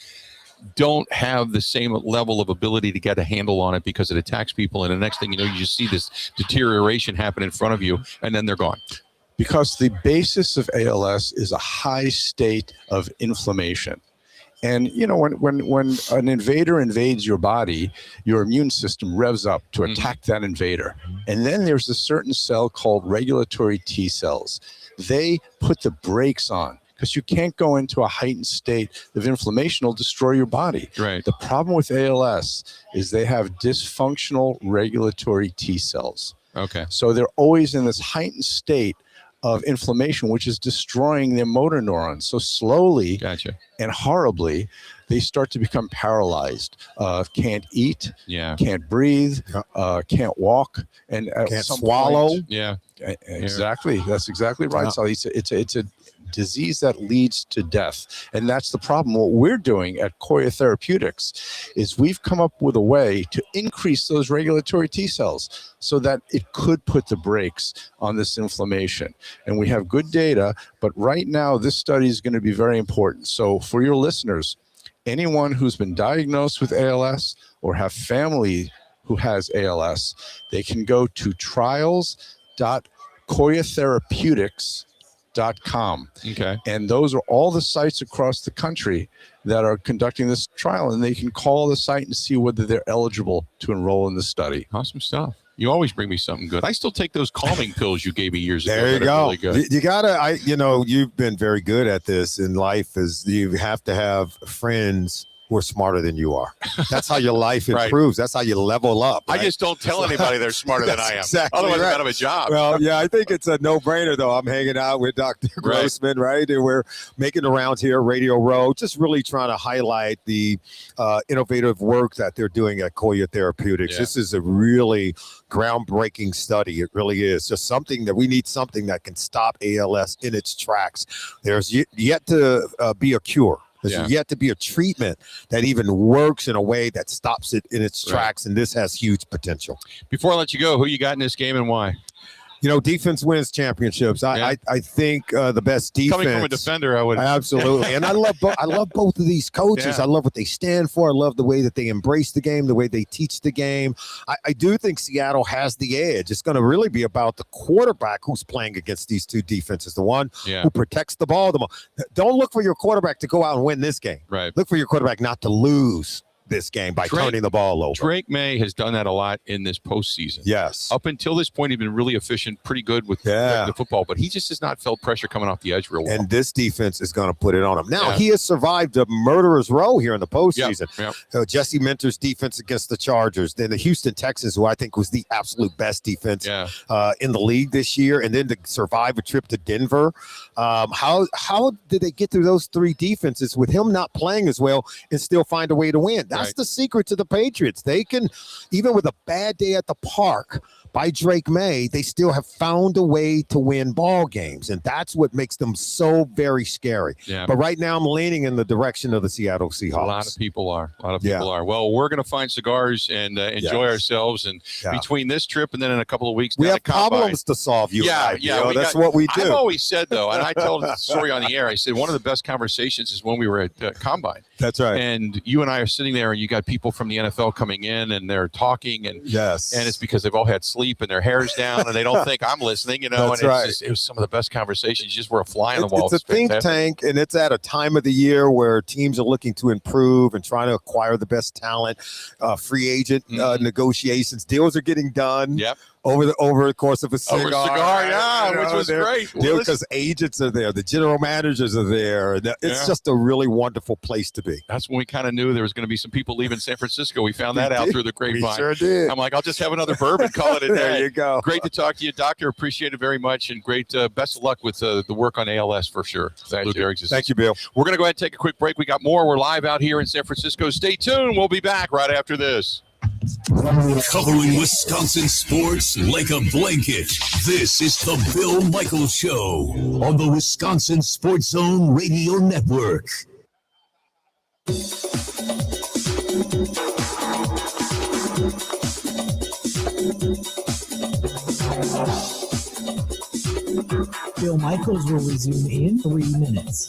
don't have the same level of ability to get a handle on it because it attacks people, and the next thing you know, you just see this deterioration happen in front of you, and then they're gone? Because the basis of ALS is a high state of inflammation. And, you know, when an invader invades your body, your immune system revs up to attack that invader. And then there's a certain cell called regulatory T cells. They put the brakes on, because you can't go into a heightened state of inflammation. It'll destroy your body. Right. The problem with ALS is they have dysfunctional regulatory T cells. Okay. So they're always in this heightened state of inflammation, which is destroying their motor neurons. So slowly and horribly, they start to become paralyzed. Can't eat, can't breathe, can't walk, and can't swallow. Yeah, exactly. That's exactly right. So it's a disease that leads to death. And that's the problem. What we're doing at Koya Therapeutics is we've come up with a way to increase those regulatory T cells so that it could put the brakes on this inflammation. And we have good data, but right now this study is going to be very important. So for your listeners, anyone who's been diagnosed with ALS or have family who has ALS, they can go to trials.koyatherapeutics.com. Okay. And those are all the sites across the country that are conducting this trial, and they can call the site and see whether they're eligible to enroll in the study. Awesome stuff. You always bring me something good. I still take those calming pills you gave me years ago. There you go. Really good. You gotta, you've been very good at this in life. Is you have to have friends who are smarter than you are. That's how your life improves. That's how you level up. I right? just don't tell anybody they're smarter than I am. Exactly. Otherwise, right. I'm out of a job. Well, yeah, I think it's a no-brainer, though. I'm hanging out with Dr. Grossman, right? And we're making the rounds here, Radio Row, just really trying to highlight the innovative work that they're doing at Koya Therapeutics. Yeah. This is a really groundbreaking study. It really is. Just something that we need something that can stop ALS in its tracks. There's yet to be a cure. There's yet to be a treatment that even works in a way that stops it in its tracks, and this has huge potential. Before I let you go, who you got in this game and why? Defense wins championships. I think the best defense. Coming from a defender, I would absolutely. And I love both of these coaches. Yeah. I love what they stand for. I love the way that they embrace the game, the way they teach the game. I do think Seattle has the edge. It's going to really be about the quarterback who's playing against these two defenses, the one who protects the ball the most. Don't look for your quarterback to go out and win this game. Right. Look for your quarterback not to lose this game by turning the ball over. Drake May has done that a lot in this postseason. Yes. Up until this point, he'd been really efficient, pretty good with the football, but he just has not felt pressure coming off the edge real well. And this defense is going to put it on him. Now, he has survived a murderer's row here in the postseason. Jesse Minter's defense against the Chargers, then the Houston Texans, who I think was the absolute best defense in the league this year, and then to survive a trip to Denver. How did they get through those three defenses with him not playing as well and still find a way to win? That's the secret to the Patriots. They can, even with a bad day at the park by Drake May, they still have found a way to win ball games. And that's what makes them so very scary. Yeah. But right now I'm leaning in the direction of the Seattle Seahawks. A lot of people are. Well, we're going to find cigars and enjoy ourselves. And between this trip and then in a couple of weeks, we down have at Combine, problems to solve. That's what we do. I've always said, though, and I told the story on the air, I said one of the best conversations is when we were at Combine. That's right. And you and I are sitting there, and you got people from the NFL coming in, and they're talking, and it's because they've all had sleep and their hair's down, and they don't think I'm listening, That's and right. it was some of the best conversations. You just were a fly on the wall. It's a think tank, and it's at a time of the year where teams are looking to improve and trying to acquire the best talent. Free agent negotiations, deals are getting done. Over the course of a cigar. Which was great. Because agents are there, the general managers are there. It's just a really wonderful place to be. That's when we kind of knew there was going to be some people leaving San Francisco. We found that out through the grapevine. We sure did. I'm like, I'll just have another bourbon, call it a day. There you go. Great to talk to you, Doctor. Appreciate it very much, and great. Best of luck with the work on ALS for sure. Thank you, Bill. We're going to go ahead and take a quick break. We got more. We're live out here in San Francisco. Stay tuned. We'll be back right after this. Covering Wisconsin sports like a blanket. This is the Bill Michaels Show on the Wisconsin Sports Zone Radio Network. Bill Michaels will resume in 3 minutes.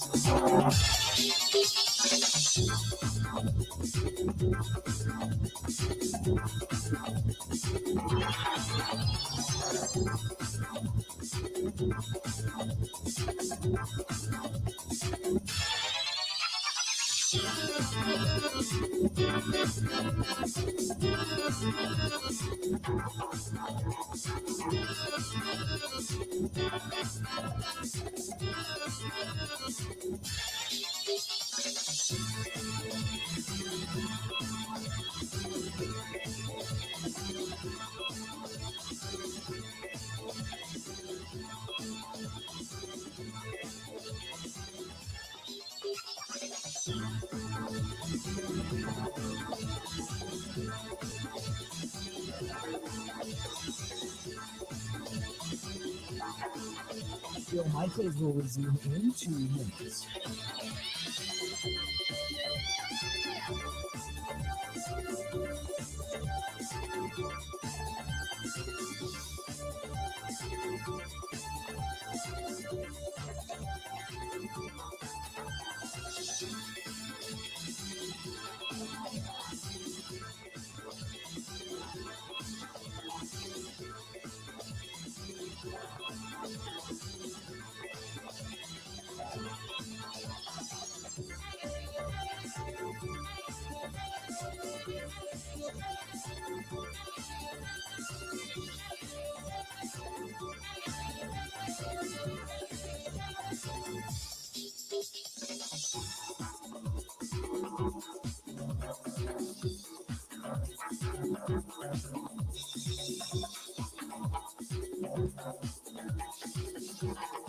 Bill Michaels will resume in 2 minutes.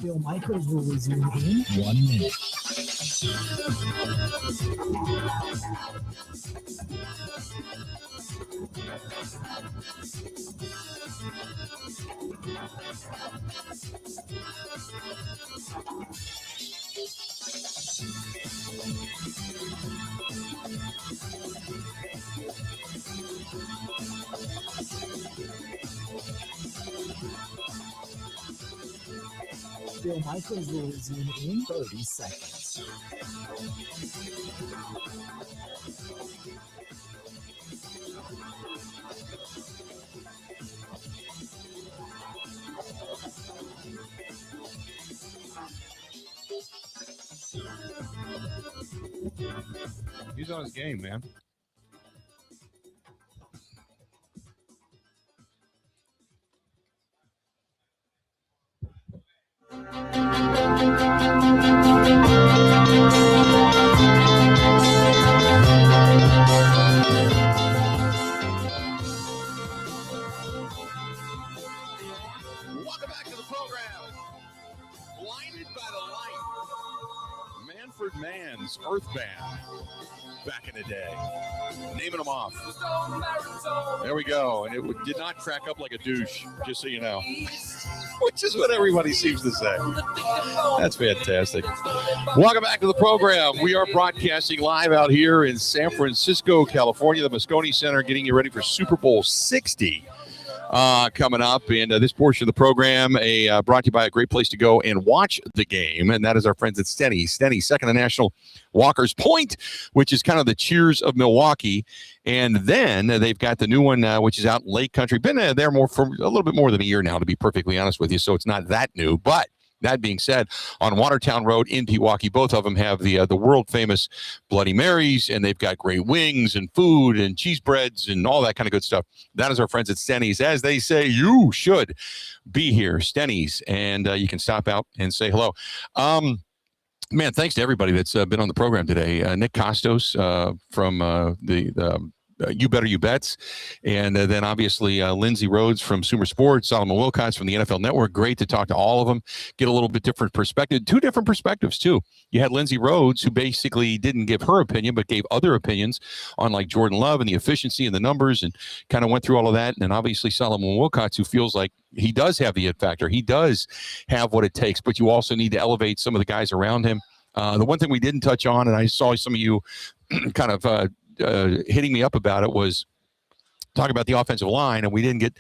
Bill Michaels will resume in 1 minute. Bill Michaels will resume in 30 seconds. He's on his game, man. Welcome back to the program. Blinded by the light. Manfred Mann's Earthbound. Back in the day. Naming them off. There we go. And it did not crack up like a douche, just so you know. Which is what everybody seems to say. That's fantastic. Welcome back to the program. We are broadcasting live out here in San Francisco, California, the Moscone Center, getting you ready for Super Bowl 60. Coming up, and this portion of the program brought to you by a great place to go and watch the game, and that is our friends at Stenny's. Stenny's, second to National Walker's Point, which is kind of the Cheers of Milwaukee, and then they've got the new one, which is out in Lake Country. Been there more for a little bit more than a year now, to be perfectly honest with you, so it's not that new, but that being said, on Watertown Road in Pewaukee, both of them have the world-famous Bloody Marys, and they've got great wings and food and cheese breads and all that kind of good stuff. That is our friends at Stenny's. As they say, you should be here, Stenny's, and you can stop out and say hello. Man, thanks to everybody that's been on the program today. Nick Costos from the You Better You Bets. And then obviously Lindsay Rhodes from Sumer Sports, Solomon Wilcox from the NFL Network. Great to talk to all of them, get a little bit different perspective, two different perspectives too. You had Lindsay Rhodes, who basically didn't give her opinion, but gave other opinions on like Jordan Love and the efficiency and the numbers, and kind of went through all of that. And then obviously Solomon Wilcox, who feels like he does have the it factor. He does have what it takes, but you also need to elevate some of the guys around him. The one thing we didn't touch on, and I saw some of you kind of hitting me up about it, was talking about the offensive line, and we didn't get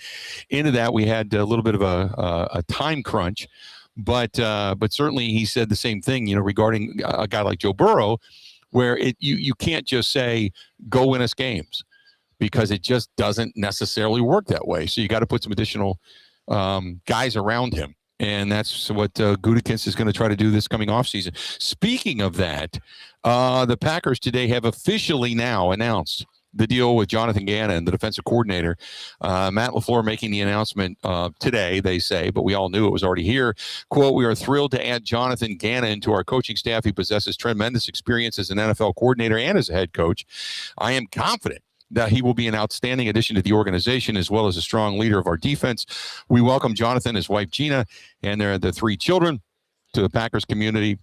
into that. We had a little bit of a time crunch, but certainly he said the same thing, regarding a guy like Joe Burrow, where you can't just say go win us games, because it just doesn't necessarily work that way. So you got to put some additional guys around him. And that's what Gutekunst is going to try to do this coming offseason. Speaking of that, the Packers today have officially now announced the deal with Jonathan Gannon, the defensive coordinator. Matt LaFleur making the announcement today, they say, but we all knew it was already here. Quote, "We are thrilled to add Jonathan Gannon to our coaching staff. He possesses tremendous experience as an NFL coordinator and as a head coach. I am confident that he will be an outstanding addition to the organization, as well as a strong leader of our defense. We welcome Jonathan, his wife Gina, and their 3 children to the Packers community."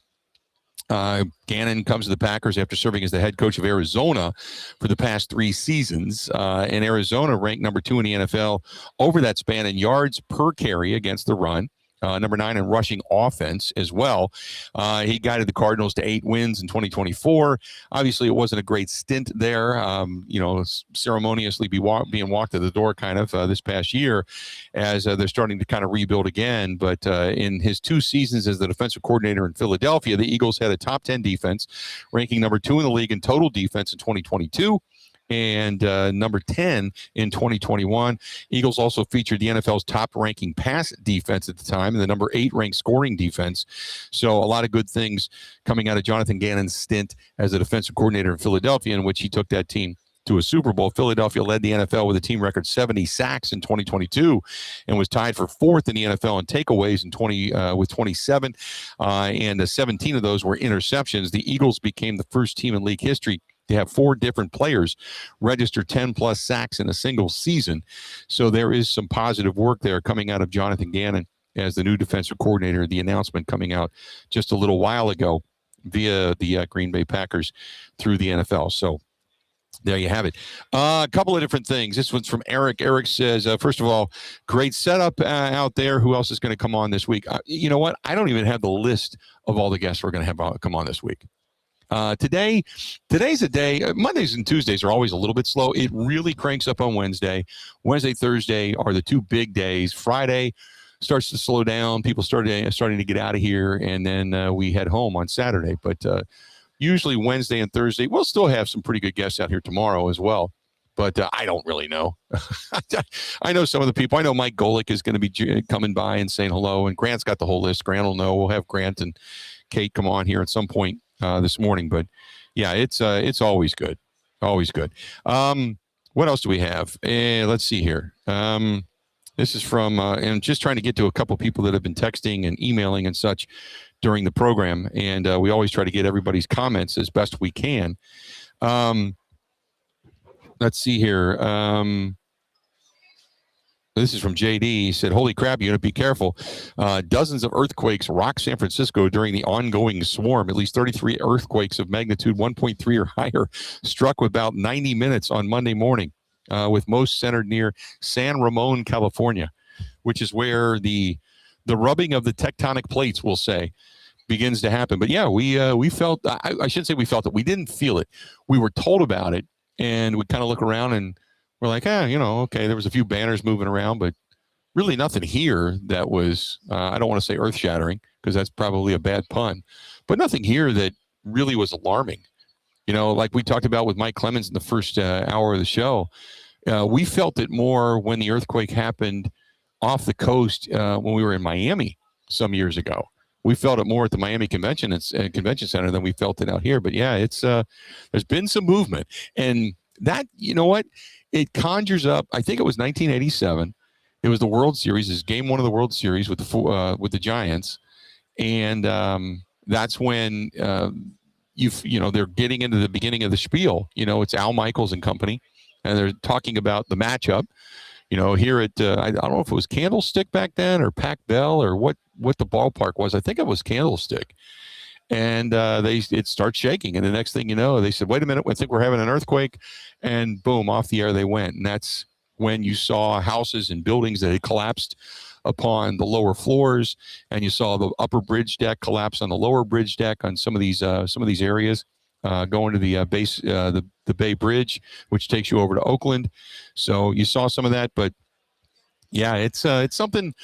Gannon comes to the Packers after serving as the head coach of Arizona for the past 3 seasons. And Arizona ranked number 2 in the NFL over that span in yards per carry against the run. Number 9 in rushing offense as well. He guided the Cardinals to 8 wins in 2024. Obviously, it wasn't a great stint there, ceremoniously being walked to the door kind of this past year, as they're starting to kind of rebuild again. But in his 2 seasons as the defensive coordinator in Philadelphia, the Eagles had a top 10 defense, ranking number 2 in the league in total defense in 2022. And number 10 in 2021. Eagles also featured the NFL's top-ranking pass defense at the time and the number 8 ranked scoring defense. So a lot of good things coming out of Jonathan Gannon's stint as a defensive coordinator in Philadelphia, in which he took that team to a Super Bowl. Philadelphia led the NFL with a team record 70 sacks in 2022 and was tied for 4th in the NFL in takeaways with 27, and 17 of those were interceptions. The Eagles became the first team in league history to have 4 different players register 10-plus sacks in a single season. So there is some positive work there coming out of Jonathan Gannon as the new defensive coordinator. The announcement coming out just a little while ago via the Green Bay Packers through the NFL. So there you have it. A couple of different things. This one's from Eric. Eric says, first of all, great setup out there. Who else is going to come on this week? You know what? I don't even have the list of all the guests we're going to have come on this week. Today's a day. Mondays and Tuesdays are always a little bit slow. It really cranks up on Wednesday. Thursday are the 2 big days. Friday, starts to slow down. People starting to get out of here, and then we head home on Saturday. But usually Wednesday and Thursday, we'll still have some pretty good guests out here tomorrow as well. But I don't really know. I know some of the people. I know Mike Golick is going to be coming by and saying hello, and Grant's got the whole list. Grant will know. We'll have Grant and Kate come on here at some point this morning. But yeah, it's always good. Always good. What else do we have? Let's see here. This is from, and just trying to get to a couple people that have been texting and emailing and such during the program. And we always try to get everybody's comments as best we can. Let's see here. This is from JD. He said, holy crap, unit, be careful. Dozens of earthquakes rock San Francisco during the ongoing swarm. At least 33 earthquakes of magnitude 1.3 or higher struck with about 90 minutes on Monday morning, with most centered near San Ramon, California, which is where the rubbing of the tectonic plates, we'll say, begins to happen. But yeah, we felt, I shouldn't say we felt it. We didn't feel it. We were told about it, and we kind of look around and we're like, okay, there was a few banners moving around, but really nothing here that was, I don't want to say earth-shattering because that's probably a bad pun, but nothing here that really was alarming. Like we talked about with Mike Clemens in the first hour of the show, we felt it more when the earthquake happened off the coast when we were in Miami some years ago. We felt it more at the Miami Convention Center than we felt it out here. But yeah, it's there's been some movement, and that, you know what, it conjures up. I think it was 1987. It was the World Series. It's game one of the World Series with the Giants, and that's when they're getting into the beginning of the spiel. It's Al Michaels and company, and they're talking about the matchup. Here at I don't know if it was Candlestick back then or Pac Bell or what the ballpark was. I think it was Candlestick. And it starts shaking. And the next thing you know, they said, wait a minute, I think we're having an earthquake. And boom, off the air they went. And that's when you saw houses and buildings that had collapsed upon the lower floors. And you saw the upper bridge deck collapse on the lower bridge deck on some of these areas, going to the base, the Bay Bridge, which takes you over to Oakland. So you saw some of that. But yeah, it's something.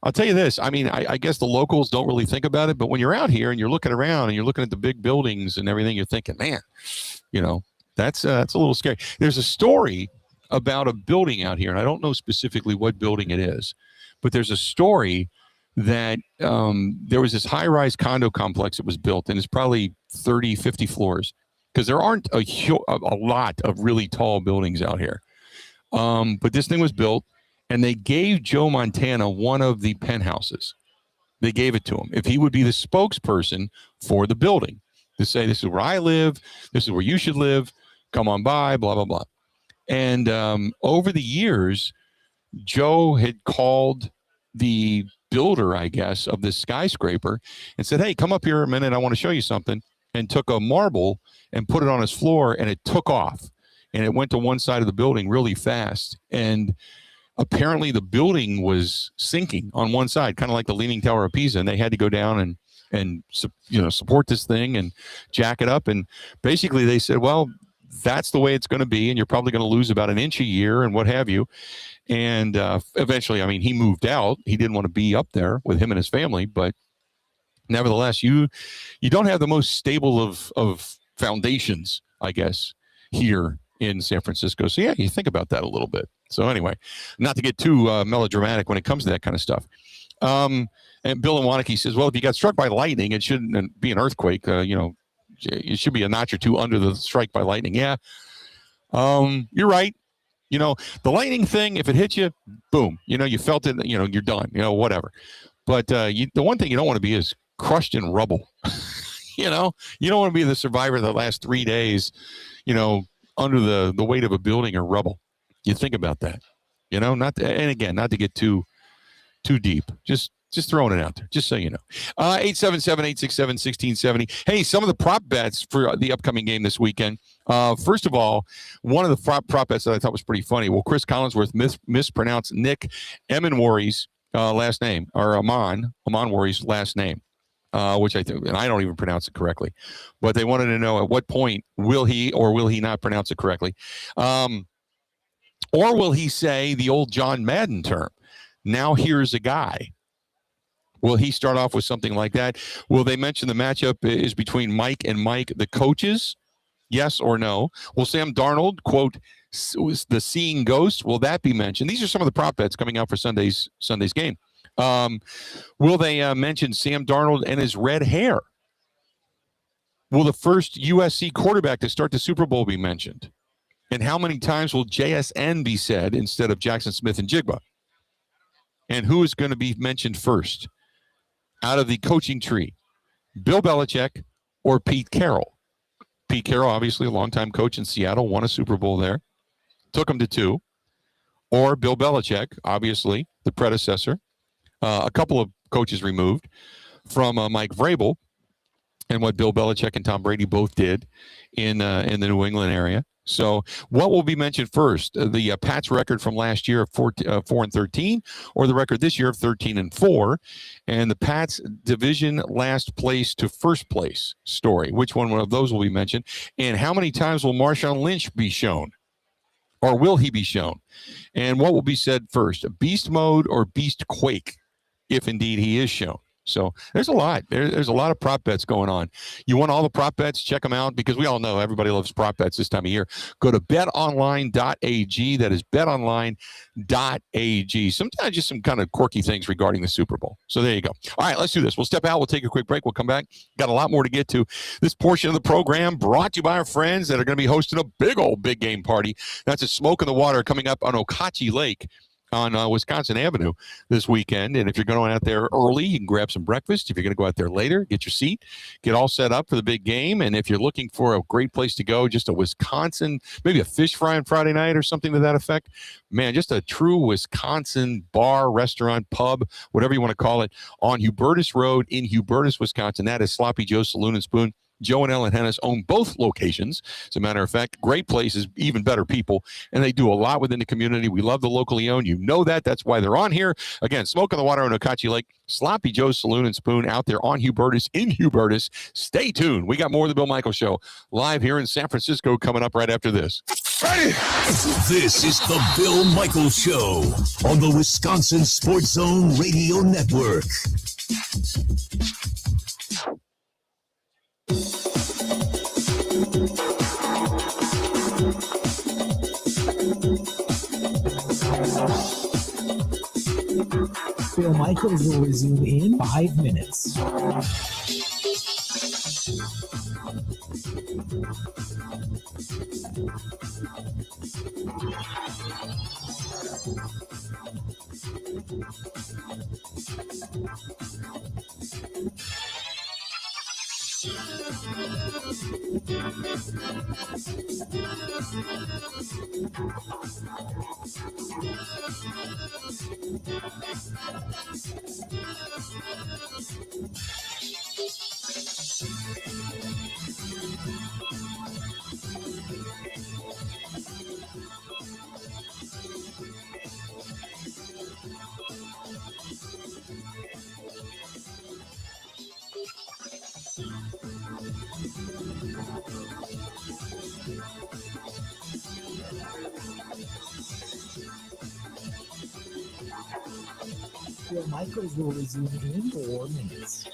I'll tell you this. I mean, I guess the locals don't really think about it, but when you're out here and you're looking around and you're looking at the big buildings and everything, you're thinking, man, that's a little scary. There's a story about a building out here, and I don't know specifically what building it is, but there's a story that there was this high-rise condo complex that was built, and it's probably 30, 50 floors, because there aren't a lot of really tall buildings out here. But this thing was built, and they gave Joe Montana one of the penthouses. They gave it to him if he would be the spokesperson for the building, to say, this is where I live, this is where you should live, come on by, blah, blah, blah. And over the years, Joe had called the builder, I guess, of this skyscraper and said, hey, come up here a minute, I want to show you something, and took a marble and put it on his floor, and it took off. And it went to one side of the building really fast. And apparently the building was sinking on one side, kind of like the Leaning Tower of Pisa, and they had to go down and support this thing and jack it up. And basically they said, well, that's the way it's going to be, and you're probably going to lose about an inch a year and what have you. And eventually, I mean, he moved out. He didn't want to be up there with him and his family, but nevertheless, you don't have the most stable of foundations, I guess, here in San Francisco. So yeah, you think about that a little bit. So anyway, not to get too melodramatic when it comes to that kind of stuff. And Bill in Wanakee says, well, if you got struck by lightning, it shouldn't be an earthquake. It should be a notch or two under the strike by lightning. Yeah, you're right. The lightning thing, if it hits you, boom, you felt it, you're done, whatever. But the one thing you don't want to be is crushed in rubble. You don't want to be the survivor the last 3 days, under the weight of a building or rubble. You think about that, not to get too deep, just throwing it out there, just so you know. 877-867-1670. Hey, some of the prop bets for the upcoming game this weekend. First of all, one of the prop bets that I thought was pretty funny. Well, Chris Collinsworth mispronounced Nick Emanwari's last name, or Emanwari's last name, which I think, and I don't even pronounce it correctly. But they wanted to know at what point will he or will he not pronounce it correctly. Or will he say the old John Madden term, now here's a guy? Will he start off with something like that? Will they mention the matchup is between Mike and Mike, the coaches? Yes or no? Will Sam Darnold, quote, the seeing ghost, will that be mentioned? These are some of the prop bets coming out for Sunday's game. Will they mention Sam Darnold and his red hair? Will the first USC quarterback to start the Super Bowl be mentioned? And how many times will JSN be said instead of Jackson Smith and Jigba? And who is going to be mentioned first out of the coaching tree? Bill Belichick or Pete Carroll? Pete Carroll, obviously a longtime coach in Seattle, won a Super Bowl there, took him to 2. Or Bill Belichick, obviously the predecessor, a couple of coaches removed from Mike Vrabel, and what Bill Belichick and Tom Brady both did in the New England area. So what will be mentioned first? The Pats record from last year of 4-13, or the record this year of 13-4, and the Pats division last place to first place story. Which one of those will be mentioned? And how many times will Marshawn Lynch be shown? Or will he be shown? And what will be said first? Beast mode or beast quake, if indeed he is shown? So there's a lot. There's a lot of prop bets going on. You want all the prop bets? Check them out, because we all know everybody loves prop bets this time of year. Go to betonline.ag. That is betonline.ag. Sometimes just some kind of quirky things regarding the Super Bowl. So there you go. All right, let's do this. We'll step out. We'll take a quick break. We'll come back. Got a lot more to get to. This portion of the program brought to you by our friends that are going to be hosting a big game party. That's a Smoke in the Water coming up on Okauchee Lake on Wisconsin Avenue this weekend. And if you're going out there early, you can grab some breakfast. If you're going to go out there later, get your seat, get all set up for the big game. And if you're looking for a great place to go, just a Wisconsin, maybe a fish fry on Friday night or something to that effect, man, just a true Wisconsin bar, restaurant, pub, whatever you want to call it, on Hubertus Road in Hubertus, Wisconsin. That is Sloppy Joe's Saloon and Spoon. Joe and Ellen Hennis own both locations. As a matter of fact, great places, even better people, and they do a lot within the community. We love the locally owned. You know that. That's why they're on here. Again, Smoke on the Water on Okauchee Lake, Sloppy Joe's Saloon and Spoon out there on Hubertus in Hubertus. Stay tuned. We got more of the Bill Michaels Show live here in San Francisco coming up right after this. Ready? This is the Bill Michaels Show on the Wisconsin Sports Zone Radio Network. Bill Michaels will resume in 5 minutes. Bill Michaels will resume in 4 minutes.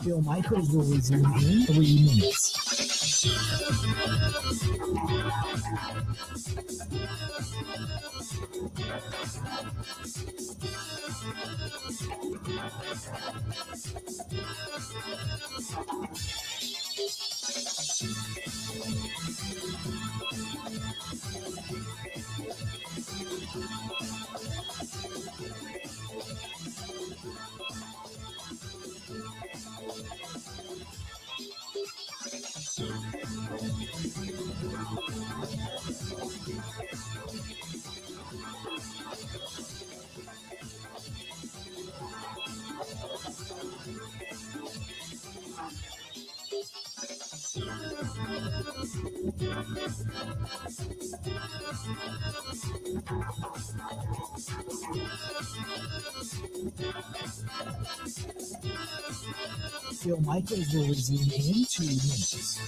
Bill Michaels will resume in 3 minutes. Phil Michaels will resume in 2 minutes.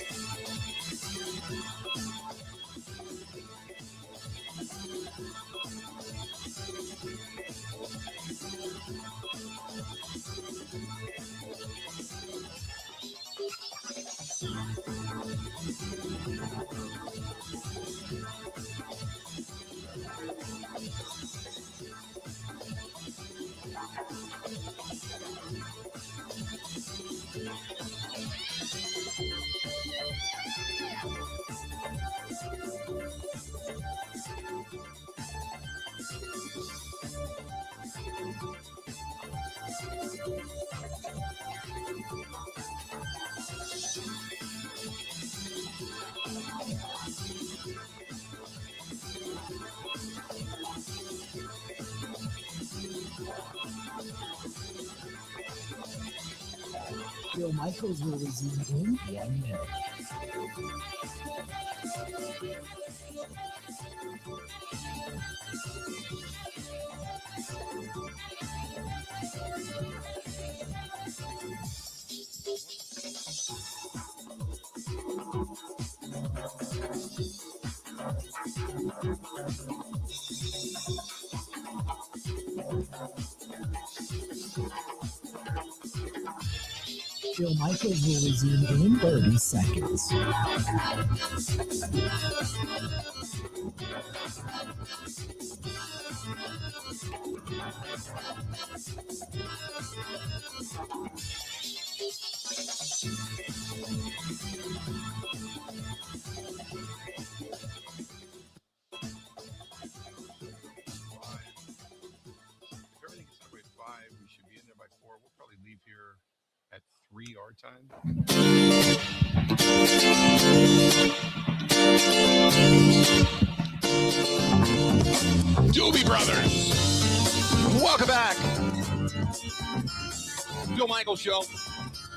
Phil Michaels will resume in 1 minute. Phil Michaels will resume in 30 seconds. At 3 our time. Doobie Brothers. Welcome back. Bill Michaels Show.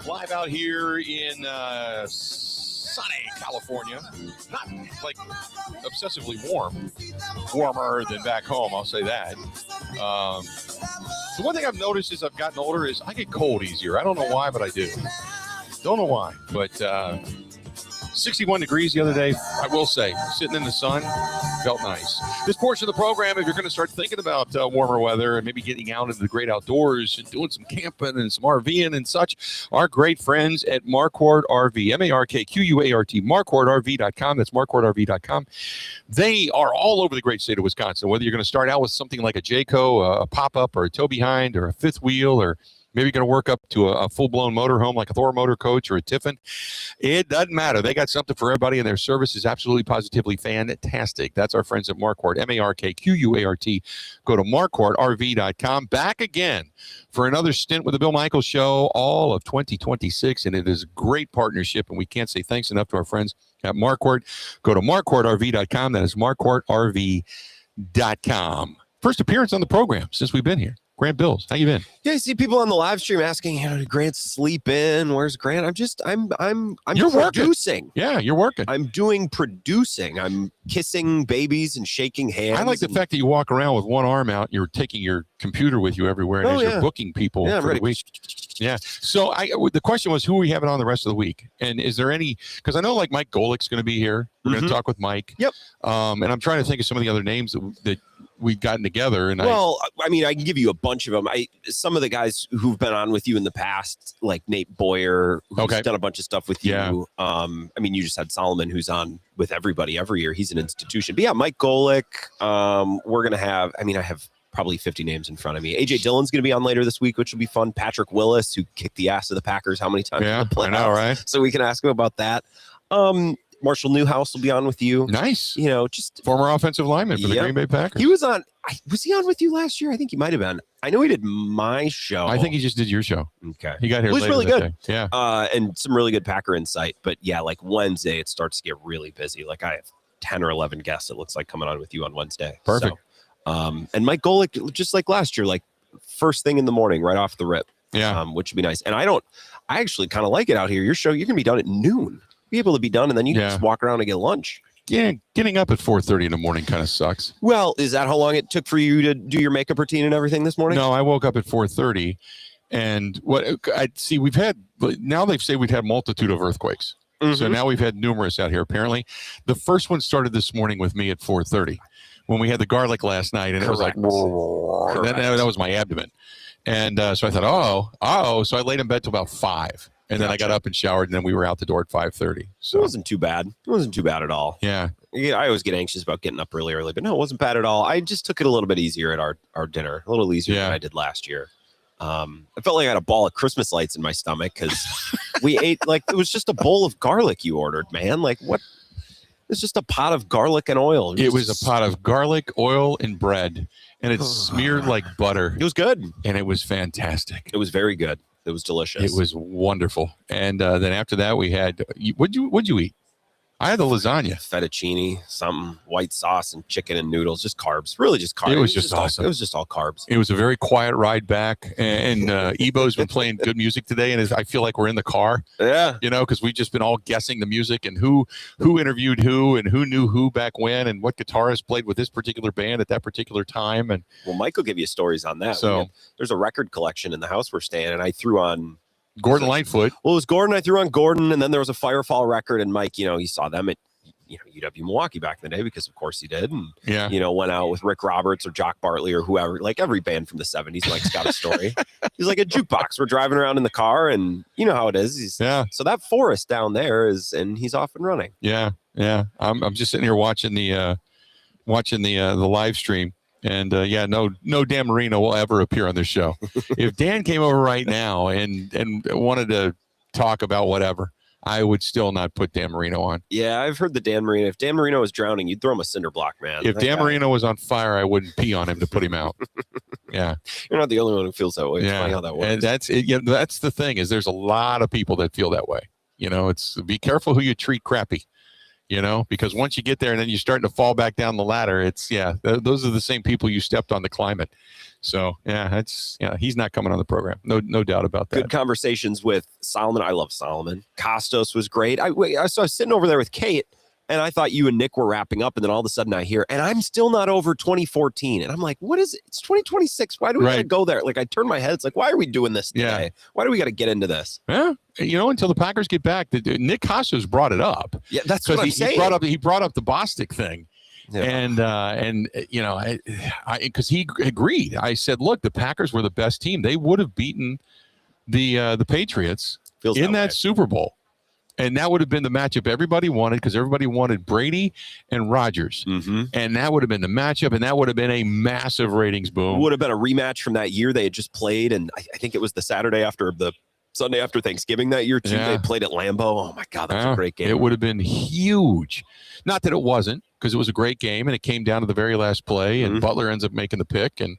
Live out here in sunny California. Not like obsessively warm. Warmer than back home, I'll say that. The one thing I've noticed as I've gotten older is I get cold easier. I don't know why, but I do. Don't know why, but 61 degrees the other day, I will say, sitting in the sun, felt nice. This portion of the program, if you're going to start thinking about warmer weather and maybe getting out into the great outdoors and doing some camping and some RVing and such, our great friends at Marquardt RV, MARKQUART, MarquardtRV.com. That's MarquardtRV.com. They are all over the great state of Wisconsin, whether you're going to start out with something like a Jayco, a pop-up, or a tow behind, or a fifth wheel, or maybe you're going to work up to a full-blown motorhome like a Thor Motor Coach or a Tiffin. It doesn't matter. They got something for everybody, and their service is absolutely positively fantastic. That's our friends at Marquardt, MARKQUART. Go to MarquardtRV.com. Back again for another stint with the Bill Michaels Show, all of 2026, and it is a great partnership, and we can't say thanks enough to our friends at Marquardt. Go to MarquardtRV.com. That is MarquardtRV.com. First appearance on the program since we've been here. Grant Bills, how you been? Yeah, I see people on the live stream asking, did Grant sleep in? Where's Grant? I'm you're producing. Working. Yeah, you're working. I'm doing producing. I'm kissing babies and shaking hands. I like the fact that you walk around with one arm out. You're taking your computer with you everywhere, and you're booking people for the week. Yeah. So the question was, who are we having on the rest of the week? And is there any? Because I know like Mike Golick's going to be here. We're going to talk with Mike. Yep. And I'm trying to think of some of the other names that we've gotten together. And I mean, I can give you a bunch of them. Some of the guys who've been on with you in the past, like Nate Boyer, who's done a bunch of stuff with you. Yeah. I mean, you just had Solomon, who's on with everybody every year. He's an institution. But yeah, Mike Golick. We're gonna have. I mean, I have probably 50 names in front of me. AJ Dillon's going to be on later this week, which will be fun. Patrick Willis, who kicked the ass of the Packers how many times? Yeah, I know, right? So we can ask him about that. Marshall Newhouse will be on with you. Nice. You know, just former offensive lineman for the Green Bay Packers. He was on. Was he on with you last year? I think he might have been. I know he did my show. I think he just did your show. Okay. He got here. It was later really that good. day. Yeah. And some really good Packer insight. But yeah, like Wednesday, it starts to get really busy. Like I have 10 or 11 guests, it looks like, coming on with you on Wednesday. Perfect. So, and Mike Golick, just like last year, like first thing in the morning, right off the rip. Yeah. Which would be nice. And I actually kind of like it out here. Your show, you're going to be done at noon. Be able to be done, and then you can just walk around and get lunch. Yeah, getting up at 4:30 in the morning kind of sucks. Well, is that how long it took for you to do your makeup routine and everything this morning? No, I woke up at 4:30, and what I see, we've had now they've said we've had a multitude of earthquakes. So now we've had numerous out here. Apparently, the first one started this morning with me at 4:30 when we had the garlic last night, and it was like that was my abdomen, and so I thought, so I laid in bed till about 5. And then I got up and showered, and then we were out the door at 5:30. So it wasn't too bad. It wasn't too bad at all. Yeah. I always get anxious about getting up really early, but no, it wasn't bad at all. I just took it a little bit easier at our dinner, a little easier than I did last year. I felt like I had a ball of Christmas lights in my stomach because we ate it was just a bowl of garlic you ordered, man. Like what? It's just a pot of garlic and oil. It was a pot of garlic, oil, and bread, and it's smeared like butter. It was good, and it was fantastic. It was very good. It was delicious. It was wonderful. And then after that, we had what'd you eat? I had the lasagna, fettuccine, some white sauce, and chicken and noodles. Just carbs, really just carbs. It was just awesome. It was just all carbs. It was a very quiet ride back, and Ebo's been playing good music today, and I feel like we're in the car. Yeah, because we've just been all guessing the music and who interviewed who and who knew who back when and what guitarist played with this particular band at that particular time. And well, Mike will give you stories on that. So there's a record collection in the house we're staying, and I threw on Gordon Lightfoot. Well, it was Gordon. I threw on Gordon, and then there was a Firefall record, and Mike, he saw them at UW Milwaukee back in the day because of course he did, and went out with Rick Roberts or Jock Bartley or whoever, like every band from the 70s. Mike's got a story. He's like a jukebox. We're driving around in the car, and you know how it is. So that forest down there and he's off and running. Yeah. I'm just sitting here watching the live stream. And no Dan Marino will ever appear on this show. If Dan came over right now and wanted to talk about whatever, I would still not put Dan Marino on. Yeah, I've heard the Dan Marino. If Dan Marino was drowning, you'd throw him a cinder block, man. If Dan Marino was on fire, I wouldn't pee on him to put him out. Yeah, you're not the only one who feels that way. It's funny how that works. And that's it. That's the thing is there's a lot of people that feel that way. It's be careful who you treat crappy. Because once you get there and then you're starting to fall back down the ladder, those are the same people you stepped on the climate. So he's not coming on the program. No doubt about that. Good conversations with Solomon. I love Solomon. Costos was great. So I was sitting over there with Kate, and I thought you and Nick were wrapping up, and then all of a sudden I hear, and I'm still not over 2014. And I'm like, what is it? It's 2026. Why do we got to go there? Like I turned my head. It's like, why are we doing this today? Yeah. Why do we got to get into this? Yeah. Until the Packers get back, Nick Costos brought it up. Yeah, that's what I'm saying. He brought up the Bostic thing. Yeah. And because he agreed. I said, look, the Packers were the best team. They would have beaten the Patriots in that Super Bowl. And that would have been the matchup everybody wanted because everybody wanted Brady and Rodgers. Mm-hmm. And that would have been the matchup, and that would have been a massive ratings boom. It would have been a rematch from that year they had just played, and I think it was the Sunday after Thanksgiving that year, too. Yeah. They played at Lambeau. Oh, my God, that was a great game. It would have been huge. Not that it wasn't, because it was a great game, and it came down to the very last play, and Butler ends up making the pick and,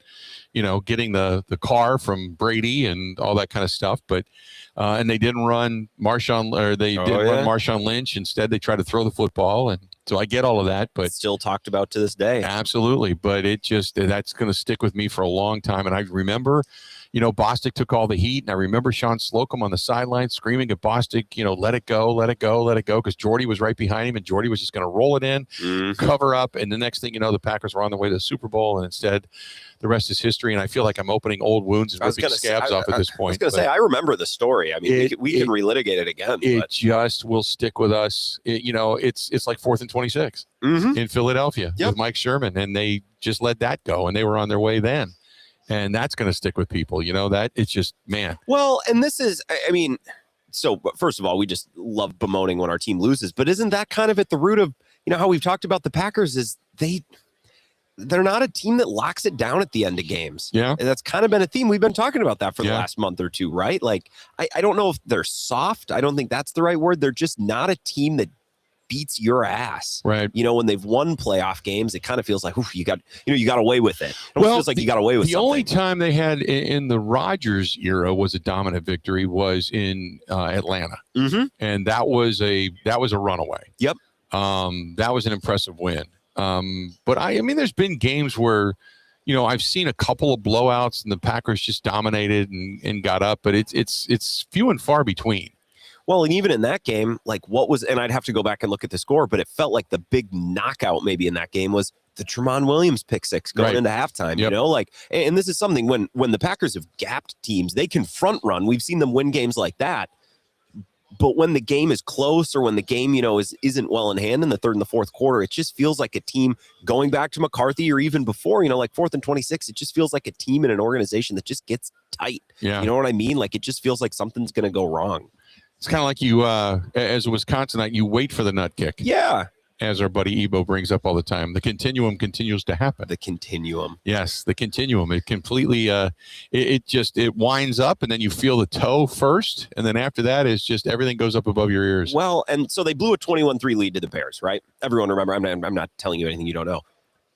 getting the car from Brady and all that kind of stuff. But and they didn't run Marshawn Lynch. Instead, they tried to throw the football, and so I get all of that. But still talked about to this day. Absolutely. But that's going to stick with me for a long time. And I remember, Bostic took all the heat, and I remember Sean Slocum on the sideline screaming at Bostic, let it go, let it go, let it go, because Jordy was right behind him, and Jordy was just going to roll it in, cover up, and the next thing you know, the Packers were on their way to the Super Bowl, and instead, the rest is history. And I feel like I'm opening old wounds and ripping scabs off at this point. I was going to say, I remember the story. I mean, we can relitigate it again. It just will stick with us. It's like 4th and 26 in Philadelphia with Mike Sherman, and they just let that go, and they were on their way then. And that's going to stick with people, that it's just, man. Well, and this is, so first of all, we just love bemoaning when our team loses, but isn't that kind of at the root of, how we've talked about the Packers is they're not a team that locks it down at the end of games. Yeah. And that's kind of been a theme. We've been talking about that for the last month or two, right? Like, I don't know if they're soft. I don't think that's the right word. They're just not a team that beats your ass. Right. You know, when they've won playoff games, it kind of feels like, you got away with it. It feels like you got away with the something. only time they had in the Rodgers era was a dominant victory was in Atlanta. Mm-hmm. And that was a runaway. Yep. That was an impressive win. But I mean, there's been games where, I've seen a couple of blowouts and the Packers just dominated and got up, but it's few and far between. Well, and even in that game, and I'd have to go back and look at the score, but it felt like the big knockout maybe in that game was the Tramon Williams pick six going into halftime, and this is something when the Packers have gapped teams, they can front run. We've seen them win games like that. But when the game is close or when the game, isn't well in hand in the third and the fourth quarter, it just feels like a team going back to McCarthy or even before, like 4th and 26, it just feels like a team in an organization that just gets tight. Yeah. You know what I mean? Like it just feels like something's going to go wrong. It's kind of like you, as a Wisconsinite, you wait for the nut kick. Yeah. As our buddy Ebo brings up all the time, the continuum continues to happen. The continuum. Yes, the continuum. It completely, it winds up, and then you feel the toe first, and then after that is just everything goes up above your ears. Well, and so they blew a 21-3 lead to the Bears, right? Everyone remember, I'm not telling you anything you don't know.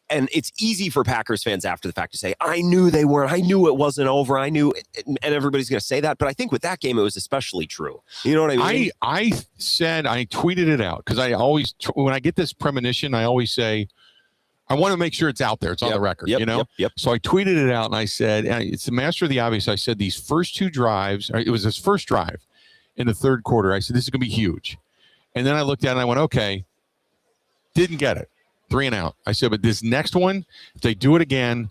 And it's easy for Packers fans after the fact to say, I knew it wasn't over. I knew, and everybody's going to say that. But I think with that game, it was especially true. You know what I mean? I tweeted it out because I always, when I get this premonition, I always say, I want to make sure it's out there. It's on the record, Yep. So I tweeted it out and I said, it's the master of the obvious. I said, these first two drives, it was his first drive in the third quarter. I said, this is going to be huge. And then I looked at it and I went, okay, didn't get it. 3 and out. I said, but this next one, if they do it again,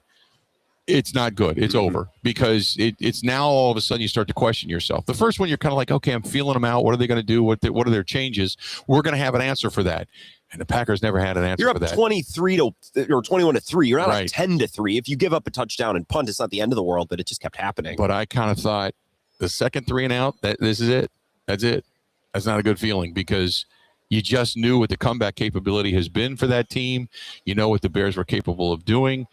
it's not good. It's over because it's now all of a sudden you start to question yourself. The first one, you're kind of like, okay, I'm feeling them out. What are they going to do? What are their changes? We're going to have an answer for that. And the Packers never had an answer for that. You're up 21-3. You're not up 10-3. If you give up a touchdown and punt, it's not the end of the world, but it just kept happening. But I kind of thought the second 3 and out, this is it. That's it. That's not a good feeling because you just knew what the comeback capability has been for that team. You know what the Bears were capable of doing,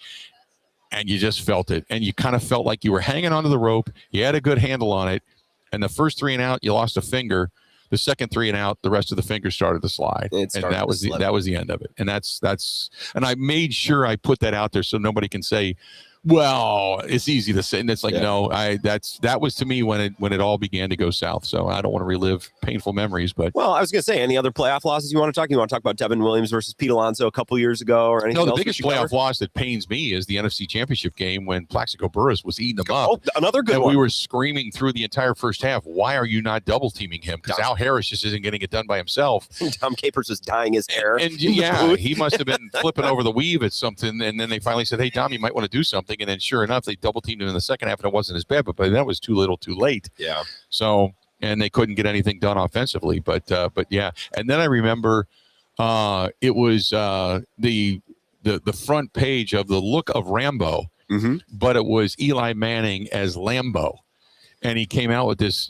and you just felt it. And you kind of felt like you were hanging onto the rope. You had a good handle on it. And the first 3 and out, you lost a finger. The second 3 and out, the rest of the fingers started to slide. And that was the end of it. And and I made sure I put that out there so nobody can say, well, it's easy to say. And it's like, no, that was to me when it all began to go south. So I don't want to relive painful memories, but well, I was going to say, any other playoff losses you want to talk? You want to talk about Devin Williams versus Pete Alonso a couple years ago or anything? No, the else biggest playoff loss that pains me is the NFC Championship game when Plaxico Burress was eating them up. Oh, another good one. We were screaming through the entire first half, why are you not double teaming him? Because Al Harris just isn't getting it done by himself. Tom Capers was dyeing his hair. And he must have been flipping over the weave at something. And then they finally said, hey, Tom, you might want to do something. And then sure enough, they double teamed him in the second half and it wasn't as bad, but that was too little too late. Yeah. So, and they couldn't get anything done offensively, but yeah. And then I remember it was the front page of the Look of Rambo, but it was Eli Manning as Lambo. And he came out with this,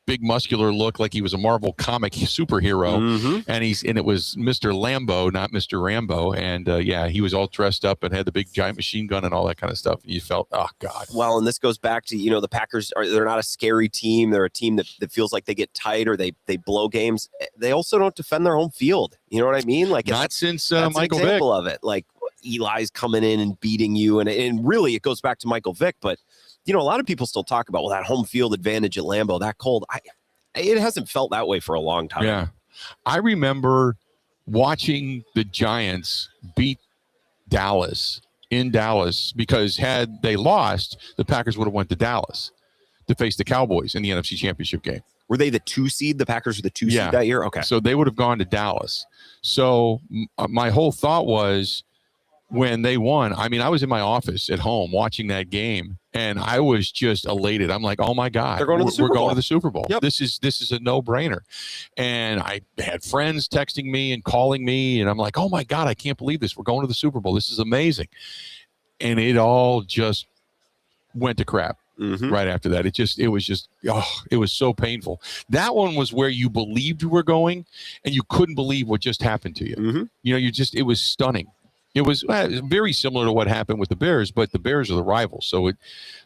big muscular look like he was a Marvel comic superhero, and it was Mr. Lambo, not Mr. Rambo, and he was all dressed up and had the big giant machine gun and all that kind of stuff. And you felt, oh God. Well, and this goes back to the Packers they're not a scary team. They're a team that feels like they get tight or they blow games. They also don't defend their home field. You know what I mean? Like not since that's Michael an example Vick. of it. Like Eli's coming in and beating you, and really it goes back to Michael Vick, but. A lot of people still talk about, that home field advantage at Lambeau, that cold. It hasn't felt that way for a long time. Yeah. I remember watching the Giants beat Dallas in Dallas because had they lost, the Packers would have went to Dallas to face the Cowboys in the NFC Championship game. Were they the 2 seed? The Packers were the 2 seed that year? Okay. So they would have gone to Dallas. So my whole thought was when they won, I was in my office at home watching that game. And I was just elated. I'm like, oh my God, we're going to the Super Bowl. Yep. This is a no-brainer. And I had friends texting me and calling me, and I'm like, oh my God, I can't believe this. We're going to the Super Bowl. This is amazing. And it all just went to crap right after that. It was so painful. That one was where you believed you were going, and you couldn't believe what just happened to you. It was stunning. It was very similar to what happened with the Bears, but the Bears are the rivals. So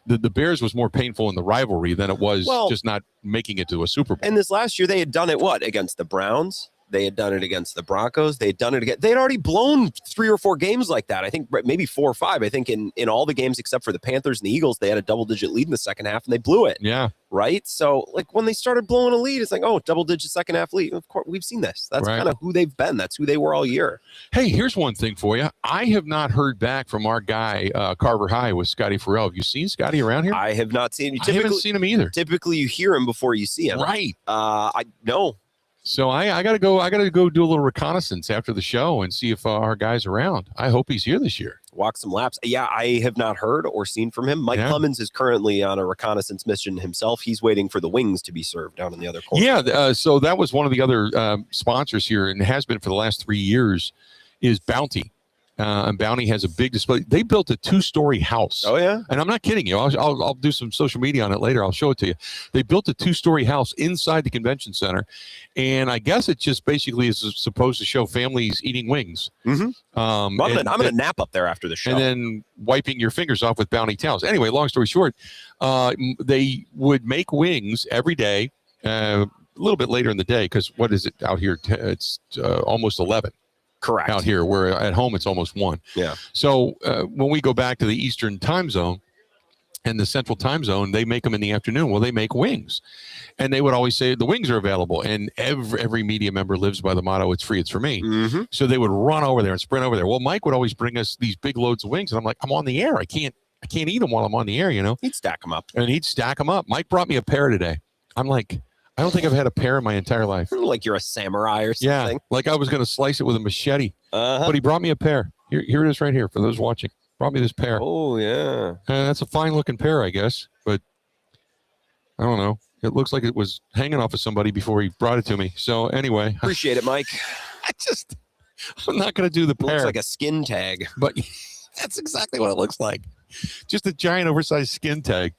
the Bears was more painful in the rivalry than it was just not making it to a Super Bowl. And this last year, they had done it, against the Browns, They had done it against the Broncos. They had done it again. They had already blown 3 or 4 games like that. I think maybe 4 or 5. I think in all the games except for the Panthers and the Eagles, they had a double-digit lead in the second half, and they blew it. Yeah. Right? So, like, when they started blowing a lead, it's like, oh, double-digit second half lead. Of course, we've seen this. That's kind of who they've been. That's who they were all year. Hey, here's one thing for you. I have not heard back from our guy, Carver High, with Scotty Farrell. Have you seen Scotty around here? I have not seen him. I haven't seen him either. Typically, you hear him before you see him. Right. I no. So I gotta go do a little reconnaissance after the show and see if our guy's around. I hope he's here this year. Walk some laps. Yeah, I have not heard or seen from him. Mike Clemens is currently on a reconnaissance mission himself. He's waiting for the wings to be served down in the other corner. Yeah, so that was one of the other sponsors here, and has been for the last 3 years, is Bounty. And Bounty has a big display. They built a 2-story house. Oh, yeah? And I'm not kidding you. I'll do some social media on it later. I'll show it to you. They built a 2-story house inside the convention center. And I guess it just basically is supposed to show families eating wings. Mm-hmm. I'm going to nap up there after the show. And then wiping your fingers off with Bounty towels. Anyway, long story short, they would make wings every day, a little bit later in the day, because what is it out here? It's almost 11. Correct. Out here, where at home it's almost 1. Yeah. So when we go back to the Eastern time zone and the Central time zone, they make them in the afternoon. Well, they make wings, and they would always say the wings are available. And every media member lives by the motto, "It's free, it's for me." Mm-hmm. So they would run over there and sprint over there. Well, Mike would always bring us these big loads of wings, and I'm like, I'm on the air. I can't eat them while I'm on the air. He'd stack them up, and he'd stack them up. Mike brought me a pair today. I'm like, I don't think I've had a pear in my entire life. Like you're a samurai or something. Yeah, like I was going to slice it with a machete. Uh-huh. But he brought me a pear. Here it is right here for those watching. Brought me this pear. Oh, yeah. That's a fine-looking pear, I guess. But I don't know. It looks like it was hanging off of somebody before he brought it to me. So anyway. Appreciate it, Mike. I'm not going to do the pear. Looks like a skin tag. But that's exactly what it looks like. Just a giant oversized skin tag.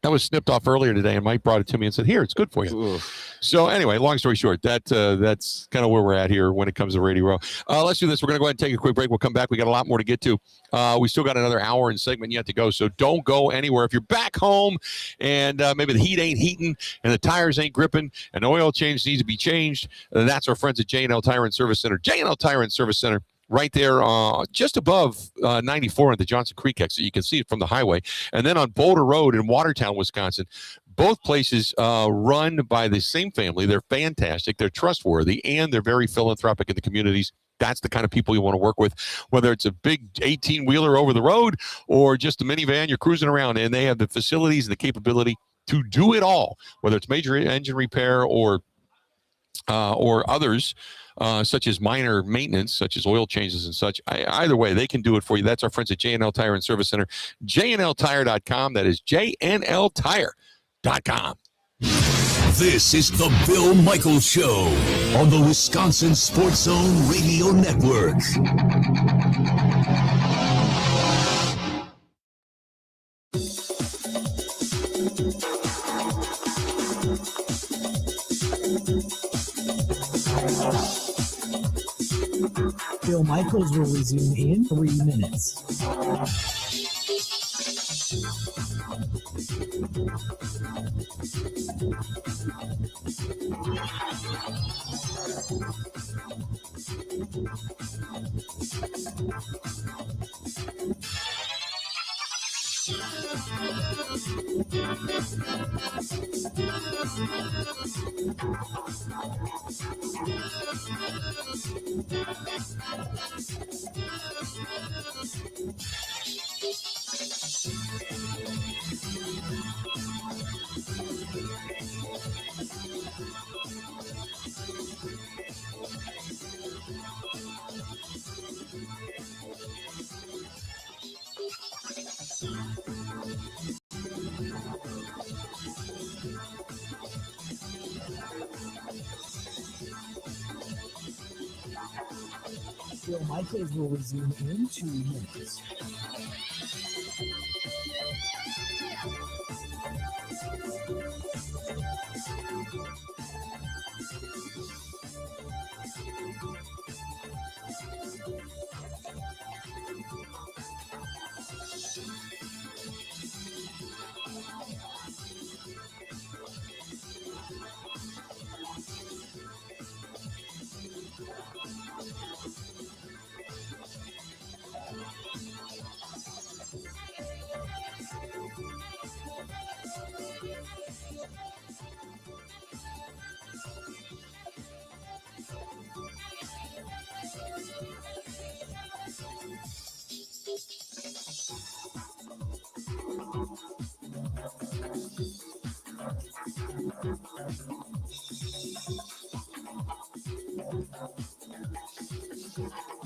That was snipped off earlier today, and Mike brought it to me and said, "Here, it's good for you." Ooh. So anyway, long story short, that's kind of where we're at here when it comes to Radio Row. Let's do this. We're going to go ahead and take a quick break. We'll come back. We got a lot more to get to. We still got another hour and segment yet to go, so don't go anywhere. If you're back home and maybe the heat ain't heating and the tires ain't gripping and the oil change needs to be changed, that's our friends at J&L Tire and Service Center. J&L Tire and Service Center. Right there, just above 94 at the Johnson Creek exit. You can see it from the highway. And then on Boulder Road in Watertown, Wisconsin, both places run by the same family. They're fantastic. They're trustworthy, and they're very philanthropic in the communities. That's the kind of people you want to work with, whether it's a big 18-wheeler over the road or just a minivan you're cruising around. And they have the facilities and the capability to do it all, whether it's major engine repair or others, such as minor maintenance, such as oil changes and such. Either way, they can do it for you. That's our friends at J&L Tire and Service Center. JNLTire.com. That is JNLTire.com. This is the Bill Michaels Show on the Wisconsin Sports Zone Radio Network. Bill Michaels will resume in 3 minutes. Bill Michaels will resume in 2 minutes.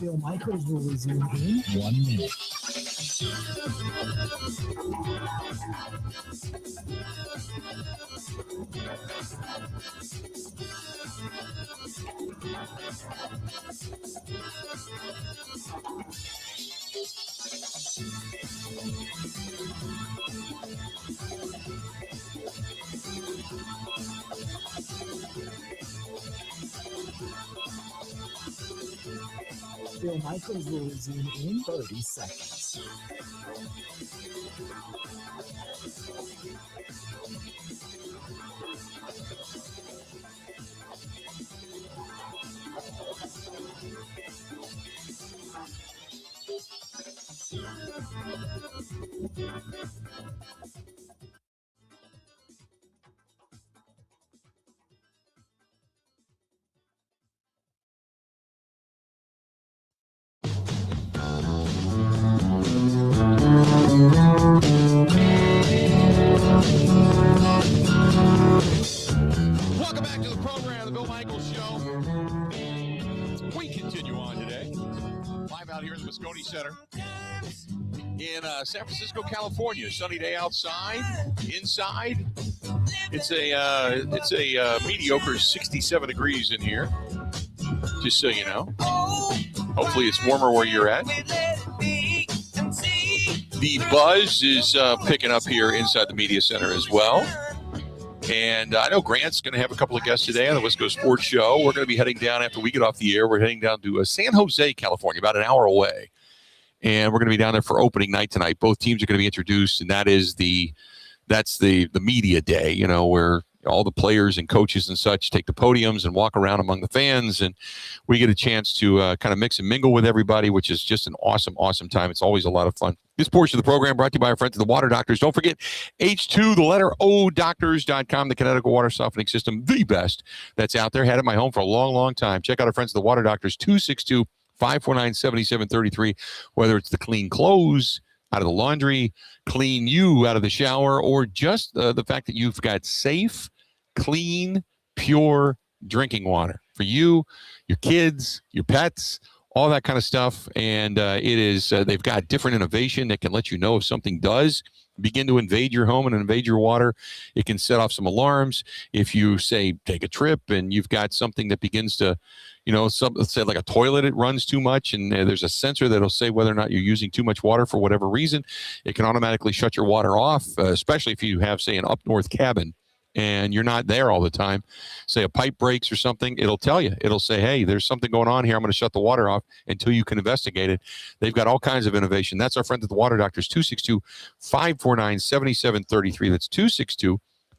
Bill Michaels will resume in 1 minute. Bill Michaels will resume in 30 seconds. Welcome back to the program, the Bill Michaels Show. We continue on today. Live out here in the Moscone Center in San Francisco, California. Sunny day outside. Inside, it's a mediocre 67 degrees in here. Just so you know. Hopefully, it's warmer where you're at. The buzz is picking up here inside the media center as well. And I know Grant's going to have a couple of guests today on the West Coast Sports Show. We're going to be heading down after we get off the air. We're heading down to San Jose, California, about an hour away. And we're going to be down there for opening night tonight. Both teams are going to be introduced, and that's the media day, you know, where all the players and coaches and such take the podiums and walk around among the fans, and we get a chance to kind of mix and mingle with everybody, which is just an awesome, awesome time. It's always a lot of fun. This portion of the program brought to you by our friends at the Water Doctors. Don't forget H2, the letter O, doctors.com, the Connecticut water softening system, the best that's out there. Had it in my home for a long, long time. Check out our friends at the Water Doctors, 262-549-7733, whether it's the clean clothes out of the laundry, clean you out of the shower, or just the fact that you've got safe, clean, pure drinking water for you, your kids, your pets, all that kind of stuff. And they've got different innovation that can let you know if something does begin to invade your home and invade your water. It can set off some alarms. If you say, take a trip and you've got something that begins to, let's say like a toilet, it runs too much, and there's a sensor that'll say whether or not you're using too much water for whatever reason. It can automatically shut your water off, especially if you have, say, an up north cabin and you're not there all the time. Say a pipe breaks or something, it'll tell you. It'll say, hey, there's something going on here. I'm going to shut the water off until you can investigate it. They've got all kinds of innovation. That's our friends at the Water Doctors, 262-549-7733. That's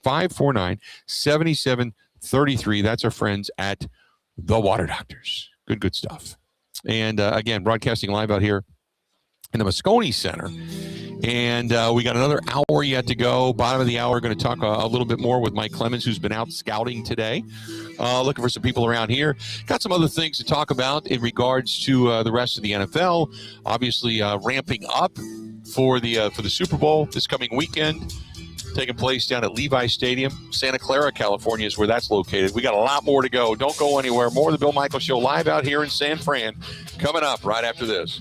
262-549-7733. That's our friends at the Water Doctors. Good stuff. And again, broadcasting live out here in the Moscone Center. And we got another hour yet to go. Bottom of the hour, going to talk a little bit more with Mike Clemens, who's been out scouting today, looking for some people around here. Got some other things to talk about in regards to the rest of the NFL. Obviously, ramping up for the Super Bowl this coming weekend, taking place down at Levi Stadium. Santa Clara, California is where that's located. We got a lot more to go. Don't go anywhere. More of the Bill Michaels Show live out here in San Fran coming up right after this.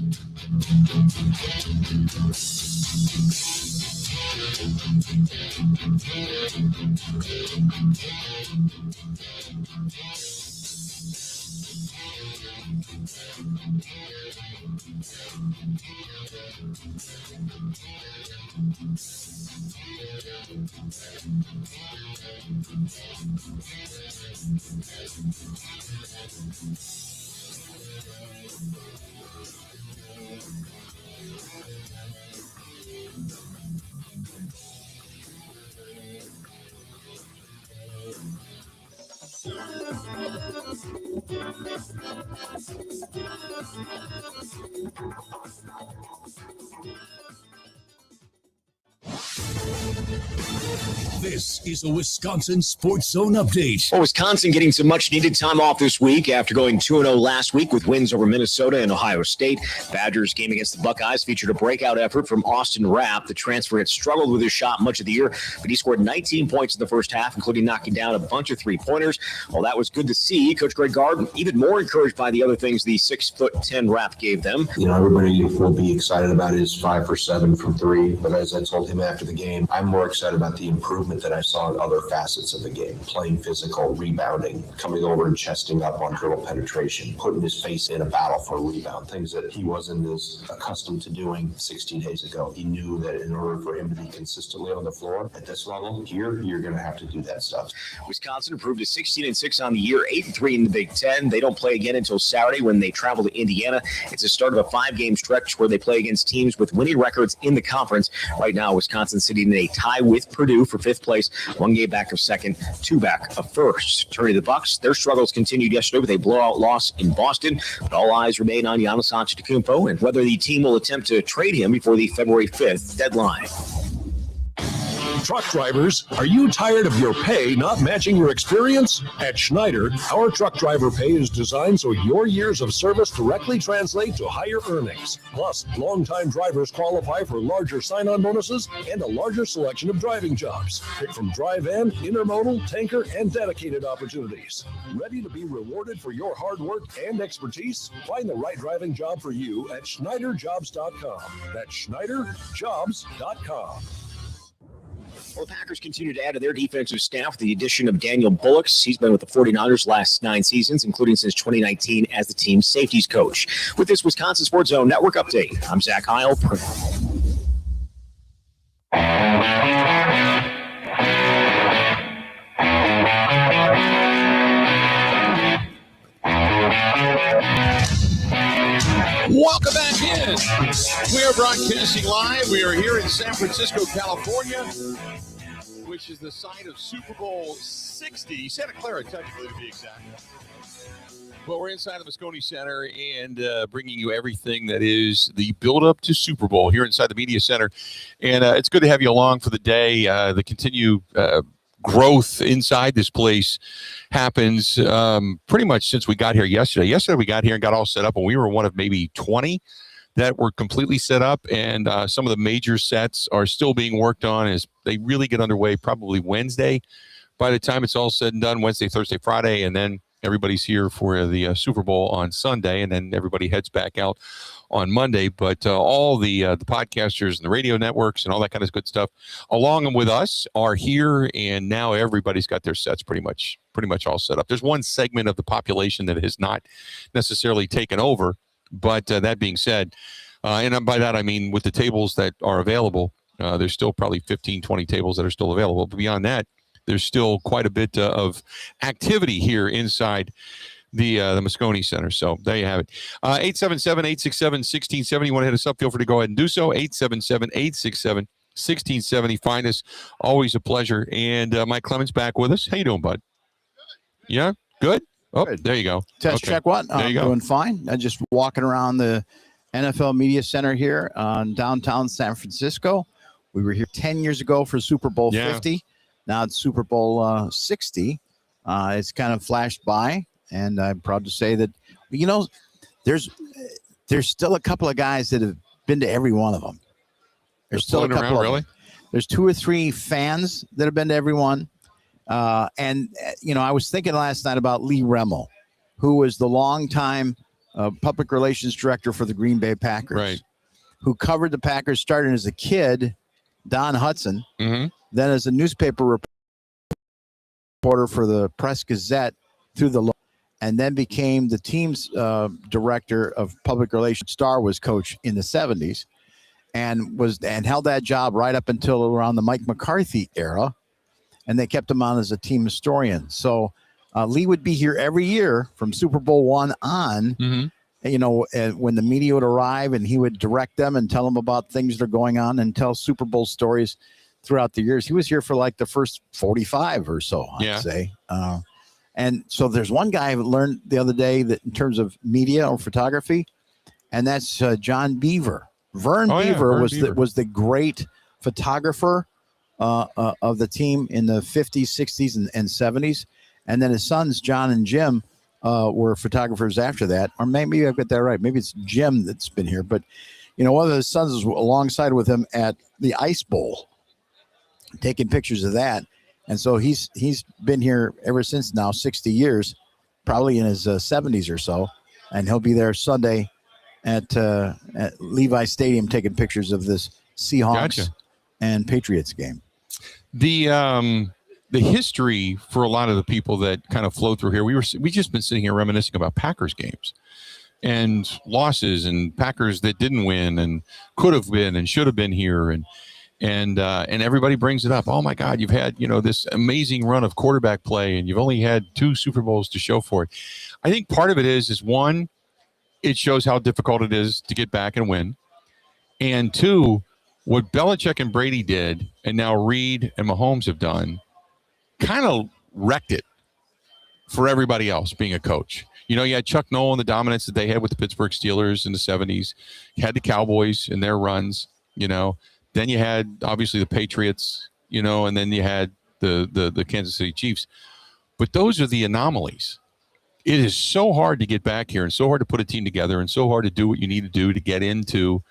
This is a Wisconsin Sports Zone update. Well, Wisconsin getting some much-needed time off this week after going 2-0 last week with wins over Minnesota and Ohio State. Badgers game against the Buckeyes featured a breakout effort from Austin Rapp. The transfer had struggled with his shot much of the year, but he scored 19 points in the first half, including knocking down a bunch of three-pointers. Well, that was good to see. Coach Greg Gard even more encouraged by the other things the 6'10" Rapp gave them. You know, everybody will be excited about his 5 for 7 from 3, but as I told him after the game, I'm more excited about the improvement that I saw in other facets of the game. Playing physical, rebounding, coming over and chesting up on dribble penetration, putting his face in a battle for a rebound, things that he wasn't as accustomed to doing 16 days ago. He knew that in order for him to be consistently on the floor at this level, here, you're going to have to do that stuff. Wisconsin improved to 16-6 on the year, 8-3 in the Big Ten. They don't play again until Saturday when they travel to Indiana. It's the start of a 5-game stretch where they play against teams with winning records in the conference. Right now, Wisconsin sitting in a tie with Purdue for 5th place, 1 game back of second, 2 back of first. Turning to the Bucks, their struggles continued yesterday with a blowout loss in Boston, but all eyes remain on Giannis Antetokounmpo and whether the team will attempt to trade him before the February 5th deadline. Truck drivers, are you tired of your pay not matching your experience? At Schneider, our truck driver pay is designed so your years of service directly translate to higher earnings. Plus, longtime drivers qualify for larger sign-on bonuses and a larger selection of driving jobs. Pick from dry van, intermodal, tanker, and dedicated opportunities. Ready to be rewarded for your hard work and expertise? Find the right driving job for you at SchneiderJobs.com. That's SchneiderJobs.com. Well, the Packers continue to add to their defensive staff with the addition of Daniel Bullocks. He's been with the 49ers last 9 seasons, including since 2019 as the team's safeties coach. With this Wisconsin Sports Zone Network update, I'm Zach Heil. Welcome back in. We are broadcasting live. We are here in San Francisco, California, which is the site of Super Bowl 60, Santa Clara, technically, to be exact. But we're inside the Moscone Center and bringing you everything that is the build-up to Super Bowl here inside the Media Center. And it's good to have you along for the day. The continued growth inside this place happens pretty much since we got here yesterday. Yesterday we got here and got all set up, and we were one of maybe 20 that were completely set up, and some of the major sets are still being worked on as they really get underway probably Wednesday. By the time it's all said and done, Wednesday, Thursday, Friday, and then everybody's here for the Super Bowl on Sunday, and then everybody heads back out on Monday. But all the podcasters and the radio networks and all that kind of good stuff, along with us, are here, and now everybody's got their sets pretty much all set up. There's one segment of the population that has not necessarily taken over, but that being said, and by that I mean with the tables that are available, there's still probably 15, 20 tables that are still available. But beyond that, there's still quite a bit of activity here inside the Moscone Center. So there you have it. 877-867-1670. You want to hit us up, feel free to go ahead and do so. 877-867-1670. Find us. Always a pleasure. And Mike Clemens back with us. How you doing, bud? Yeah? Good? Oh, Good. There you go. Test Okay. check one. There you go. Doing fine. I'm just walking around the NFL Media Center here on downtown San Francisco. We were here 10 years ago for Super Bowl 50. Now it's Super Bowl 60. It's kind of flashed by, and I'm proud to say that, you know, there's still a couple of guys that have been to every one of them. There's still a couple around, of really? them. There's 2 or 3 fans that have been to every one. And you know, I was thinking last night about Lee Remmel, who was the longtime public relations director for the Green Bay Packers, right? Who covered the Packers starting as a kid, Don Hudson, then as a newspaper reporter for the Press Gazette through the, and then became the team's director of public relations. Star was coach in the 70s, and held that job right up until around the Mike McCarthy era. And they kept him on as a team historian. So Lee would be here every year from Super Bowl I on, you know, when the media would arrive, and he would direct them and tell them about things that are going on and tell Super Bowl stories throughout the years. He was here for like the first 45 or so, I'd say. And so there's one guy I learned the other day that in terms of media or photography, and that's John Beaver. Vern Beaver was the great photographer of the team in the 50s, 60s, and 70s. And then his sons, John and Jim, were photographers after that. Or maybe I've got that right. Maybe it's Jim that's been here. But, one of his sons was alongside with him at the Ice Bowl, taking pictures of that. And so he's been here ever since now, 60 years, probably in his 70s or so. And he'll be there Sunday at Levi Stadium taking pictures of this Seahawks and Patriots game. The history for a lot of the people that kind of flow through here, we just been sitting here reminiscing about Packers games and losses and Packers that didn't win and could have been and should have been here, and everybody brings it up. Oh my God, you've had this amazing run of quarterback play, and you've only had 2 Super Bowls to show for it. I think part of it is one, it shows how difficult it is to get back and win, and 2, what Belichick and Brady did, and now Reed and Mahomes have done, kind of wrecked it for everybody else being a coach. You had Chuck Noll and the dominance that they had with the Pittsburgh Steelers in the 70s. You had the Cowboys in their runs, Then you had, obviously, the Patriots, and then you had the Kansas City Chiefs. But those are the anomalies. It is so hard to get back here and so hard to put a team together and so hard to do what you need to do to get into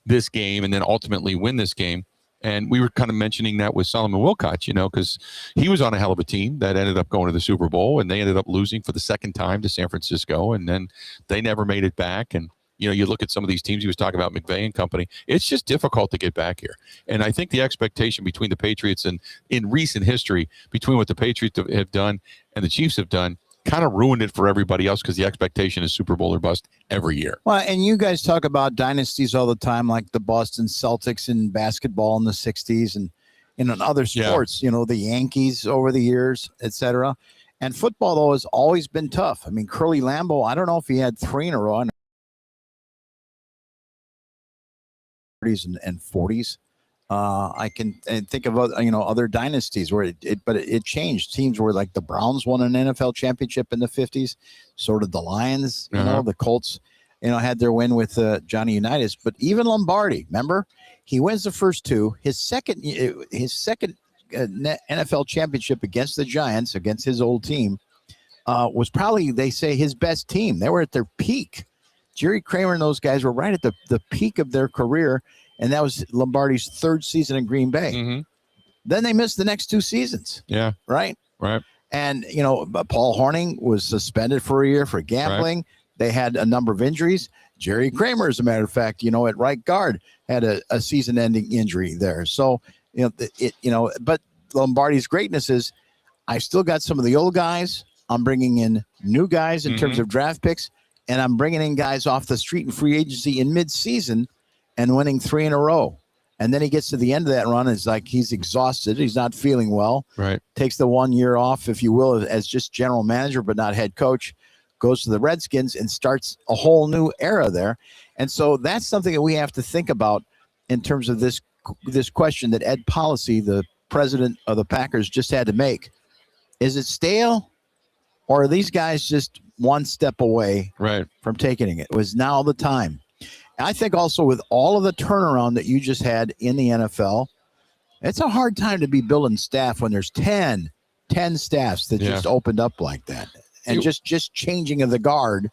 this game and then ultimately win this game. And we were kind of mentioning that with Solomon Wilcox, because he was on a hell of a team that ended up going to the Super Bowl, and they ended up losing for the second time to San Francisco, and then they never made it back. And, you look at some of these teams he was talking about, McVay and company, it's just difficult to get back here. And I think the expectation between the Patriots and in recent history, between what the Patriots have done and the Chiefs have done, kind of ruined it for everybody else because the expectation is Super Bowl or bust every year. Well, and you guys talk about dynasties all the time, like the Boston Celtics in basketball in the 60s and in other sports, the Yankees over the years, etc. And football, though, has always been tough. I mean, Curly Lambeau, I don't know if he had 3 in a row in the 30s and 40s. I can think of other dynasties where it changed. Teams were like the Browns won an NFL championship in the 50s, sort of the Lions, the Colts, had their win with Johnny Unitas. But even Lombardi, remember, he wins the first 2. His second NFL championship against the Giants, against his old team, was probably, they say, his best team. They were at their peak. Jerry Kramer and those guys were right at the peak of their career. And that was Lombardi's 3rd season in Green Bay. Mm-hmm. Then they missed the next 2 seasons. Yeah. Right. And, Paul Hornung was suspended for a year for gambling. Right. They had a number of injuries. Jerry Kramer, as a matter of fact, at right guard, had a season-ending injury there. So, but Lombardi's greatness is, I still got some of the old guys. I'm bringing in new guys in terms of draft picks, and I'm bringing in guys off the street and free agency in mid-season and winning 3 in a row. And then he gets to the end of that run. It's like he's exhausted. He's not feeling well. Right. Takes the 1 year off, if you will, as just general manager, but not head coach. Goes to the Redskins and starts a whole new era there. And so that's something that we have to think about in terms of this question that Ed Policy, the president of the Packers, just had to make. Is it stale, or are these guys just one step away from taking it? It was now the time. I think also with all of the turnaround that you just had in the NFL, it's a hard time to be building staff when there's 10 staffs that just opened up like that. And just changing of the guard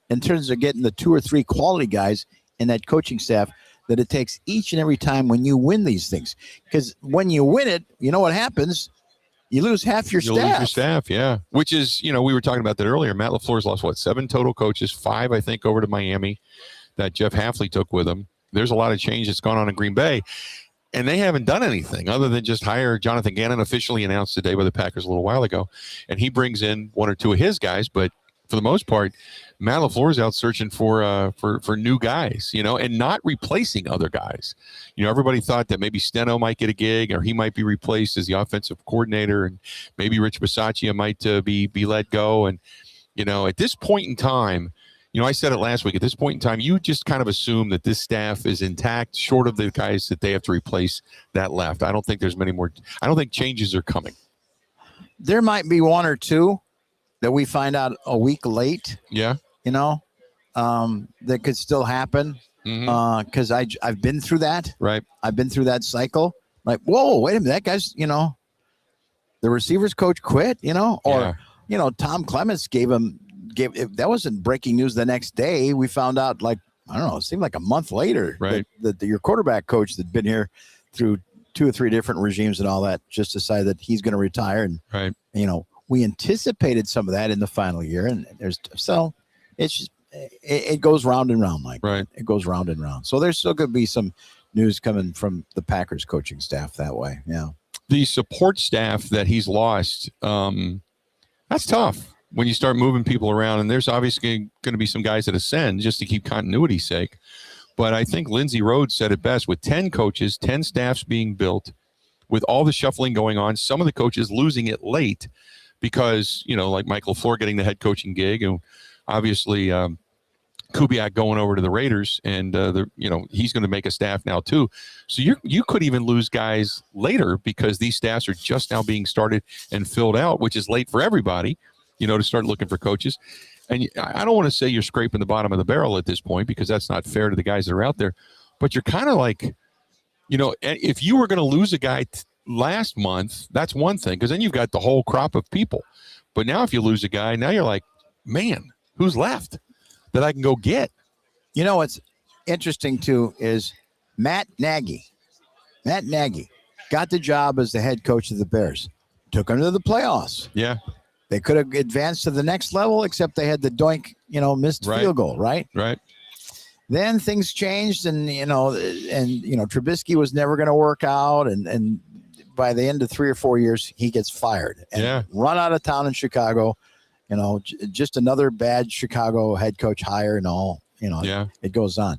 in terms of getting the 2 or 3 quality guys in that coaching staff that it takes each and every time when you win these things. Because when you win it, you know what happens? You lose half your staff. You lose your staff, yeah. Which is, we were talking about that earlier. Matt LaFleur's lost, 7 total coaches, 5, I think, over to Miami that Jeff Hafley took with him. There's a lot of change that's gone on in Green Bay, and they haven't done anything other than just hire Jonathan Gannon, officially announced today by the Packers a little while ago, and he brings in 1 or 2 of his guys, but for the most part, Matt LaFleur's out searching for new guys, and not replacing other guys. Everybody thought that maybe Steno might get a gig, or he might be replaced as the offensive coordinator, and maybe Rich Bisaccia might be let go. And at this point in time, I said it last week, at this point in time, you just kind of assume that this staff is intact, short of the guys that they have to replace that left. I don't think there's many more. I don't think changes are coming. There might be 1 or 2 that we find out a week late. Yeah. That could still happen. Because I've been through that. Right. I've been through that cycle. Like, whoa, wait a minute, that guy's, the receivers coach quit, or Tom Clements gave that wasn't breaking news the next day. We found out, like, I don't know, it seemed like a month later, right? That your quarterback coach that'd been here through 2 or 3 different regimes and all that just decided that he's going to retire. And right, we anticipated some of that in the final year, and it's just it goes round and round, Mike. Right, it goes round and round. So there's still going to be some news coming from the Packers coaching staff that way. Yeah, the support staff that he's lost, that's tough when you start moving people around, and there's obviously going to be some guys that ascend just to keep continuity's sake. But I think Lindsay Rhodes said it best, with 10 coaches, 10 staffs being built, with all the shuffling going on, some of the coaches losing it late because, like Mike LaFleur getting the head coaching gig, and obviously Kubiak going over to the Raiders, and he's going to make a staff now too. So you could even lose guys later because these staffs are just now being started and filled out, which is late for everybody, to start looking for coaches. And I don't want to say you're scraping the bottom of the barrel at this point, because that's not fair to the guys that are out there. But you're kind of like, if you were going to lose a guy last month, that's one thing, because then you've got the whole crop of people. But now if you lose a guy, now you're like, man, who's left that I can go get? What's interesting too is Matt Nagy. Matt Nagy got the job as the head coach of the Bears, took them to the playoffs. Yeah. They could have advanced to the next level, except they had the doink, missed field goal, right? Right. Then things changed, and Trubisky was never going to work out, and by the end of 3 or 4 years, he gets fired and run out of town in Chicago. Just another bad Chicago head coach hire, and all. It goes on.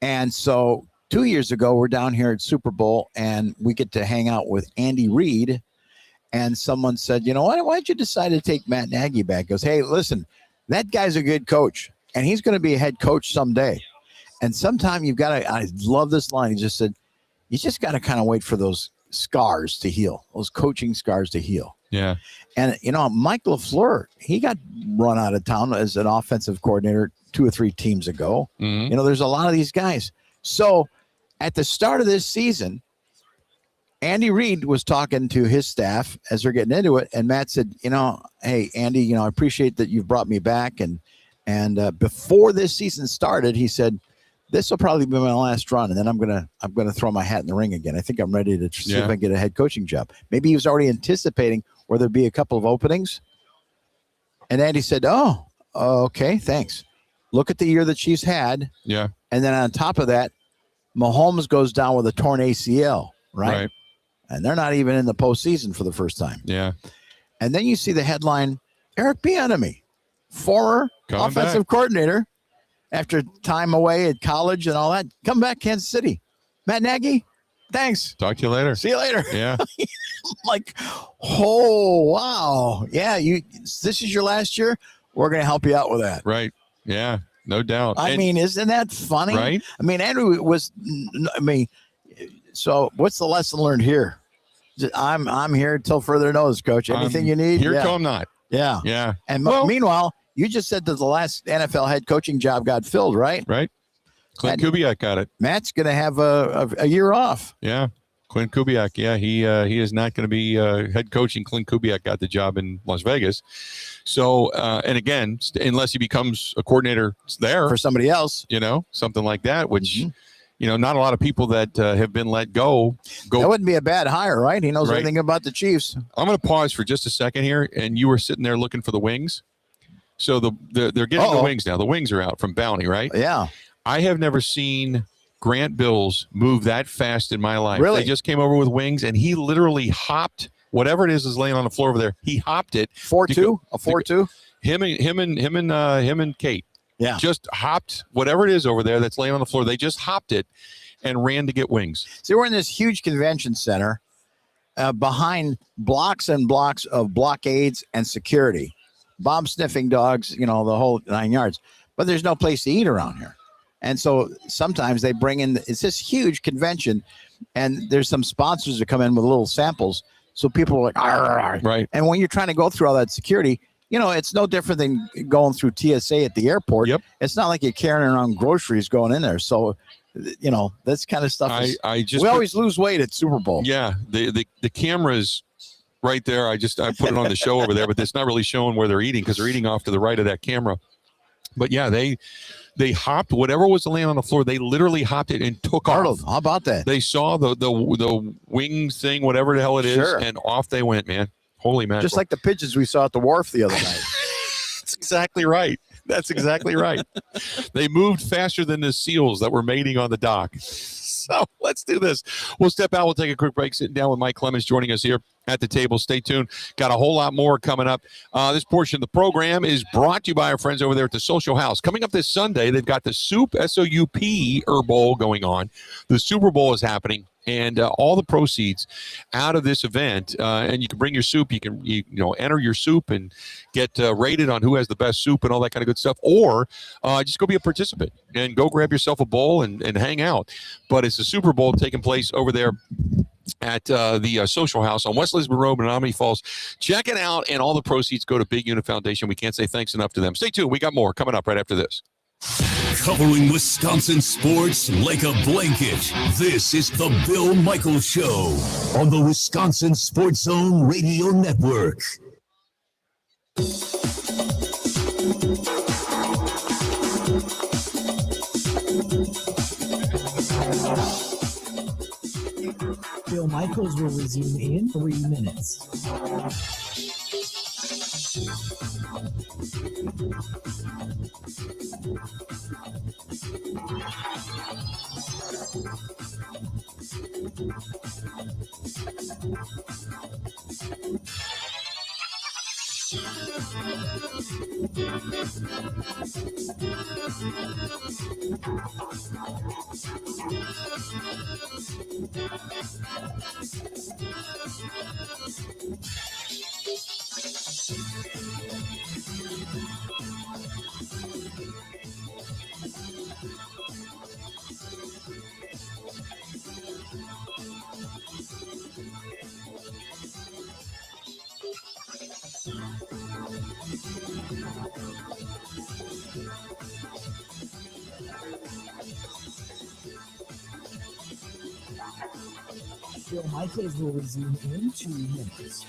And so 2 years ago, we're down here at Super Bowl, and we get to hang out with Andy Reid. And someone said, why'd you decide to take Matt Nagy back? He goes, hey, listen, that guy's a good coach, and he's going to be a head coach someday. And sometime you've got to, I love this line. He just said, you just got to kind of wait for those scars to heal, those coaching scars to heal. Yeah. And, Mike LaFleur, he got run out of town as an offensive coordinator 2 or 3 teams ago. Mm-hmm. There's a lot of these guys. So at the start of this season, Andy Reid was talking to his staff as they're getting into it, and Matt said, hey, Andy, I appreciate that you've brought me back. And before this season started, he said, this will probably be my last run, and then I'm gonna throw my hat in the ring again. I think I'm ready to see if I can get a head coaching job. Maybe he was already anticipating where there'd be a couple of openings. And Andy said, oh, okay, thanks. Look at the year that she's had. Yeah. And then on top of that, Mahomes goes down with a torn ACL, right? And they're not even in the postseason for the first time. Yeah. And then you see the headline, Eric Bieniemy, former offensive coordinator, after time away at college and all that, come back Kansas City. Matt Nagy, thanks. Talk to you later. See you later. Yeah. Like, oh, wow. Yeah, this is your last year. We're going to help you out with that. Right. Yeah, no doubt. I mean, isn't that funny? Right. I mean, Andrew so what's the lesson learned here? I'm here till further notice, Coach. Anything you need? Here come not. Yeah. Yeah. And meanwhile, you just said that the last NFL head coaching job got filled, right? Right. Clint Kubiak got it. Matt's going to have a year off. Yeah. Clint Kubiak. Yeah. He is not going to be head coaching. Clint Kubiak got the job in Las Vegas. So, and again, unless he becomes a coordinator there for somebody else, something like that, which, not a lot of people that have been let go. That wouldn't be a bad hire, right? He knows everything about the Chiefs. I'm going to pause for just a second here. And you were sitting there looking for the wings. So they're getting the wings now. The wings are out from Bounty, right? Yeah. I have never seen Grant Bills move that fast in my life. Really? They just came over with wings, and he literally hopped whatever it is laying on the floor over there. He hopped it. 4-2? A 4-2? Him and Kate. Yeah. Just hopped whatever it is over there that's laying on the floor. They just hopped it and ran to get wings. So we're in this huge convention center behind blocks and blocks of blockades and security. Bomb sniffing dogs, the whole 9 yards. But there's no place to eat around here. And so sometimes they bring in, it's this huge convention, and there's some sponsors that come in with little samples. So people are like, arr. Right. And when you're trying to go through all that security, it's no different than going through TSA at the airport. Yep. It's not like you're carrying around groceries going in there. So You know, this kind of stuff. We always lose weight at Super Bowl. Yeah, the camera's right there. I put it on the show over there, but it's not really showing where they're eating because they're eating off to the right of that camera. But yeah, they hopped whatever was laying on the floor. They literally hopped it and took off. How about that? They saw the wings thing, whatever the hell it is, and off they went, man. Holy mackerel. Just like the pigeons we saw at the wharf the other night. That's exactly right. That's exactly right. They moved faster than the seals that were mating on the dock. So let's do this. We'll step out. We'll take a quick break. Sitting down with Mike Clemens joining us here at the table. Stay tuned. Got a whole lot more coming up. This portion of the program is brought to you by our friends over there at the Social House. Coming up this Sunday, they've got the Soup, S-O-U-P, Bowl going on. The Super Bowl is happening. And all the proceeds out of this event, and you can bring your soup. You can enter your soup and get rated on who has the best soup and all that kind of good stuff. Or just go be a participant and go grab yourself a bowl and hang out. But it's the Super Bowl taking place over there at the Social House on West Lisbon Road in Menominee Falls. Check it out, and all the proceeds go to Big Unit Foundation. We can't say thanks enough to them. Stay tuned. We got more coming up right after this. Covering Wisconsin sports like a blanket. This is the Bill Michaels Show on the Wisconsin Sports Zone Radio Network. Bill Michaels will resume in 3 minutes. Bill Michaels will resume in 2 minutes.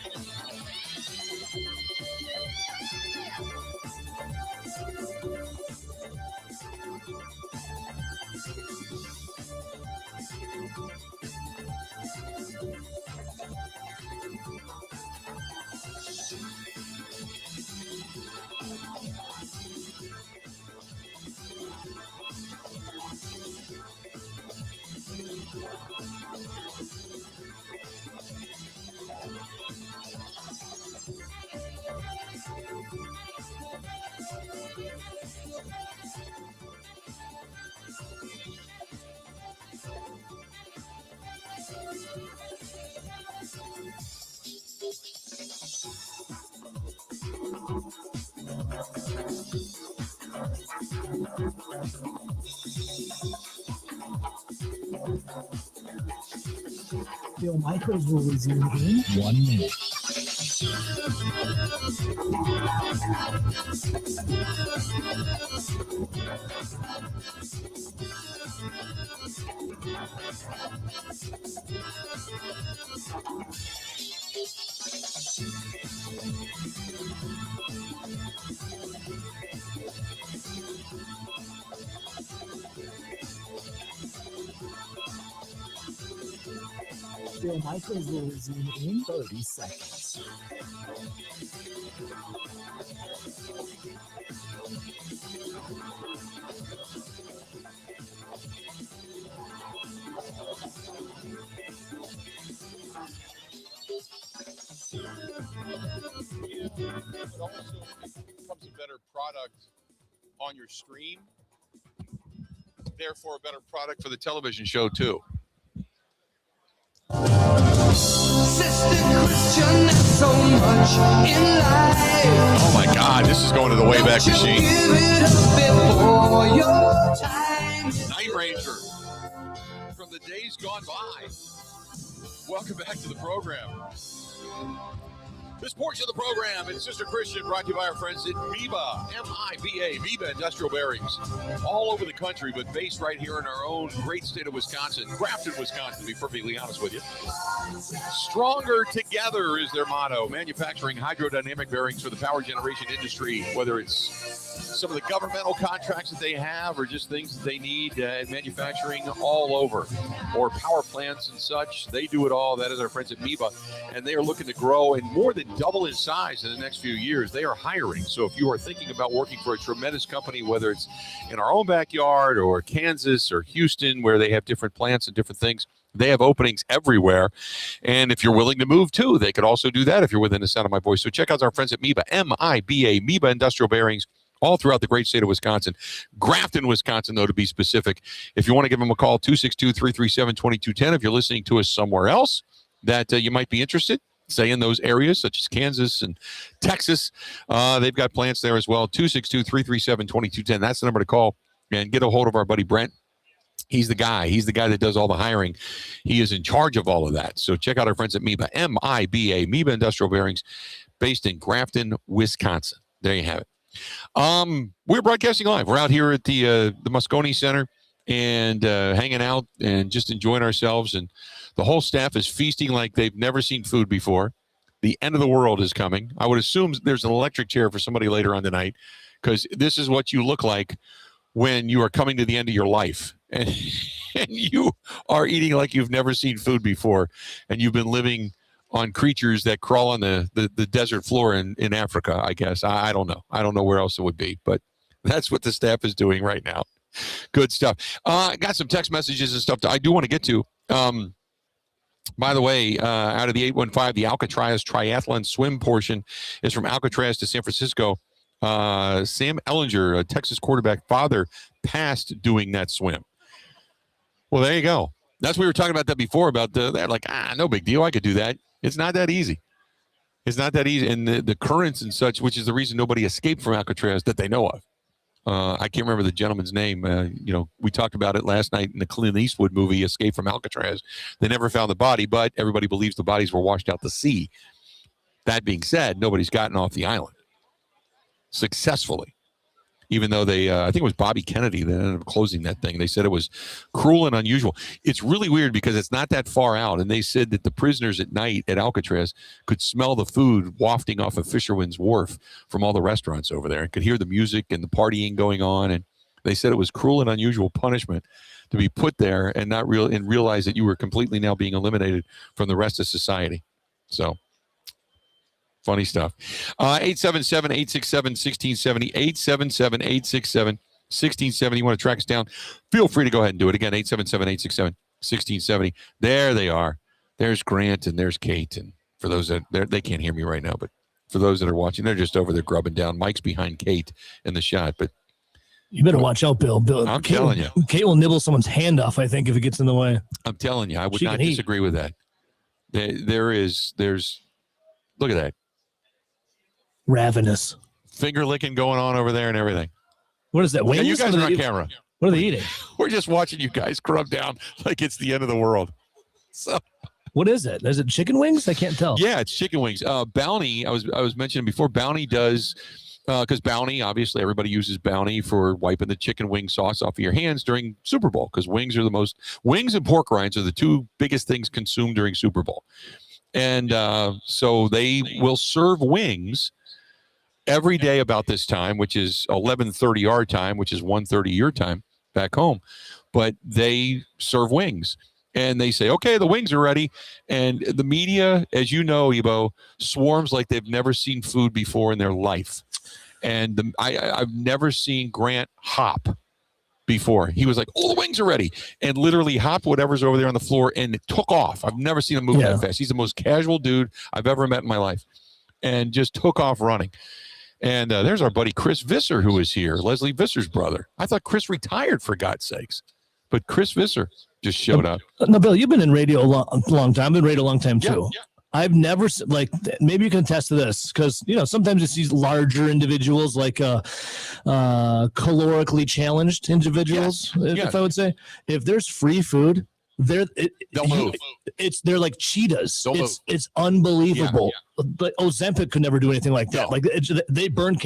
Bill Michaels will resume in 1 minute. Bill Michaels will resume in 30 seconds. It also becomes a better product on your screen, therefore a better product for the television show too. Oh my God, this is going to the Wayback Machine. Night Ranger from the days gone by. Welcome back to the program. This portion of the program is Sister Christian, brought to you by our friends at MIBA, M-I-B-A, MIBA Industrial Bearings, all over the country, but based right here in our own great state of Wisconsin, Grafton, Wisconsin, to be perfectly honest with you. Stronger together is their motto, manufacturing hydrodynamic bearings for the power generation industry, whether it's some of the governmental contracts that they have or just things that they need in manufacturing all over, or power plants and such. They do it all. That is our friends at MIBA, and they are looking to grow and more than double in size in the next few years. They are hiring. So if you are thinking about working for a tremendous company, whether it's in our own backyard or Kansas or Houston, where they have different plants and different things, they have openings everywhere. And if you're willing to move too, they could also do that if you're within the sound of my voice. So check out our friends at MIBA, M-I-B-A, MIBA Industrial Bearings, all throughout the great state of Wisconsin. Grafton, Wisconsin, though, to be specific. If you want to give them a call, 262-337-2210. If you're listening to us somewhere else that you might be interested, say in those areas such as Kansas and Texas, they've got plants there as well. 262-337-2210. That's the number to call, and get a hold of our buddy Brent. He's the guy. He's the guy that does all the hiring. He is in charge of all of that. So check out our friends at MIBA, M-I-B-A, MIBA Industrial Bearings, based in Grafton, Wisconsin. There you have it. We're broadcasting live. We're out here at the Moscone Center and hanging out and just enjoying ourselves. And the whole staff is feasting like they've never seen food before. The end of the world is coming. I would assume there's an electric chair for somebody later on tonight, because this is what you look like when you are coming to the end of your life. And you are eating like you've never seen food before. And you've been living on creatures that crawl on the desert floor in Africa, I guess. I don't know. I don't know where else it would be, but that's what the staff is doing right now. Good stuff. I got some text messages and stuff I do want to get to. By the way, out of the 815, the Alcatraz triathlon swim portion is from Alcatraz to San Francisco. Sam Ellinger, a Texas quarterback father, passed doing that swim. Well, there you go. That's we were talking about that before, about that. Like, no big deal. I could do that. It's not that easy. It's not that easy. And the currents and such, which is the reason nobody escaped from Alcatraz that they know of. I can't remember the gentleman's name. We talked about it last night in the Clint Eastwood movie, Escape from Alcatraz. They never found the body, but everybody believes the bodies were washed out to sea. That being said, nobody's gotten off the island successfully, even though they, I think it was Bobby Kennedy that ended up closing that thing. They said it was cruel and unusual. It's really weird because it's not that far out. And they said that the prisoners at night at Alcatraz could smell the food wafting off of Fisherman's Wharf from all the restaurants over there, and could hear the music and the partying going on. And they said it was cruel and unusual punishment to be put there and realize that you were completely now being eliminated from the rest of society. So funny stuff. 877-867-1670, 877-867-1670. You want to track us down? Feel free to go ahead and do it. Again, 877-867-1670. There they are. There's Grant and there's Kate. And for those that they can't hear me right now, but for those that are watching, they're just over there grubbing down. Mike's behind Kate in the shot, but you better watch out, Bill. I'm telling you. Kate will nibble someone's hand off, I think, if it gets in the way. I'm telling you, I would not disagree with that. There's look at that. Ravenous. Finger licking going on over there and everything. What is that? Wings? You guys are on camera. What are they eating? We're just watching you guys crumb down like it's the end of the world. So, what is it? Is it chicken wings? I can't tell. Yeah, it's chicken wings. Bounty, I was mentioning before, Bounty does, because Bounty, obviously everybody uses Bounty for wiping the chicken wing sauce off of your hands during Super Bowl, because wings and pork rinds are the two biggest things consumed during Super Bowl. And so they will serve wings every day about this time, which is 11:30 our time, which is 1:30 your time back home. But they serve wings, and they say, okay, the wings are ready. And the media, as you know, Ebo, swarms like they've never seen food before in their life. And I've never seen Grant hop before. He was like, oh, the wings are ready, and literally hopped whatever's over there on the floor and took off. I've never seen him move that fast. He's the most casual dude I've ever met in my life, and just took off running. And there's our buddy Chris Visser, who is here, Leslie Visser's brother. I thought Chris retired, for God's sakes, but Chris Visser just showed up. No, Bill, you've been in radio a long time. I've been in radio a long time too. Yeah. I've never, like, maybe you can attest to this, because, sometimes it's these larger individuals, like calorically challenged individuals, if I would say. If there's free food, They're They'll move. They're like cheetahs. They'll move. It's unbelievable. But Ozempic could never do anything like that. Like they burn.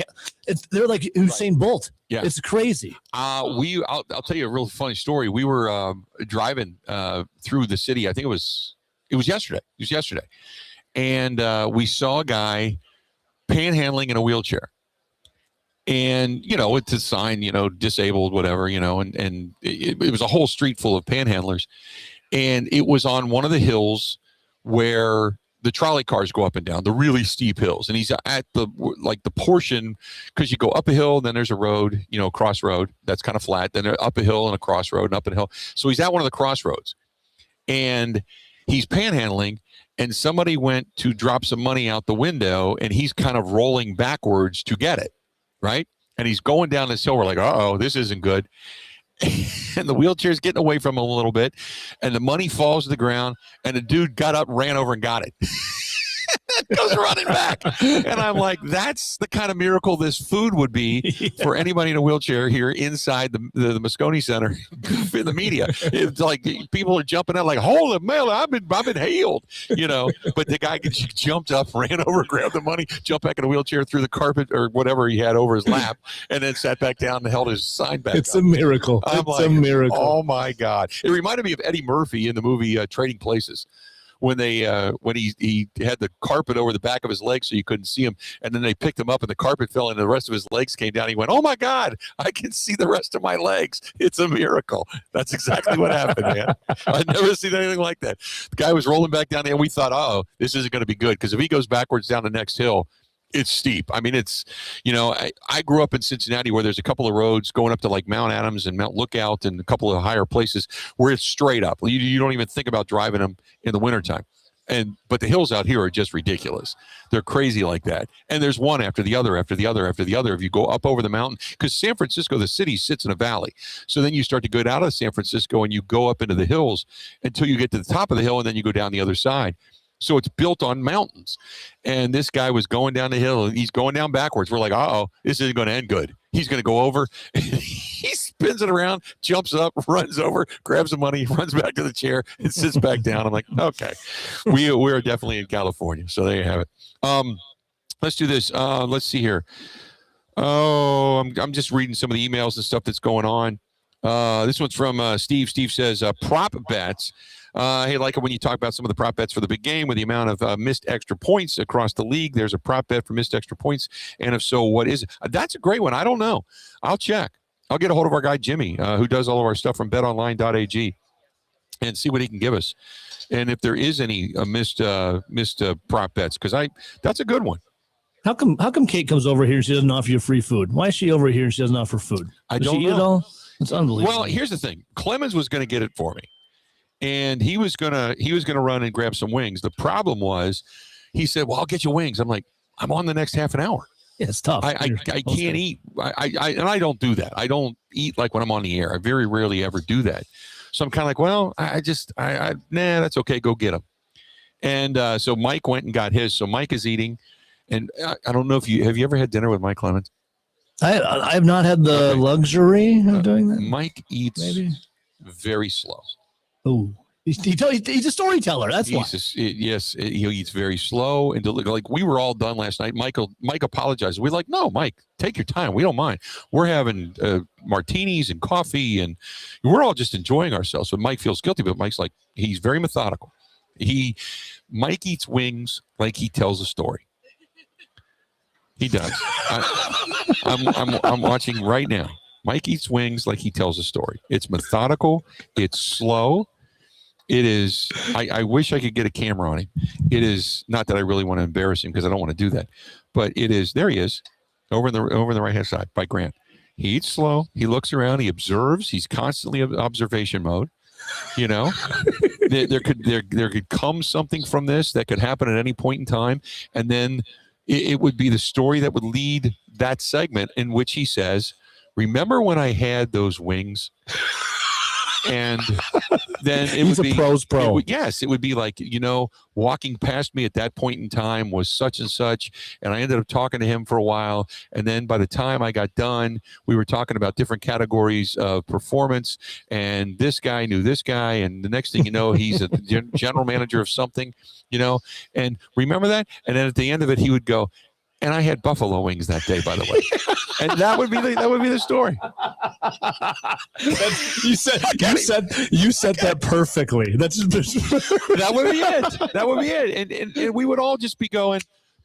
They're like Usain Bolt. Yeah, it's crazy. I'll tell you a real funny story. We were driving through the city. I think it was yesterday. It was yesterday, and we saw a guy panhandling in a wheelchair. And, it's a sign, disabled, whatever, and it was a whole street full of panhandlers. And it was on one of the hills where the trolley cars go up and down, the really steep hills. And he's at the portion, because you go up a hill, and then there's a road, crossroad that's kind of flat. Then up a hill and a crossroad and up a hill. So he's at one of the crossroads. And he's panhandling, and somebody went to drop some money out the window, and he's kind of rolling backwards to get it. Right. And he's going down this hill. We're like, this isn't good. And the wheelchair's getting away from him a little bit. And the money falls to the ground. And the dude got up, ran over, and got it. Goes running back. And I'm like, that's the kind of miracle this food would be for anybody in a wheelchair here inside the Moscone Center in the media. It's like people are jumping out like, holy man, I've been hailed, But the guy jumped up, ran over, grabbed the money, jumped back in a wheelchair, threw the carpet or whatever he had over his lap, and then sat back down and held his sign back It's up. a miracle. It's a miracle. Oh my God. It reminded me of Eddie Murphy in the movie Trading Places. When he had the carpet over the back of his legs so you couldn't see him, and then they picked him up and the carpet fell and the rest of his legs came down. He went, oh my God, I can see the rest of my legs. It's a miracle. That's exactly what happened, man. I've never seen anything like that. The guy was rolling back down there, and we thought, this isn't going to be good, because if he goes backwards down the next hill, it's steep. I mean, it's, I grew up in Cincinnati where there's a couple of roads going up to like Mount Adams and Mount Lookout and a couple of higher places where it's straight up. You don't even think about driving them in the wintertime. But the hills out here are just ridiculous. They're crazy like that. And there's one after the other, after the other, after the other. If you go up over the mountain, because San Francisco, the city sits in a valley. So then you start to go out of San Francisco and you go up into the hills until you get to the top of the hill, and then you go down the other side. So it's built on mountains. And this guy was going down the hill, and he's going down backwards. We're like, this isn't going to end good. He's going to go over. He spins it around, jumps up, runs over, grabs the money, runs back to the chair, and sits back down. I'm like, okay, we're definitely in California. So there you have it. Let's do this. Let's see here. I'm just reading some of the emails and stuff that's going on. This one's from Steve. Steve says, prop bets. Hey, like it when you talk about some of the prop bets for the big game with the amount of missed extra points across the league. There's a prop bet for missed extra points. And if so, what is it? That's a great one. I don't know. I'll check. I'll get a hold of our guy, Jimmy, who does all of our stuff from betonline.ag, and see what he can give us. And if there is any missed prop bets, because that's a good one. How come Kate comes over here and she doesn't offer you free food? Why is she over here and she doesn't offer food? I Does don't she eat know. it all? It's unbelievable. Well, here's the thing. Clemens was going to get it for me. And he was gonna run and grab some wings. The problem was, he said, "Well, I'll get you wings." I'm like, "I'm on the next half an hour." Yeah, it's tough. I can't eat. And I don't do that. I don't eat like when I'm on the air. I very rarely ever do that. So I'm kind of like, well, nah, that's okay. Go get them. And so Mike went and got his. So Mike is eating, and I don't know if have you ever had dinner with Mike Clemens? I have not had the luxury of doing that. Mike eats very slow. Oh, he's a storyteller. That's why. He eats very slow and like we were all done last night. Mike apologized. We're like, no, Mike, take your time. We don't mind. We're having martinis and coffee, and we're all just enjoying ourselves. So Mike feels guilty, but Mike's like, he's very methodical. Mike eats wings like he tells a story. He does. I'm watching right now. Mike eats wings like he tells a story. It's methodical. It's slow. It is. I wish I could get a camera on him. It is not that I really want to embarrass him because I don't want to do that. But it is. There he is, over in the right hand side by Grant. He eats slow. He looks around. He observes. He's constantly in observation mode. There could come something from this that could happen at any point in time, and then it would be the story that would lead that segment in which he says, "Remember when I had those wings?" And then it He's would a be pro's pro. Yes, it would be like, walking past me at that point in time was such and such, and I ended up talking to him for a while. And then by the time I got done, we were talking about different categories of performance, and this guy knew this guy, and the next thing you know, he's a general manager of something, and remember that? And then at the end of it, he would go, and I had buffalo wings that day, by the way. And that would be the story. You said that perfectly. That would be it. That would be it. And we would all just be going,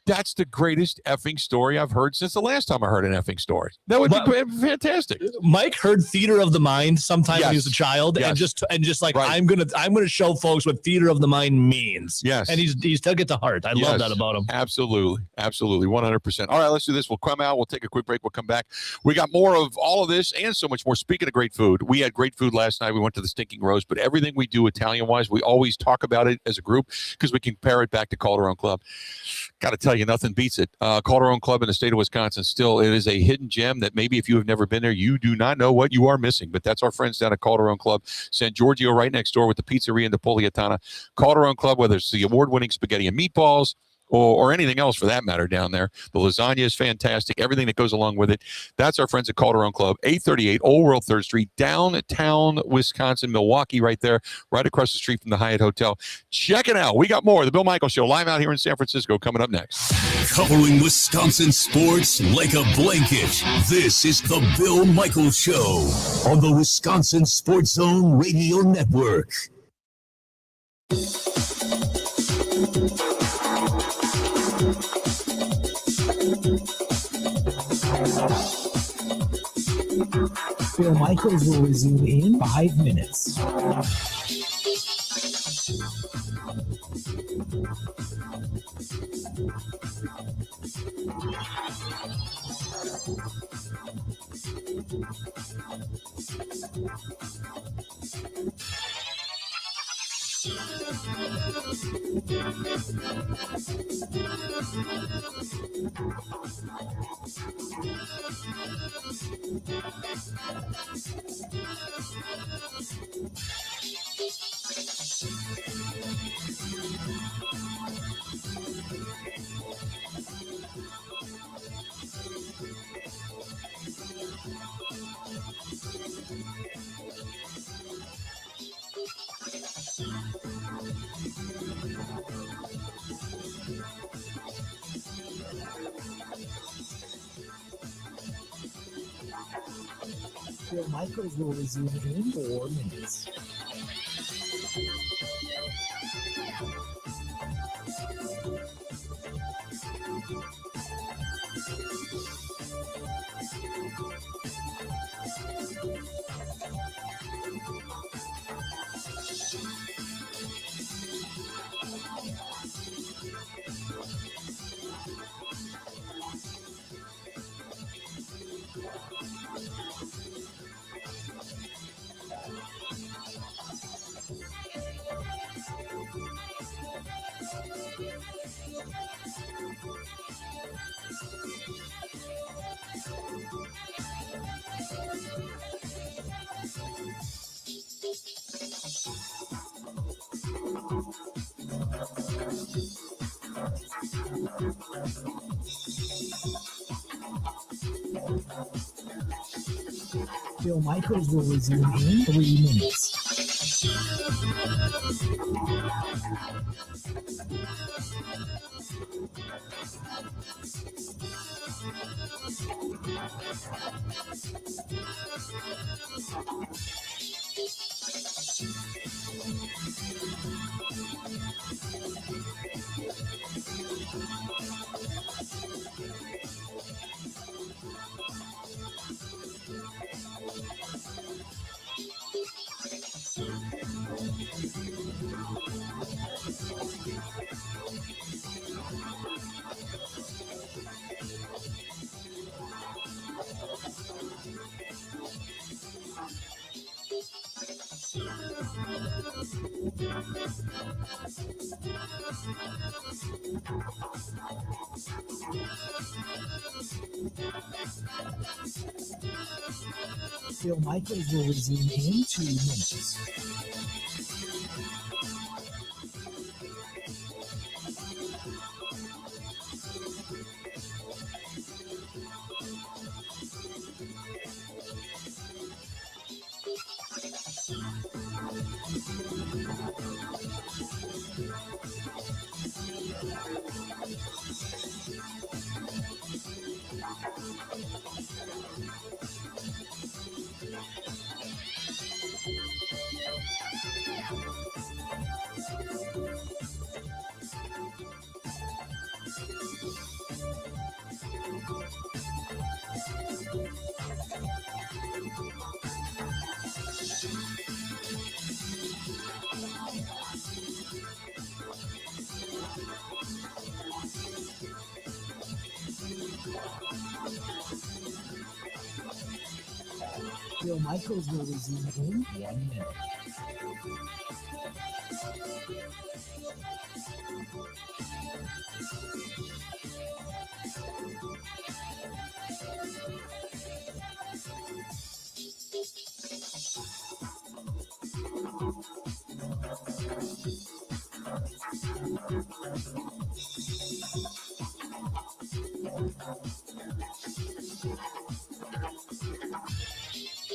that's the greatest effing story I've heard since the last time I heard an effing story. That would be fantastic. Mike heard theater of the mind sometime when he was a child, and just like, right. I'm gonna show folks what theater of the mind means. Yes, and he's took it to heart. I love that about him. Absolutely, 100%. All right, let's do this. We'll come out. We'll take a quick break. We'll come back. We got more of all of this and so much more. Speaking of great food, we had great food last night. We went to the Stinking Rose, but everything we do Italian-wise, we always talk about it as a group because we compare it back to Calderon Club. Got to tell you, nothing beats it. Calderon Club in the state of Wisconsin, still, it is a hidden gem that maybe if you have never been there, you do not know what you are missing. But that's our friends down at Calderon Club, San Giorgio, right next door with the pizzeria and the Napolitana. Calderon Club, whether it's the award-winning spaghetti and meatballs, or anything else for that matter down there. The lasagna is fantastic. Everything that goes along with it. That's our friends at Calderon Club, 838 Old World 3rd Street, downtown Wisconsin, Milwaukee, right there, right across the street from the Hyatt Hotel. Check it out. We got more of the Bill Michaels Show live out here in San Francisco coming up next. Covering Wisconsin sports like a blanket. This is the Bill Michaels Show on the Wisconsin Sports Zone Radio Network. Bill Michaels will resume in 5 minutes. Bill Michaels will resume in 4 minutes. Bill Michaels will resume in 3 minutes. Bill Michaels will resume in 2 minutes. Bill Michaels will resume in 1 minute.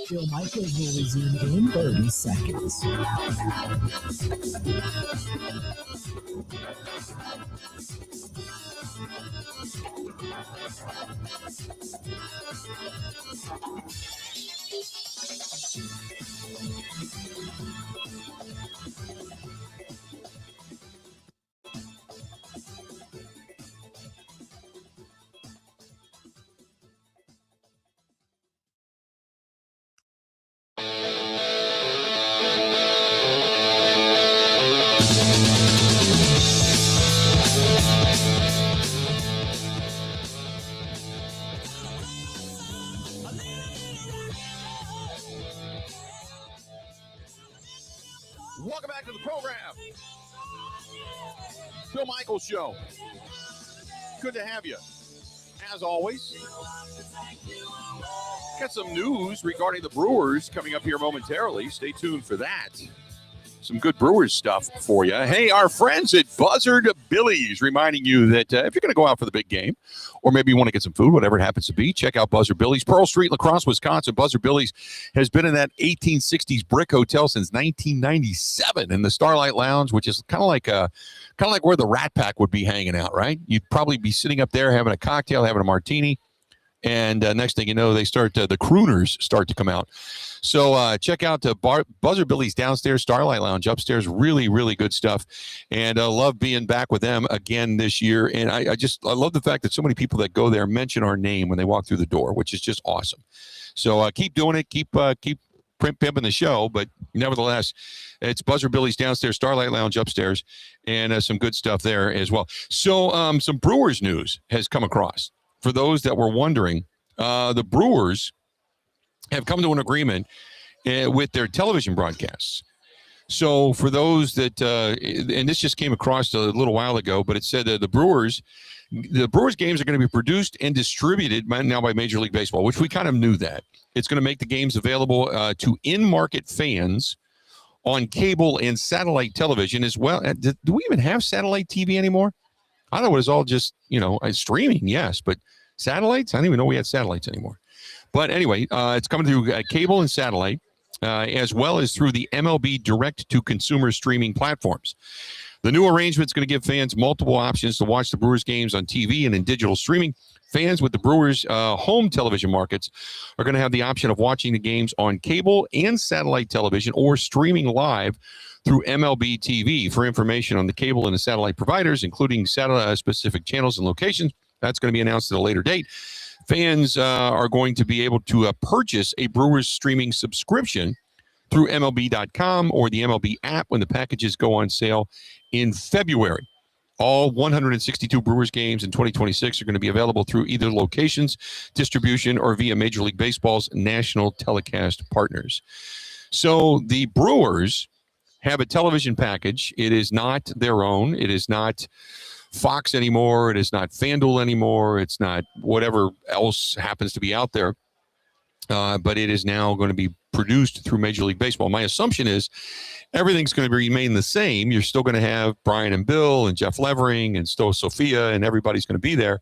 Bill Michaels will resume in 30 seconds. Welcome back to the program. Bill Michaels Show. Good to have you. As always, got some news regarding the Brewers coming up here momentarily. Stay tuned for that. Some good Brewers stuff for you. Hey, our friends at Buzzard Billy's reminding you that if you're going to go out for the big game, or maybe you want to get some food, whatever it happens to be, check out Buzzard Billy's. Pearl Street, La Crosse, Wisconsin. Buzzard Billy's has been in that 1860s brick hotel since 1997 in the Starlight Lounge, which is kind of like where the Rat Pack would be hanging out, right? You'd probably be sitting up there having a cocktail, having a martini. And next thing you know, they start the crooners start to come out. So check out Buzzard Billy's downstairs, Starlight Lounge upstairs. Really, really good stuff. And I love being back with them again this year. And I love the fact that so many people that go there mention our name when they walk through the door, which is just awesome. So keep doing it. Keep pimping the show. But nevertheless, it's Buzzard Billy's downstairs, Starlight Lounge upstairs, and some good stuff there as well. So some Brewers news has come across. For those that were wondering, the Brewers have come to an agreement with their television broadcasts. So for those that, and this just came across a little while ago, but it said that the Brewers games are going to be produced and distributed now by Major League Baseball, which we kind of knew that. It's going to make the games available to in-market fans on cable and satellite television as well. Do we even have satellite TV anymore? I thought it was all just, streaming, yes, but satellites? I didn't even know we had satellites anymore. But anyway, it's coming through cable and satellite, as well as through the MLB direct-to-consumer streaming platforms. The new arrangement is going to give fans multiple options to watch the Brewers games on TV and in digital streaming. Fans with the Brewers' home television markets are going to have the option of watching the games on cable and satellite television or streaming live through MLB TV. For information on the cable and the satellite providers, including satellite-specific channels and locations, that's going to be announced at a later date. Fans are going to be able to purchase a Brewers streaming subscription through MLB.com or the MLB app when the packages go on sale in February. All 162 Brewers games in 2026 are going to be available through either locations, distribution, or via Major League Baseball's national telecast partners. So the Brewers have a television package. It is not their own. It is not Fox anymore. It is not FanDuel anymore. It's not whatever else happens to be out there. But it is now going to be produced through Major League Baseball. My assumption is everything's going to remain the same. You're still going to have Brian and Bill and Jeff Levering and Sto Sophia, and everybody's going to be there.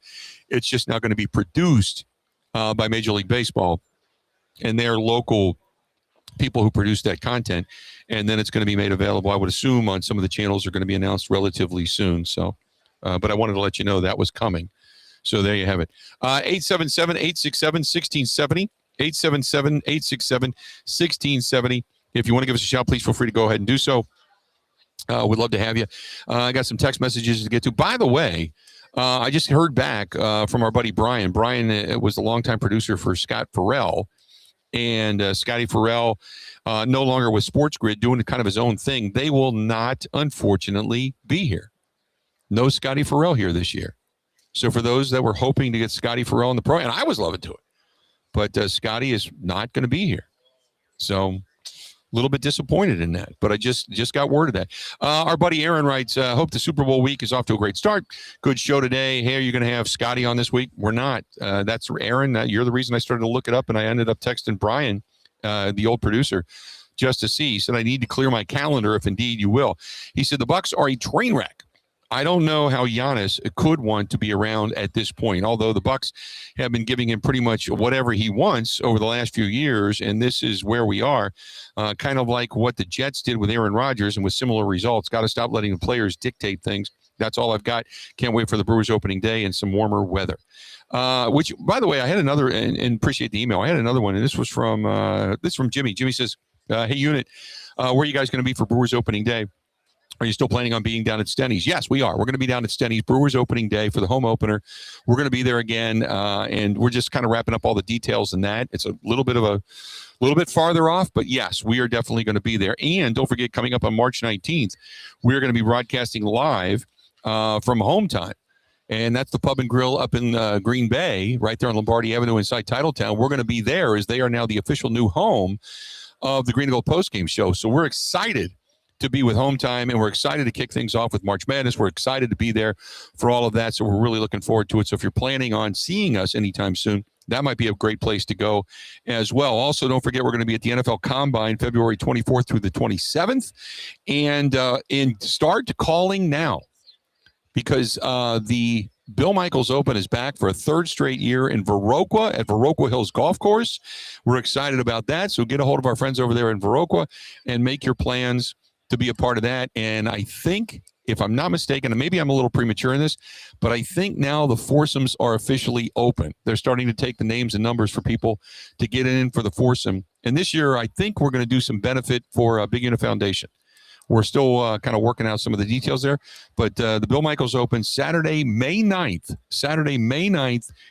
It's just now going to be produced by Major League Baseball and their local people who produce that content. And then it's going to be made available, I would assume, on some of the channels are going to be announced relatively soon. So, but I wanted to let you know that was coming. So there you have it. 877-867-1670. 877-867-1670. If you want to give us a shout, please feel free to go ahead and do so. We'd love to have you. I got some text messages to get to. By the way, I just heard back from our buddy Brian. Brian was the longtime producer for Scott Farrell. And Scotty Farrell no longer with Sports Grid, doing kind of his own thing. They will not, unfortunately, be here. No Scotty Farrell here this year. So for those that were hoping to get Scotty Farrell in the pro, and I was loving to it, but Scotty is not going to be here. So a little bit disappointed in that, but I just got word of that. Our buddy Aaron writes, hope the Super Bowl week is off to a great start. Good show today. Hey, are you going to have Scotty on this week? We're not. That's Aaron. You're the reason I started to look it up, and I ended up texting Brian, the old producer, just to see. He said, I need to clear my calendar if indeed you will. He said, the Bucs are a train wreck. I don't know how Giannis could want to be around at this point, although the Bucs have been giving him pretty much whatever he wants over the last few years, and this is where we are, kind of like what the Jets did with Aaron Rodgers and with similar results. Got to stop letting the players dictate things. That's all I've got. Can't wait for the Brewers opening day and some warmer weather. Which, by the way, I had another, and appreciate the email. I had another one, and this was from Jimmy. Jimmy says, hey, Unit, where are you guys going to be for Brewers opening day? Are you still planning on being down at Stenny's? Yes, we are. We're going to be down at Stenny's Brewers opening day for the home opener. We're going to be there again, and we're just kind of wrapping up all the details in that. It's a little bit farther off, but yes, we are definitely going to be there. And don't forget, coming up on March 19th, we're going to be broadcasting live from Home Time. And that's the Pub and Grill up in Green Bay, right there on Lombardi Avenue inside Titletown. We're going to be there as they are now the official new home of the Green and Gold postgame show. So we're excited to be with Home Time, and we're excited to kick things off with March Madness. We're excited to be there for all of that, so we're really looking forward to it. So if you're planning on seeing us anytime soon, that might be a great place to go as well. Also, don't forget, we're going to be at the NFL Combine February 24th through the 27th, and start calling now, because the Bill Michaels Open is back for a third straight year in Viroqua at Viroqua Hills Golf Course. We're excited about that, so get a hold of our friends over there in Viroqua and make your plans to be a part of that. And I think, if I'm not mistaken, and maybe I'm a little premature in this, but I think now the foursomes are officially open. They're starting to take the names and numbers for people to get in for the foursome. And this year, I think we're going to do some benefit for Big Unit Foundation. We're still kind of working out some of the details there, but the Bill Michaels Open, Saturday, May 9th.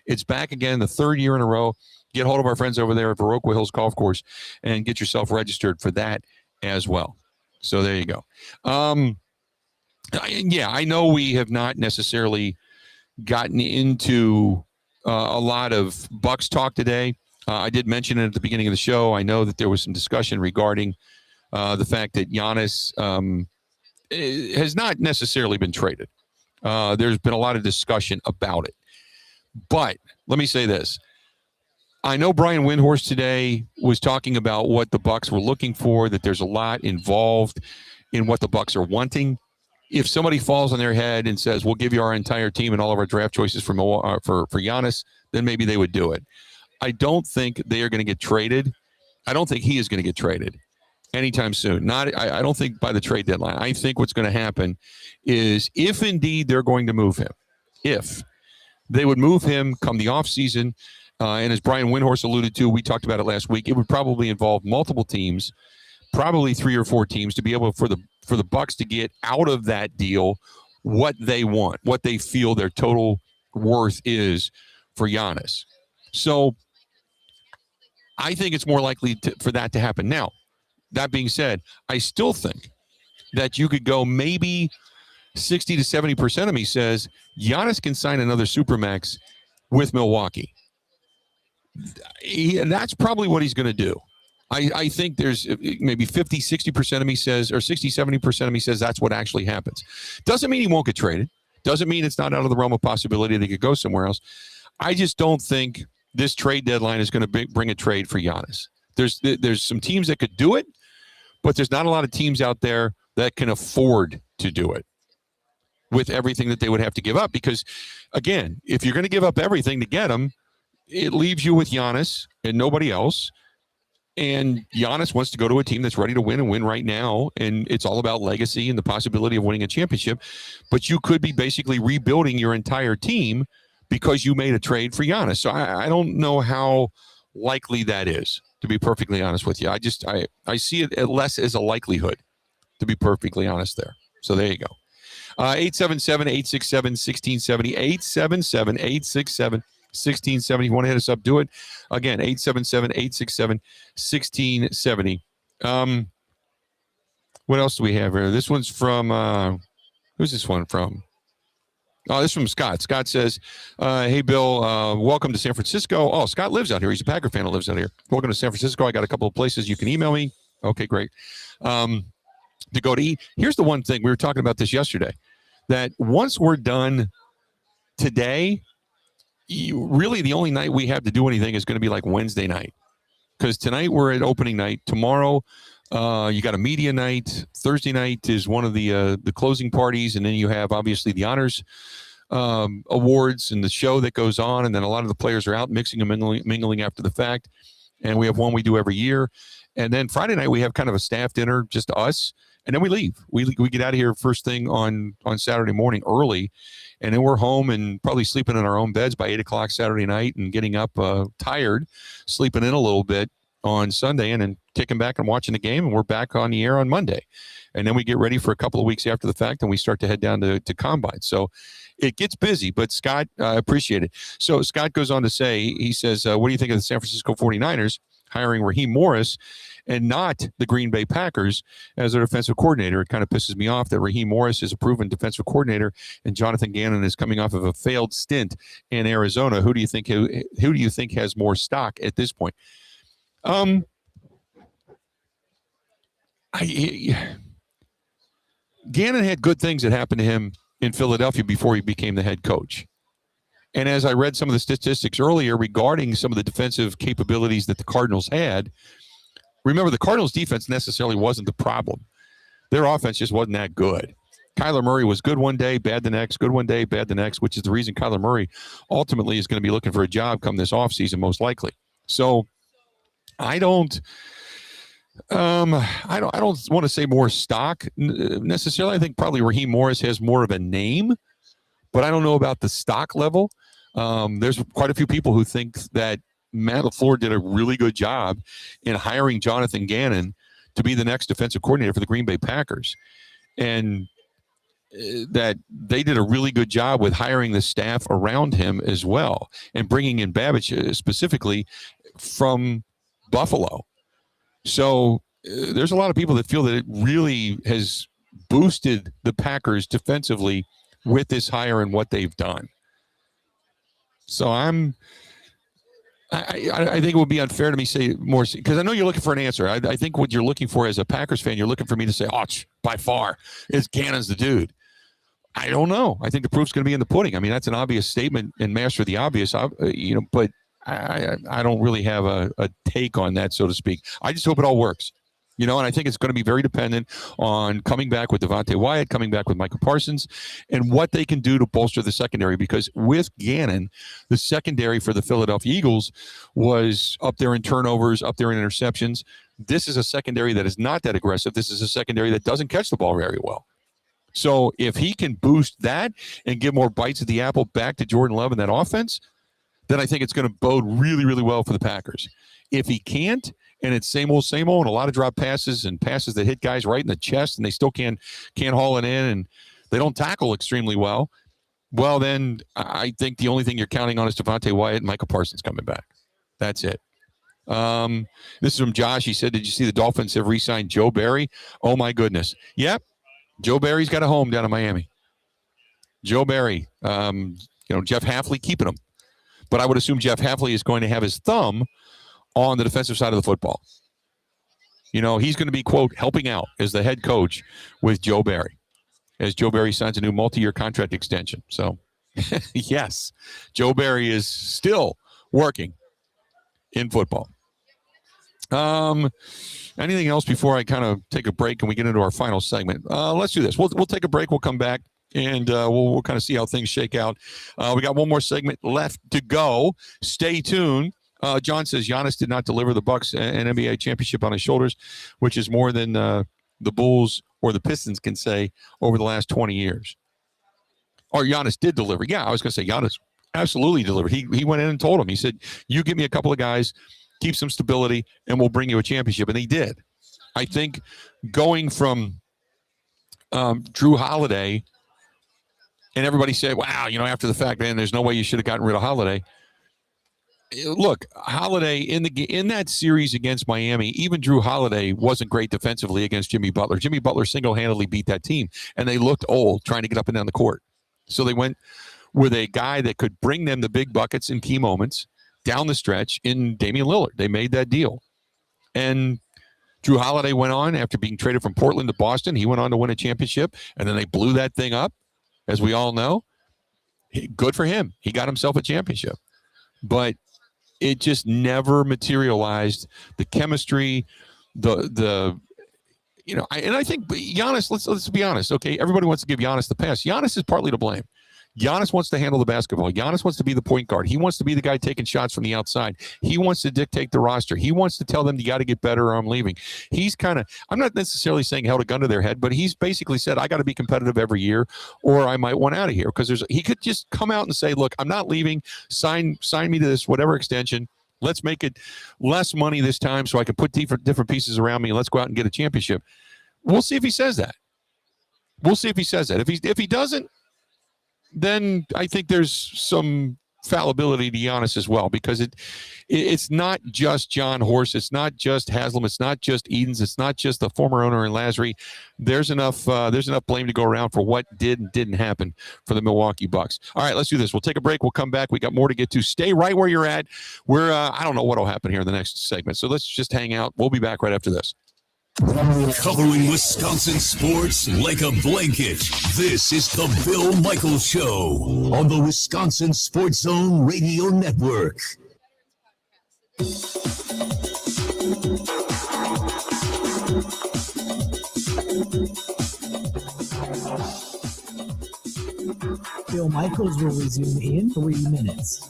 It's back again, the third year in a row. Get hold of our friends over there at Viroqua Hills Golf Course and get yourself registered for that as well. So there you go. I know we have not necessarily gotten into a lot of Bucs talk today. I did mention it at the beginning of the show. I know that there was some discussion regarding the fact that Giannis has not necessarily been traded. There's been a lot of discussion about it. But let me say this. I know Brian Windhorst today was talking about what the Bucs were looking for, that there's a lot involved in what the Bucs are wanting. If somebody falls on their head and says, we'll give you our entire team and all of our draft choices for Giannis, then maybe they would do it. I don't think they are going to get traded. I don't think he is going to get traded anytime soon. I don't think by the trade deadline. I think what's going to happen is, if indeed they're going to move him, if they would move him come the offseason, and as Brian Windhorst alluded to, we talked about it last week, it would probably involve multiple teams, probably 3 or 4 teams, to be able for the Bucs to get out of that deal what they want, what they feel their total worth is for Giannis. So I think it's more likely for that to happen. Now, that being said, I still think that you could go maybe 60 to 70% of me says Giannis can sign another Supermax with Milwaukee. That's probably what he's going to do. I think there's maybe 50, 60% of me says, or 60, 70% of me says that's what actually happens. Doesn't mean he won't get traded. Doesn't mean it's not out of the realm of possibility they could go somewhere else. I just don't think this trade deadline is going to bring a trade for Giannis. There's some teams that could do it, but there's not a lot of teams out there that can afford to do it with everything that they would have to give up. Because, again, if you're going to give up everything to get him, it leaves you with Giannis and nobody else. And Giannis wants to go to a team that's ready to win and win right now. And it's all about legacy and the possibility of winning a championship. But you could be basically rebuilding your entire team because you made a trade for Giannis. So I don't know how likely that is, to be perfectly honest with you. I see it less as a likelihood, to be perfectly honest there. So there you go. 877-867-1670, 877-867-1670. You want to hit us up, do it. Again, 877-867-1670. What else do we have here? This one's from, who's this one from? Oh, this is from Scott. Scott says, hey, Bill, welcome to San Francisco. Oh, Scott lives out here. He's a Packer fan who lives out here. Welcome to San Francisco. I got a couple of places you can email me. Okay, great. To go to eat. Here's the one thing. We were talking about this yesterday, that once we're done today, really the only night we have to do anything is going to be like Wednesday night. Because tonight we're at opening night. Tomorrow, you got a media night. Thursday night is one of the closing parties. And then you have, obviously, the honors awards and the show that goes on. And then a lot of the players are out mixing and mingling after the fact. And we have one we do every year. And then Friday night, we have kind of a staff dinner, just us. And then we leave. We get out of here first thing on Saturday morning early. And then we're home and probably sleeping in our own beds by 8 o'clock Saturday night and getting up tired, sleeping in a little bit on Sunday, and then kicking back and watching the game. And we're back on the air on Monday. And then we get ready for a couple of weeks after the fact, and we start to head down to Combine. So it gets busy, but Scott, I appreciate it. So Scott goes on to say, he says, what do you think of the San Francisco 49ers hiring Raheem Morris and not the Green Bay Packers as their defensive coordinator? It kind of pisses me off that Raheem Morris is a proven defensive coordinator and Jonathan Gannon is coming off of a failed stint in Arizona. Who do you think has more stock at this point? Gannon had good things that happened to him in Philadelphia before he became the head coach. And as I read some of the statistics earlier regarding some of the defensive capabilities that the Cardinals had, remember, the Cardinals' defense necessarily wasn't the problem. Their offense just wasn't that good. Kyler Murray was good one day, bad the next, good one day, bad the next, which is the reason Kyler Murray ultimately is going to be looking for a job come this offseason, most likely. So I don't want to say more stock necessarily. I think probably Raheem Morris has more of a name, but I don't know about the stock level. There's quite a few people who think that Matt LaFleur did a really good job in hiring Jonathan Gannon to be the next defensive coordinator for the Green Bay Packers. And that they did a really good job with hiring the staff around him as well and bringing in Babbage specifically from Buffalo. So there's a lot of people that feel that it really has boosted the Packers defensively with this hire and what they've done. So I think it would be unfair to me say more, because I know you're looking for an answer. I think what you're looking for as a Packers fan, you're looking for me to say, by far, Gannon's the dude. I don't know. I think the proof's going to be in the pudding. I mean, that's an obvious statement and master the obvious, but I don't really have a take on that, so to speak. I just hope it all works. And I think it's going to be very dependent on coming back with Devontae Wyatt, coming back with Michael Parsons, and what they can do to bolster the secondary. Because with Gannon, the secondary for the Philadelphia Eagles was up there in turnovers, up there in interceptions. This is a secondary that is not that aggressive. This is a secondary that doesn't catch the ball very well. So if he can boost that and give more bites at the apple back to Jordan Love in that offense, then I think it's going to bode really, really well for the Packers. If he can't, and it's same old, and a lot of drop passes and passes that hit guys right in the chest, and they still can't haul it in, and they don't tackle extremely well, then I think the only thing you're counting on is Devontae Wyatt and Michael Parsons coming back. That's it. This is from Josh. He said, did you see the Dolphins have re-signed Joe Barry? Oh, my goodness. Yep. Joe Barry's got a home down in Miami. Joe Barry, Jeff Hafley keeping him. But I would assume Jeff Hafley is going to have his thumb on the defensive side of the football. You know, he's going to be, quote, helping out as the head coach with Joe Barry, as Joe Barry signs a new multi-year contract extension. So, yes, Joe Barry is still working in football. Anything else before I kind of take a break and we get into our final segment? Let's do this. We'll take a break. We'll come back and we'll kind of see how things shake out. We got one more segment left to go. Stay tuned. John says Giannis did not deliver the Bucks an NBA championship on his shoulders, which is more than the Bulls or the Pistons can say over the last 20 years. Or Giannis did deliver. Yeah, I was going to say Giannis absolutely delivered. He went in and told him. He said, you give me a couple of guys, keep some stability, and we'll bring you a championship. And he did. I think going from Drew Holiday, and everybody said, wow, you know, after the fact, man, there's no way you should have gotten rid of Holiday. Look, Holiday in that series against Miami, even Drew Holiday wasn't great defensively against Jimmy Butler. Jimmy Butler single-handedly beat that team, and they looked old trying to get up and down the court. So they went with a guy that could bring them the big buckets in key moments down the stretch in Damian Lillard. They made that deal. And Drew Holiday went on, after being traded from Portland to Boston, he went on to win a championship, and then they blew that thing up, as we all know. Good for him. He got himself a championship. But it just never materialized. The chemistry, the you know, I think Giannis, let's be honest, okay? Everybody wants to give Giannis the pass. Giannis is partly to blame. Giannis wants to handle the basketball. Giannis wants to be the point guard. He wants to be the guy taking shots from the outside. He wants to dictate the roster. He wants to tell them, you got to get better or I'm leaving. He's kind of, I'm not necessarily saying held a gun to their head, but he's basically said, I got to be competitive every year or I might want out of here. Because he could just come out and say, look, I'm not leaving. Sign me to this whatever extension. Let's make it less money this time so I can put different pieces around me and let's go out and get a championship. We'll see if he says that. We'll see if he says that. If he doesn't, then I think there's some fallibility to Giannis as well, because it's not just John Horst, it's not just Haslam, it's not just Edens, it's not just the former owner in Lasry. There's enough blame to go around for what did and didn't happen for the Milwaukee Bucks. All right, let's do this. We'll take a break. We'll come back. We got more to get to. Stay right where you're at. I don't know what will happen here in the next segment, so let's just hang out. We'll be back right after this. Covering Wisconsin sports like a blanket. This is the Bill Michaels Show on the Wisconsin Sports Zone Radio Network. Bill Michaels will resume in 3 minutes.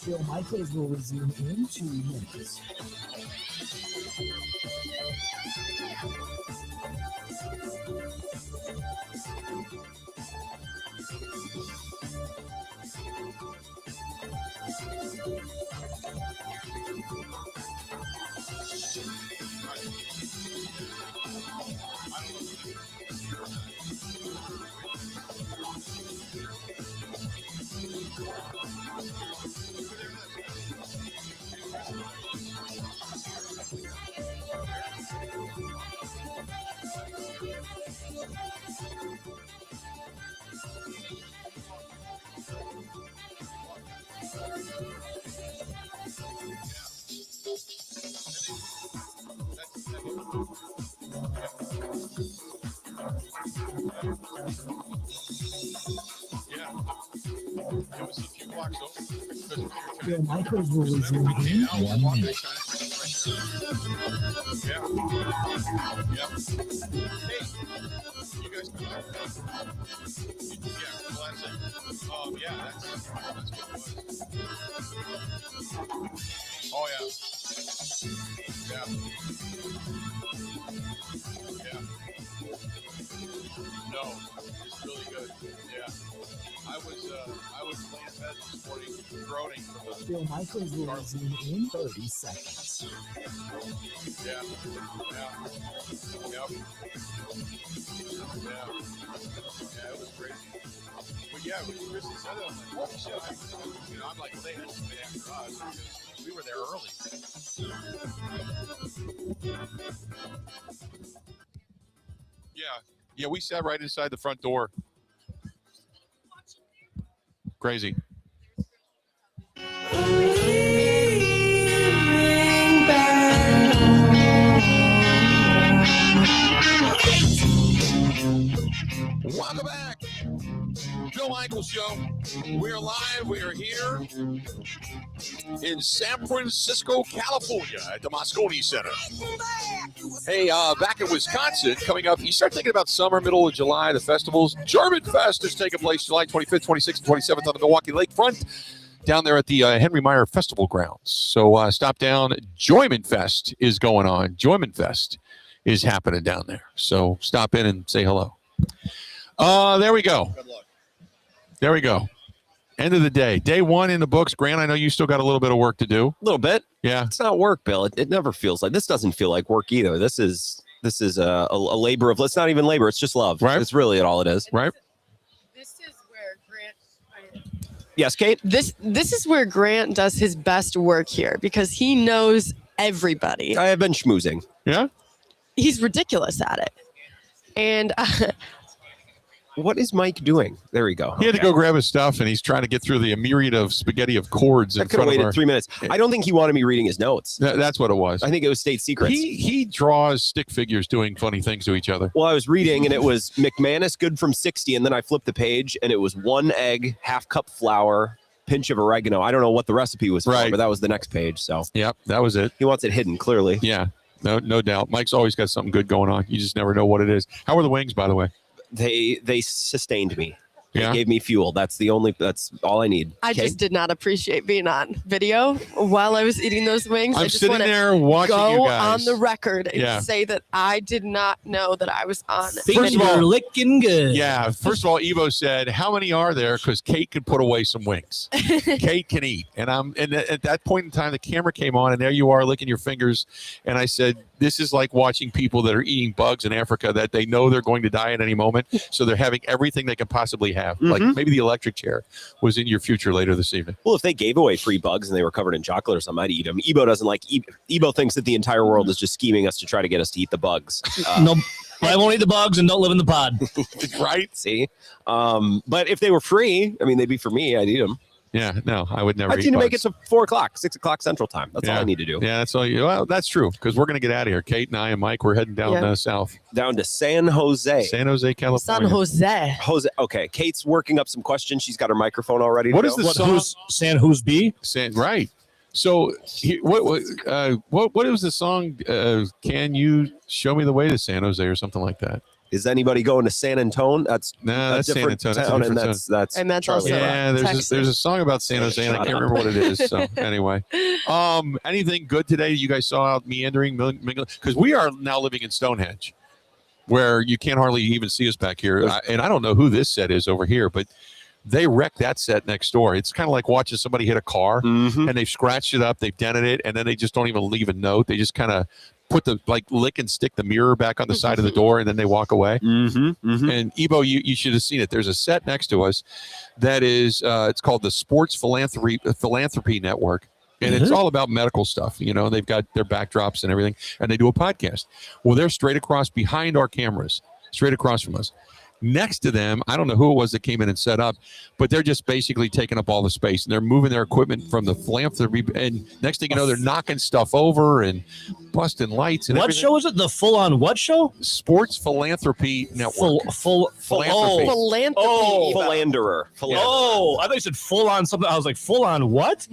Bill Michaels will resume in 2 minutes. Bill Michaels will resume in 1 minute. Yeah. Yep. Hey, you That's what it was. Oh, yeah. Yeah. No, it's really good. Yeah. I was laying in bed this morning, groaning from the Bill Michaels will resume in 30 seconds. Yeah. Yep. Yeah, it was crazy. But yeah, when Kristen said it, I'm like, what shit? I'm like, well, they had to come in after us because we were there early. Yeah, we sat right inside the front door. Crazy. Welcome back. Bill Michaels Show. We're live. We are here in San Francisco, California at the Moscone Center. Hey, back in Wisconsin, coming up, you start thinking about summer, middle of July, the festivals. German Fest is taking place July 25th, 26th, and 27th on the Milwaukee Lakefront down there at the Henry Meyer Festival Grounds. So stop down. Joyman Fest is going on. Joyman Fest is happening down there. So stop in and say hello. There we go. Good luck. There we go. End of the day. Day one in the books. Grant, I know you still got a little bit of work to do. A little bit. Yeah. It's not work, Bill. It never feels like this. Doesn't feel like work either. This is a labor of. It's not even labor. It's just love. Right. It's really all it is. Right. This is where Grant. Yes, Kate. This is where Grant does his best work here because he knows everybody. I have been schmoozing. Yeah. He's ridiculous at it, and. What is Mike doing? There we go. He had to go grab his stuff, and he's trying to get through the myriad of spaghetti of cords in I could have front of waited our... 3 minutes. I don't think he wanted me reading his notes. That's what it was. I think it was state secrets. He draws stick figures doing funny things to each other. Well, I was reading, and it was McManus good from 60, and then I flipped the page, and it was 1 egg, half cup flour, pinch of oregano. I don't know what the recipe was for, but that was the next page. So yep, that was it. He wants it hidden, clearly. Yeah, no doubt. Mike's always got something good going on. You just never know what it is. How were the wings, by the way? They sustained me. They Yeah? gave me fuel. That's all I need. I Okay? just did not appreciate being on video while I was eating those wings. I'm I just sitting wanna there watching go you guys. on the record and Yeah. say that I did not know that I was on. First of all, licking good. Yeah. First of all, Evo said, "How many are there?" Because Kate can put away some wings. Kate can eat, and at that point in time, the camera came on, and there you are licking your fingers. And I said, "This is like watching people that are eating bugs in Africa that they know they're going to die at any moment, so they're having everything they can possibly have. Like maybe the electric chair was in your future later this evening." Well, if they gave away free bugs and they were covered in chocolate or something, I'd eat them. Ebo doesn't like. Ebo thinks that the entire world is just scheming us to try to get us to eat the bugs. No, I won't eat the bugs and don't live in the pod. Right? See, but if they were free, I mean, they'd be for me. I'd eat them. Yeah, no, I would never. I eat need to make it bugs. to 4 o'clock, 6 o'clock Central Time. That's all I need to do. Yeah, that's all. Well, that's true because we're going to get out of here. Kate and I and Mike, we're heading down south, down to San Jose, California. San Jose. Jose. Okay, Kate's working up some questions. She's got her microphone all ready. What to is go. the song? San Who's B? Right. So, what was the song? Can you show me the way to San Jose or something like that? Is anybody going to San Antonio? That's that's San different Antonio. town, That's a and different that's And that's Charlie. also Yeah, there's a song about San Jose, and I can't remember what it is. So anyway, anything good today you guys saw out meandering, because we are now living in Stonehenge, where you can't hardly even see us back here. And I don't know who this set is over here, but they wrecked that set next door. It's kind of like watching somebody hit a car, and they've scratched it up, they've dented it, and then they just don't even leave a note. They just kind of put lick and stick the mirror back on the side of the door, and then they walk away. And Ebo, you should have seen it. There's a set next to us that is it's called the Sports Philanthropy Network, and it's all about medical stuff. You know, they've got their backdrops and everything, and they do a podcast. Well, they're straight across behind our cameras, straight across from us. Next to them, I don't know who it was that came in and set up, but they're just basically taking up all the space, and they're moving their equipment from the philanthropy. And next thing you know, they're knocking stuff over and busting lights. And What everything. show is it? The full-on what show? Sports Philanthropy Network. Philanthropy. Philanthropy. Oh, Philanderer. Oh, I thought you said full-on something. I was like, full-on what?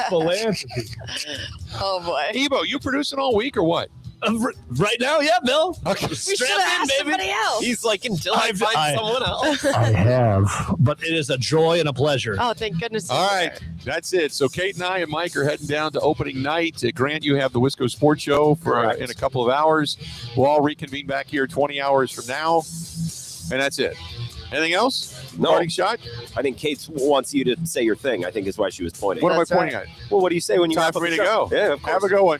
Philanthropy. Oh boy. Ebo, you producing all week or what? Right now, yeah, Bill. Okay. We should have asked somebody else. He's like, until I find someone else. I have, but it is a joy and a pleasure. Oh, thank goodness. All right, that's it. So Kate and I and Mike are heading down to opening night. Grant, you have the Wisco Sports Show for in a couple of hours. We'll all reconvene back here 20 hours from now, and that's it. Anything else? No. Parting shot? I think Kate wants you to say your thing. I think is why she was pointing. What am I pointing at? Well, what do you say when you Time wrap for up me the to show? go. Yeah, of course. Have a good one.